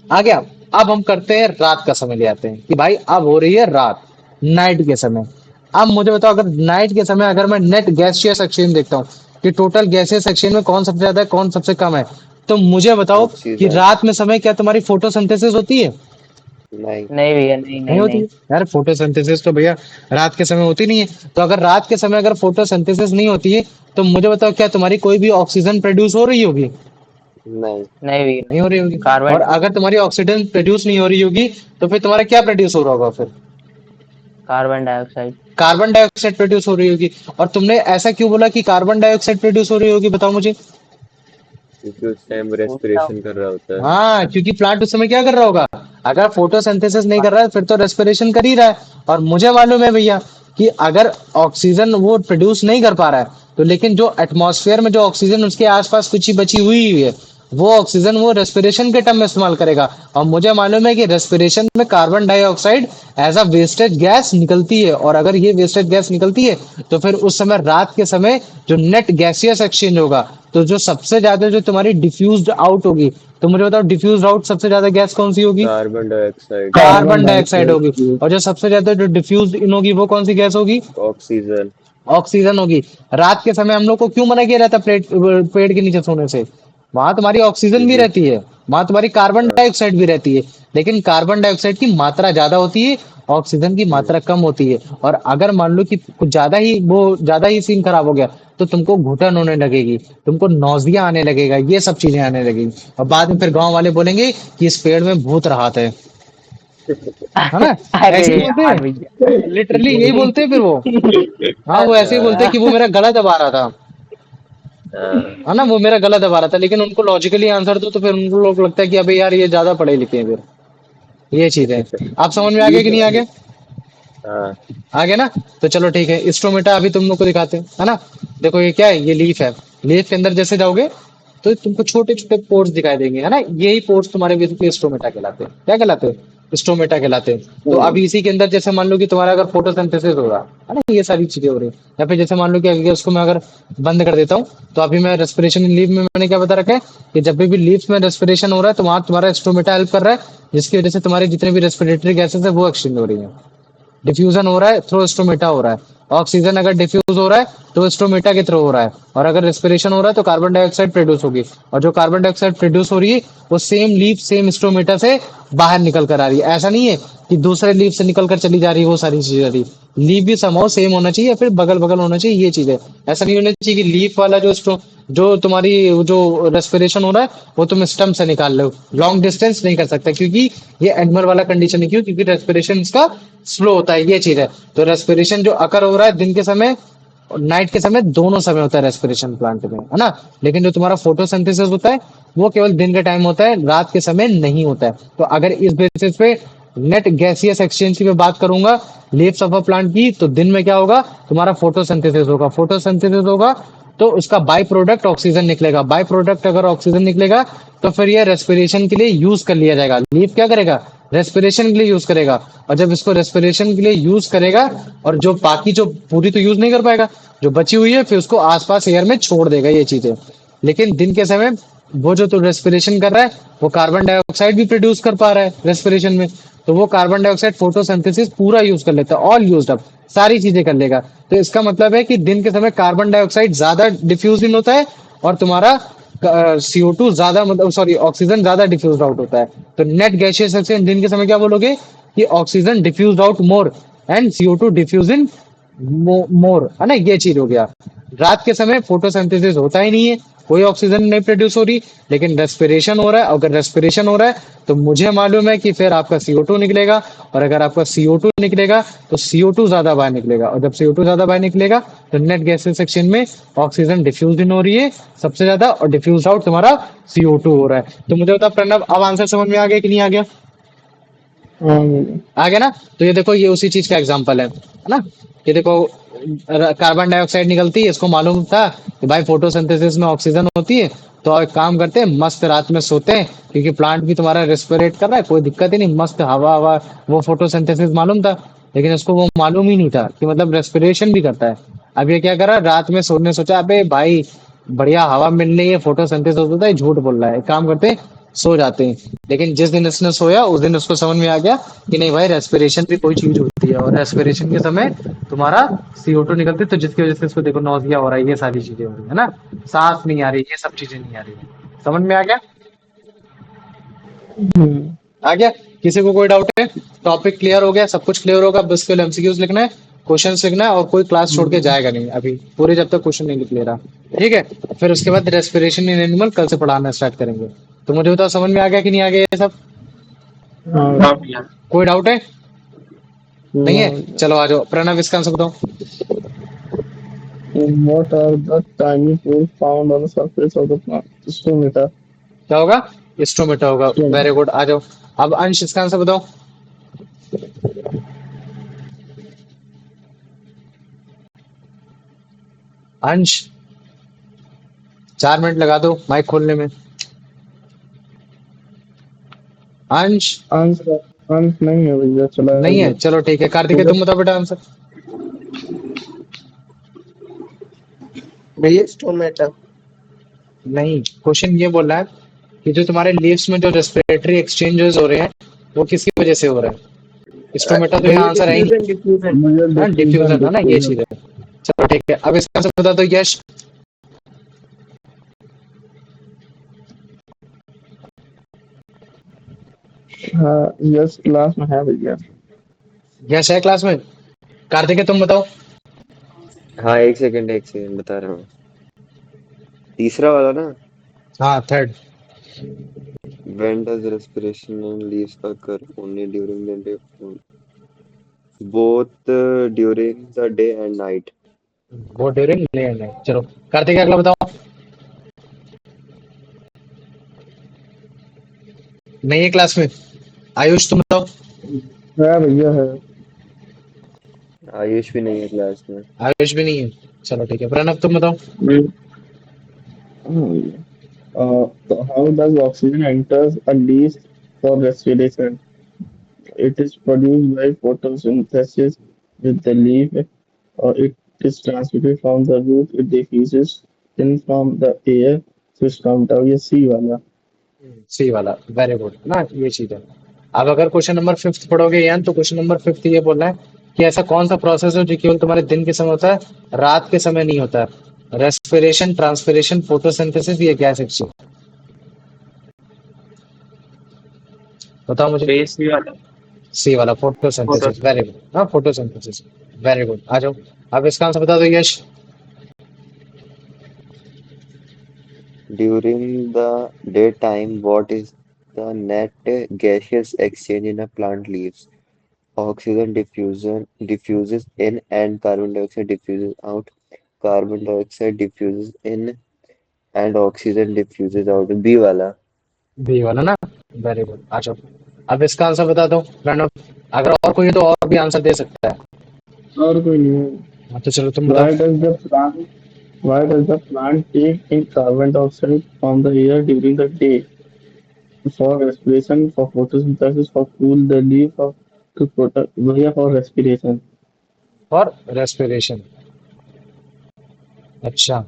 आ गया। अब हम करते हैं रात का समय ले आते हैं कि भाई अब हो रही है रात, नाइट के समय। अब मुझे बताओ, अगर नाइट के समय अगर मैं नेट गैसियस एक्सचेंज देखता हूँ कि टोटल गैसियस एक्सचेंज में कौन सबसे ज्यादा है कौन सबसे कम है, तो मुझे बताओ कि ऑक्सीजन। रात में समय क्या तुम्हारी फोटोसिंथेसिस होती है? नहीं। नहीं भैया, नहीं नहीं नहीं होती नहीं। है यार, फोटोसिंथेसिस तो भैया रात के समय होती नहीं है। तो अगर रात के समय अगर फोटोसिंथेसिस नहीं होती है, तो मुझे बताओ क्या तुम्हारी कोई भी ऑक्सीजन प्रोड्यूस हो रही होगी? नहीं। नहीं भैया, नहीं हो रही होगी। और कार्बन अगर तुम्हारी ऑक्सीजन प्रोड्यूस नहीं हो रही होगी, तो फिर तुम्हारा क्या प्रोड्यूस हो रहा होगा फिर? Carbon dioxide. Carbon dioxide produce हो रही होगी। और तुमने ऐसा क्यों बोला कि कार्बन डाइऑक्साइड प्रोड्यूस हो रही होगी, बताओ मुझे। क्योंकि उस टाइम पूछता हूँ। रेस्पिरेशन कर रहा होता है। हाँ, क्योंकि प्लांट उस समय क्या कर रहा होगा? अगर फोटोसिंथेसिस नहीं कर रहा है, फिर तो रेस्पिरेशन कर ही रहा है। और मुझे मालूम है भैया कि अगर ऑक्सीजन वो प्रोड्यूस नहीं कर पा रहा है, तो लेकिन जो एटमॉस्फेयर में जो ऑक्सीजन उसके आसपास कुछ ही बची हुई है, वो ऑक्सीजन वो रेस्पिरेशन के टर्म में इस्तेमाल करेगा। और मुझे मालूम है कि रेस्पिरेशन में carbon dioxide as a wastage gas निकलती है। और अगर ये वेस्टेज गैस निकलती है, तो फिर उस समय रात के समय जो नेट गैसियस एक्सचेंज होगा, तो जो सबसे ज्यादा जो तुम्हारी डिफ्यूज्ड आउट होगी, तो मुझे बताओ डिफ्यूज आउट सबसे ज्यादा गैस कौन सी होगी? Carbon dioxide. Carbon carbon dioxide होगी। डाइऑक्साइड। और जो सबसे ज्यादा जो डिफ्यूज इन होगी, वो कौन सी गैस होगी? ऑक्सीजन। ऑक्सीजन होगी। रात के समय हम लोग को क्यों मना किया रहता है पेड़ के नीचे सोने से? वहां तुम्हारी ऑक्सीजन भी क्योंकि रहती है, वहां तुम्हारी कार्बन हाँ। डाइऑक्साइड भी रहती है। लेकिन कार्बन डाइऑक्साइड की मात्रा ज्यादा होती है, ऑक्सीजन की हम्म। मात्रा कम होती है। और अगर मान लो कि कुछ ज्यादा ही सीन खराब हो गया, तो तुमको घुटन होने लगेगी, तुमको नौजिया आने लगेगा, ये सब चीजें आने लगेगी। और बाद में फिर गांव वाले बोलेंगे कि इस पेड़ में भूत रहा था, है ना? अरे ऐसे ही बोलते यार भैया। हैं, लिटरली यही बोलते हैं फिर वो। हाँ, वो ऐसे ही बोलते हैं कि वो मेरा गला दबा रहा था, हाँ। है ना, वो मेरा गला दबा रहा था। लेकिन उनको लॉजिकली आंसर दो, तो फिर उनको लोग लगता है कि अबे यार ये ज्यादा पढ़े लिखे हैं फिर। ये चीज है। आप समझ में आ ये गया कि नहीं आ गया? हाँ। आ गया ना? तो चलो ठीक है, इंस्ट्रूमेंटा अभी तुम लोग को दिखाते हैं, है ना? देखो ये क्या है, ये लीफ है। लीफ के अंदर जैसे जाओगे, तो तुमको छोटे छोटे पोर्स दिखाई देंगे, है ना? यही पोर्स तुम्हारे बेसिकली स्टोमेटा कहलाते हैं। क्या कहलाते हैं? स्टोमेटा कहलाते हैं। तो अब इसी के अंदर जैसे मान लो कि तुम्हारा अगर फोटोसिंथेसिस हो रहा है ना, ये सारी चीजें हो रही है। या फिर जैसे मान लो कि अगर उसको मैं अगर बंद कर देता हूँ, तो अभी मैं रेस्पिरेशन लीव में मैंने क्या बता रखा है कि जब भी लीव्स में रेस्पिरेशन हो रहा है, तो वहां तुम्हारा स्टोमेटा हेल्प कर रहा है, जिसकी वजह से तुम्हारे जितने भी रेस्पिरेटरी गैसेस है वो एक्सचेंज हो रही है। डिफ्यूजन हो रहा है थ्रू स्टोमेटा हो रहा है। ऑक्सीजन अगर डिफ्यूज हो रहा है, तो स्टोमेटा के थ्रू हो रहा है। और अगर रेस्पिरेशन हो रहा है, तो कार्बन डाइऑक्साइड प्रोड्यूस होगी। और जो कार्बन डाइऑक्साइड प्रोड्यूस हो रही है, वो सेम लीफ सेम स्टोमेटा से बाहर निकल कर आ रही है। ऐसा नहीं है कि दूसरे लीफ से निकल कर चली जा रही है, वो सारी चीजें आ रही। लीफ भी समहाउ सेम होना चाहिए, या फिर बगल बगल होना चाहिए, ये चीज है। ऐसा नहीं होना चाहिए कि लीफ वाला जो तुम्हारी जो रेस्पिरेशन हो रहा है, वो तुम स्टम से निकाल लो। लॉन्ग डिस्टेंस नहीं कर सकता, क्योंकि ये एनिमल वाला कंडीशन है। क्यों? क्योंकि रेस्पिरेशन इसका स्लो होता है, ये चीज है। तो रेस्पिरेशन जो अकर हो रहा है दिन के समय और नाइट के समय, दोनों समय होता है रेस्पिरेशन प्लांट में, है ना? लेकिन जो तुम्हारा फोटोसिंथेसिस होता है, वो केवल दिन के टाइम होता है, रात के समय नहीं होता है। तो अगर इस बेसिस पे नेट गैसियस एक्सचेंज की मैं बात करूंगा लीव्स ऑफ अ प्लांट की, तो दिन में क्या होगा? तुम्हारा फोटोसिंथेसिस होगा। फोटोसिंथेसिस होगा तो उसका बाय प्रोडक्ट ऑक्सीजन निकलेगा। बाय प्रोडक्ट अगर ऑक्सीजन निकलेगा, तो फिर ये रेस्पिरेशन के लिए यूज कर लिया जाएगा। लीफ क्या करेगा? रेस्पिरेशन के लिए यूज करेगा। और जब इसको रेस्पिरेशन के लिए यूज करेगा, और जो बाकी जो पूरी तो यूज नहीं कर पाएगा, जो बची हुई है फिर उसको आसपास एयर में छोड़ देगा, ये चीजें। लेकिन दिन के समय वो जो तो रेस्पिरेशन कर रहा है, वो कार्बन डाइऑक्साइड भी प्रोड्यूस कर पा रहा है रेस्पिरेशन में। तो वो कार्बन डाइऑक्साइड फोटोसिंथेसिस पूरा यूज कर लेता है, ऑल यूज्ड अप, सारी चीजें कर लेगा। तो इसका मतलब है कि दिन के समय कार्बन डाइऑक्साइड ज्यादा डिफ्यूज इन होता है, और तुम्हारा CO2 ज्यादा, मतलब सॉरी, ऑक्सीजन ज्यादा डिफ्यूज आउट होता है। तो नेट गैसियस एक्सचेंज दिन के समय क्या बोलोगे कि oxygen diffuse out more and CO2 diffuse in more, है ना? ये चीज हो गया। रात के समय फोटोसिंथेसिस होता ही नहीं है, कोई ऑक्सीजन नहीं प्रोड्यूस हो रही, लेकिन रेस्पिरेशन हो रहा है। अगर रेस्पिरेशन हो रहा है, तो मुझे मालूम है कि फिर आपका CO2 निकलेगा। और अगर आपका CO2 निकलेगा, तो CO2 ज्यादा बाहर निकलेगा। और जब CO2 ज्यादा बाहर निकलेगा, तो नेट गैसेस सेक्शन में ऑक्सीजन डिफ्यूज इन हो रही है सबसे ज्यादा, और डिफ्यूज आउट तुम्हारा CO2 हो रहा है। तो मुझे बता प्रणव, अब आंसर समझ में आ गया कि नहीं आ गया? हाँ भैया। आ गया ना? तो ये देखो, ये उसी चीज का एग्जांपल है ना? ये देखो, कार्बन डाइऑक्साइड निकलती है, इसको मालूम था कि भाई फोटोसिंथेसिस में ऑक्सीजन होती है। तो एक काम करते हैं, मस्त रात में सोते हैं, क्योंकि प्लांट भी तुम्हारा रेस्पिरेट कर रहा है, कोई दिक्कत ही नहीं, मस्त हवा हवा, वो फोटोसिंथेसिस मालूम था। लेकिन इसको वो मालूम ही नहीं था कि मतलब रेस्पिरेशन भी करता है। अब ये क्या करा, रात में सोने सोचा, अबे भाई बढ़िया हवा मिल रही है, फोटोसिंथेसिस होता है, झूठ बोल रहा है, एक काम करते हैं, सो जाते हैं। लेकिन जिस दिन इसने सोया, उस दिन उसको समझ में आ गया कि नहीं भाई, रेस्पिरेशन भी कोई चीज होती है, और रेस्पिरेशन के समय तुम्हारा CO2 निकलती है, तो जिसकी वजह से इसको देखो नौजिया हो रहा है, ये सारी चीजें हो रही है ना, सांस नहीं आ रही, ये सब चीजें नहीं आ रही। समझ में आ गया? हम्म। आ गया? किसी को कोई डाउट है? टॉपिक क्लियर हो गया, सब कुछ क्लियर होगा, बस केवल एमसीक्यूज लिखना है, क्वेश्चंस लिखना है, और कोई क्लास छोड़ के जाएगा नहीं अभी पूरे जब तक क्वेश्चन नहीं लिख ले रहा। ठीक है, फिर उसके बाद रेस्पिरेशन इन एनिमल कल से पढ़ाना स्टार्ट करेंगे। तो मुझे बताओ समझ में आ गया कि नहीं आ गया ये सब? हाँ कोई डाउट है? नहीं है? चलो आ जाओ, प्रणव इसका आंसर बताओ। What are the tiny pores found on the surface of the plant? Stomata. क्या होगा? स्टोमेटा होगा। Very Stomata. गुड, आ जाओ। अब अंश इसका आंसर बताओ। अंश 4 मिनट लगा दो माइक खोलने में। अंश आंसर अंत नहीं है भैया, चला नहीं है? गया। चलो ठीक है, कार्तिक तुम बताओ बेटा आंसर। भैया स्टोमेटा। नहीं, क्वेश्चन ये बोल रहा है कि जो तुम्हारे लीव्स में जो रेस्पिरेटरी एक्सचेंजेस हो रहे हैं वो किसकी वजह से हो रहे हैं? स्टोमेटा तो यहाँ भैया आंसर है ही डिफ्यूजन डिफ्यूजन। नहीं। मुझे हाँ, डिफ्यूजन डिफ्यूजन है ना, ये डिफ्यूजन चीज है। चलो ठीक है, अब इसका आंसर बता दो यश। हाँ यस क्लास में है भैया। यश है क्लास में? कार्तिक तुम बताओ। हाँ, एक सेकंड बता रहा हूँ। तीसरा वाला ना। हाँ, third. When does respiration and leaves occur? Only during the day. Both during the day and night. वो ड्यूरिंग डे एंड नाइट। चलो कार्तिक अगला बताओ। नहीं है क्लास में? आयुष तुम बताओ। है भैया है। आयुष भी नहीं है क्लास में। आयुष भी नहीं है? चलो ठीक है, प्रणव तुम बताओ। हाँ भैया। So how does oxygen enters a leaf for respiration? It is produced by photosynthesis with the leaf, or it is transmitted from the root. It diffuses in from the air. So इसका बताओ ये सी वाला। सी वाला, वेरी गुड ना, ये चीज है। अब अगर क्वेश्चन नंबर फिफ्थ पढ़ोगे यान, तो क्वेश्चन नंबर फिफ्थ ये बोल रहा है कि ऐसा कौन सा प्रोसेस है जो केवल तुम्हारे दिन के समय होता है, रात के समय नहीं होता है? रेस्पिरेशन, ट्रांसपिरेशन, फोटोसिंथेसिस, ये गैस एक्सचेंज। बताओ मुझे। बेसी वाला। सी वाला, फोटोसिंथेसिस, वेरी गुड। हाँ, फोटोसिंथेसिस, वेरी गुड। आ जाओ, अब इसका आंसर बता दो यश। During the daytime, what is the net gaseous exchange in a plant leaves? Oxygen diffusion diffuses in and carbon dioxide diffuses out. Carbon dioxide diffuses in and oxygen diffuses out. B वाला। बी वाला ना, वेरी गुड। आ जाओ, अब इसका आंसर बता दो प्रणव। अगर और कोई है तो और भी आंसर दे सकता है। और कोई नहीं है। हाँ, तो चलो तुम बताओ। Why does the plant Why does the plant take in carbon dioxide from the air during the day for respiration, for photosynthesis, for cool the leaf, for to protect, भैया for respiration. For respiration. अच्छा,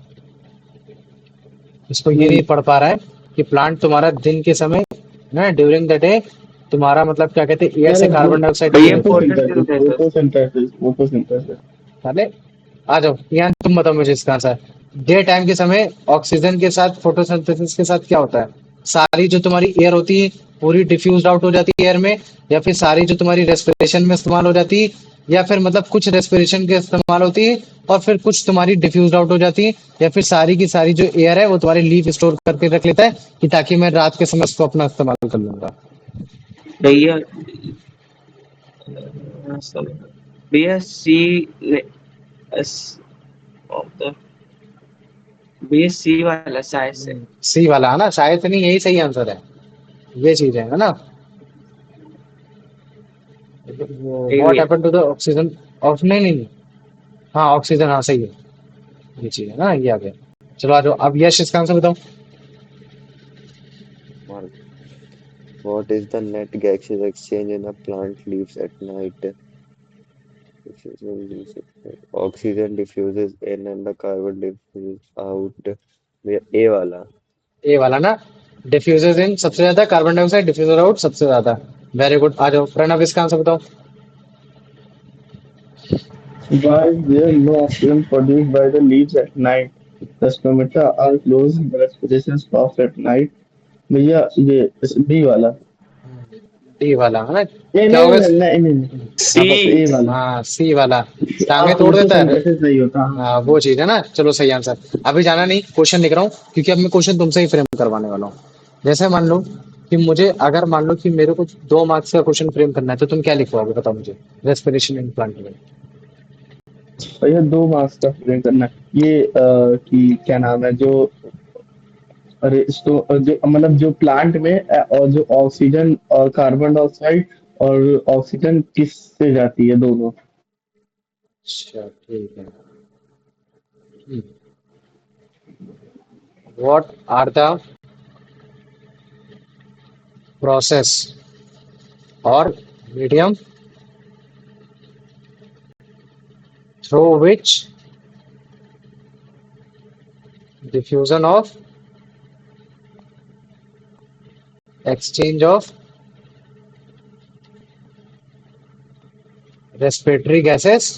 इसको ये नहीं नहीं पढ़ पा रहा है कि प्लांट तुम्हारा दिन के समय ना, ड्यूरिंग द डे तुम्हारा मतलब क्या कहते हैं, एयर से अरे कार्बन डाइऑक्साइड भैया रिलीज। फोटोसिंथेसिस। photosynthesis. पहले आ जाओ यहाँ, तुम बताओ मुझे इसका आंसर। डे टाइम के समय ऑक्सीजन के साथ फोटोसिंथेसिस के साथ क्या होता है? सारी जो तुम्हारी एयर होती है पूरी डिफ्यूज आउट हो जाती है एयर में, या फिर सारी जो तुम्हारी रेस्पिरेशन में इस्तेमाल हो जाती है, या फिर मतलब कुछ रेस्पिरेशन के इस्तेमाल होती है और फिर कुछ तुम्हारी डिफ्यूज आउट हो जाती है, या फिर सारी की सारी जो एयर है वो तुम्हारी लीफ स्टोर करके रख लेता है कि ताकि मैं रात के समय उसको अपना इस्तेमाल कर लूंगा। भैया भैया सी भैया सी वाला शायद से। सी वाला है ना? शायद नहीं, यही सही आंसर है। ये चीज है ना? ठीक व्हाट भैया। Happened to the oxygen of, नहीं नहीं नहीं। हाँ, ऑक्सीजन, हाँ सही है। ये चीज है ना, ये आ गया। चलो आ जाओ, अब यश इसका आंसर बताओ। Mark. What is the net gaseous exchange in a plant leaves at night? Oxygen diffuses in and the carbon diffuses out. A वाला। ए वाला ना, डिफ्यूजर्स इन सबसे ज्यादा, कार्बन डाइऑक्साइड डिफ्यूजर आउट सबसे ज्यादा। वेरी गुड, आ जाओ प्रणव इसका आंसर बताओ। Why is there no oxygen produced by the leaves at night? The stomata are closed, the respiration stops at night. भैया ये बी वाला। डी वाला है ना? नहीं क्या नहीं होगा? नहीं नहीं नहीं, सी। हाँ बस ए वाला। हाँ, सी वाला। हाँ टांगे तोड़ देता है। फोटोसिंथेसिस नहीं होता, हाँ। हाँ, वो चीज है ना। चलो सही आंसर। अभी जाना नहीं, क्वेश्चन लिख रहा हूँ, क्योंकि अब मैं क्वेश्चन तुमसे ही फ्रेम करवाने वाला हूँ। जैसे मान लो कि मुझे, अगर मान लो कि मेरे को 2 मार्क्स का क्वेश्चन फ्रेम करना है, तो तुम क्या लिखवाओगे बताओ मुझे, रेस्पिरेशन इन प्लांट में। और ये 2 मार्क्स का फ्रेम करना है। ये कि क्या नाम है जो, अरे इसको जो मतलब जो प्लांट में और जो ऑक्सीजन और कार्बन डाइऑक्साइड और ऑक्सीजन किससे जाती है, दोनों। अच्छा, ठीक है। व्हाट आर द प्रोसेस और medium through which diffusion of exchange of respiratory gases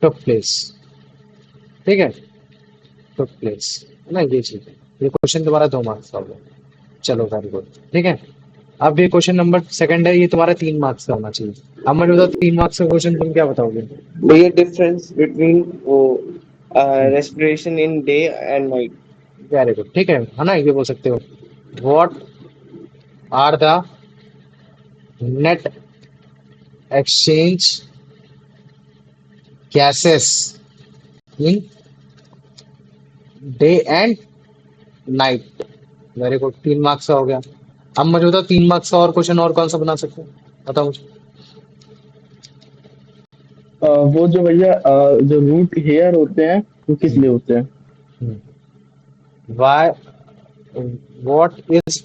took place? ठीक है, took place है ना, ये चीज है। ये क्वेश्चन तुम्हारा 2 मार्क्स का होगा। चलो वेरी गुड, ठीक है। अब ये क्वेश्चन नंबर सेकंड है, ये तुम्हारा 3 मार्क्स का होना चाहिए। अब मुझे बताओ, 3 मार्क्स का क्वेश्चन तुम क्या बताओगे? तो ये डिफरेंस बिटवीन वो respiration in day and night. Very good, ठीक है ना, ये बोल सकते हो। What are the net exchange gases in day and night? Very good, 3 marks का हो गया। अब मुझे बताओ, 3 मार्क्स का और क्वेश्चन और कौन सा बना सकते हो, बताओ मुझे। वो जो भैया जो रूट हेयर होते हैं वो किस लिए होते हैं। Why, what is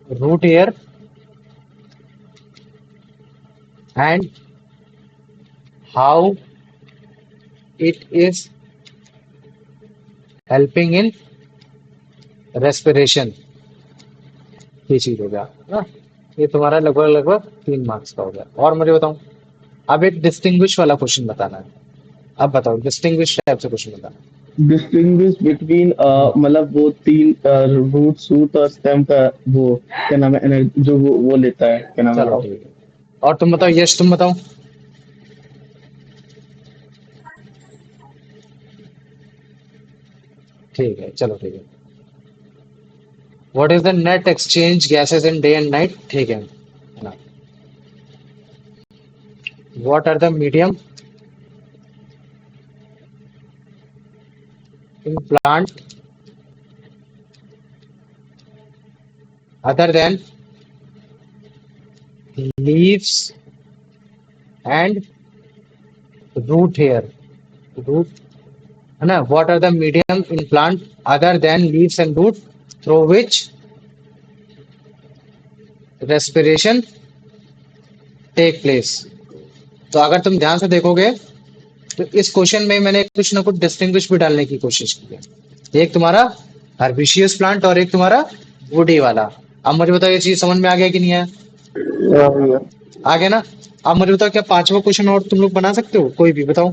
root hair and how it is helping in respiration? ये चीज हो गया ना। ये तुम्हारा लगभग लगभग 3 मार्क्स का हो गया। और मुझे बताओ, अब एक डिस्टिंग्विश वाला क्वेश्चन बताना है। अब बताओ, डिस्टिंग्विश टाइप से क्वेश्चन बताना डिस्टिंग्विश बिटवीन है। मतलब वो तीन रूट शूट और स्टेम का, वो क्या नाम है, एनर्जी जो वो लेता है, क्या नाम है चलो भाव। ठीक है। और तुम बताओ, यश तुम बताओ। ठीक है, चलो ठीक है। What is the net exchange gases in day and night? ठीक है ना। What are the medium in plant other than leaves and root hair? Root है ना। What are the medium in plant other than leaves and root through which respiration take place? तो अगर तुम ध्यान से देखोगे, तो इस क्वेश्चन में मैंने कुछ ना कुछ डिस्टिंग्विश भी डालने की कोशिश की है। एक तुम्हारा हर्बिशियस प्लांट और एक तुम्हारा वुडी वाला। अब मुझे बताओ, ये चीज समझ में आ गया कि नहीं आया? भैया आ गया ना। अब मुझे बताओ, क्या 5वां क्वेश्चन और तुम लोग बना सकते हो, कोई भी बताओ।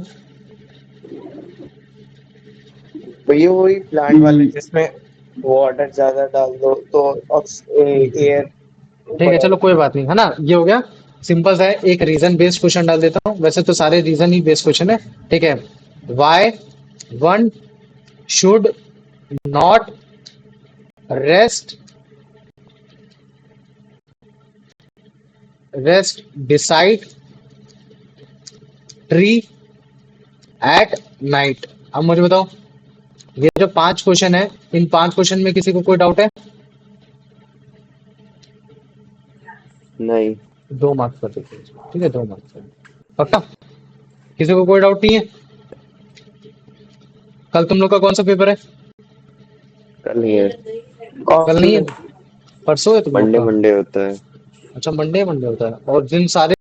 भैया वही प्लांट वाले जिसमें वाटर ज्यादा डाल दो तो एयर ठीक है, ऊपर चलो आएगा। कोई बात नहीं, है ना, ये हो गया। सिंपल सा है, एक रीजन बेस्ड क्वेश्चन डाल देता हूँ। वैसे तो सारे रीजन ही बेस्ड क्वेश्चन है, ठीक है। Why one should not rest rest beside tree at night? अब मुझे बताओ, ये जो 5 क्वेश्चन है, इन 5 क्वेश्चन में किसी को कोई डाउट है? नहीं। 2 मार्क्स पर देखिए, ठीक है, 2 मार्क्स पर पक्का। किसी को कोई डाउट नहीं है? कल तुम लोग का कौन सा पेपर है? कल नहीं है, कल नहीं है, परसों है तुम लोग मंडे का। मंडे होता है। अच्छा, मंडे मंडे होता है। और जिन सारे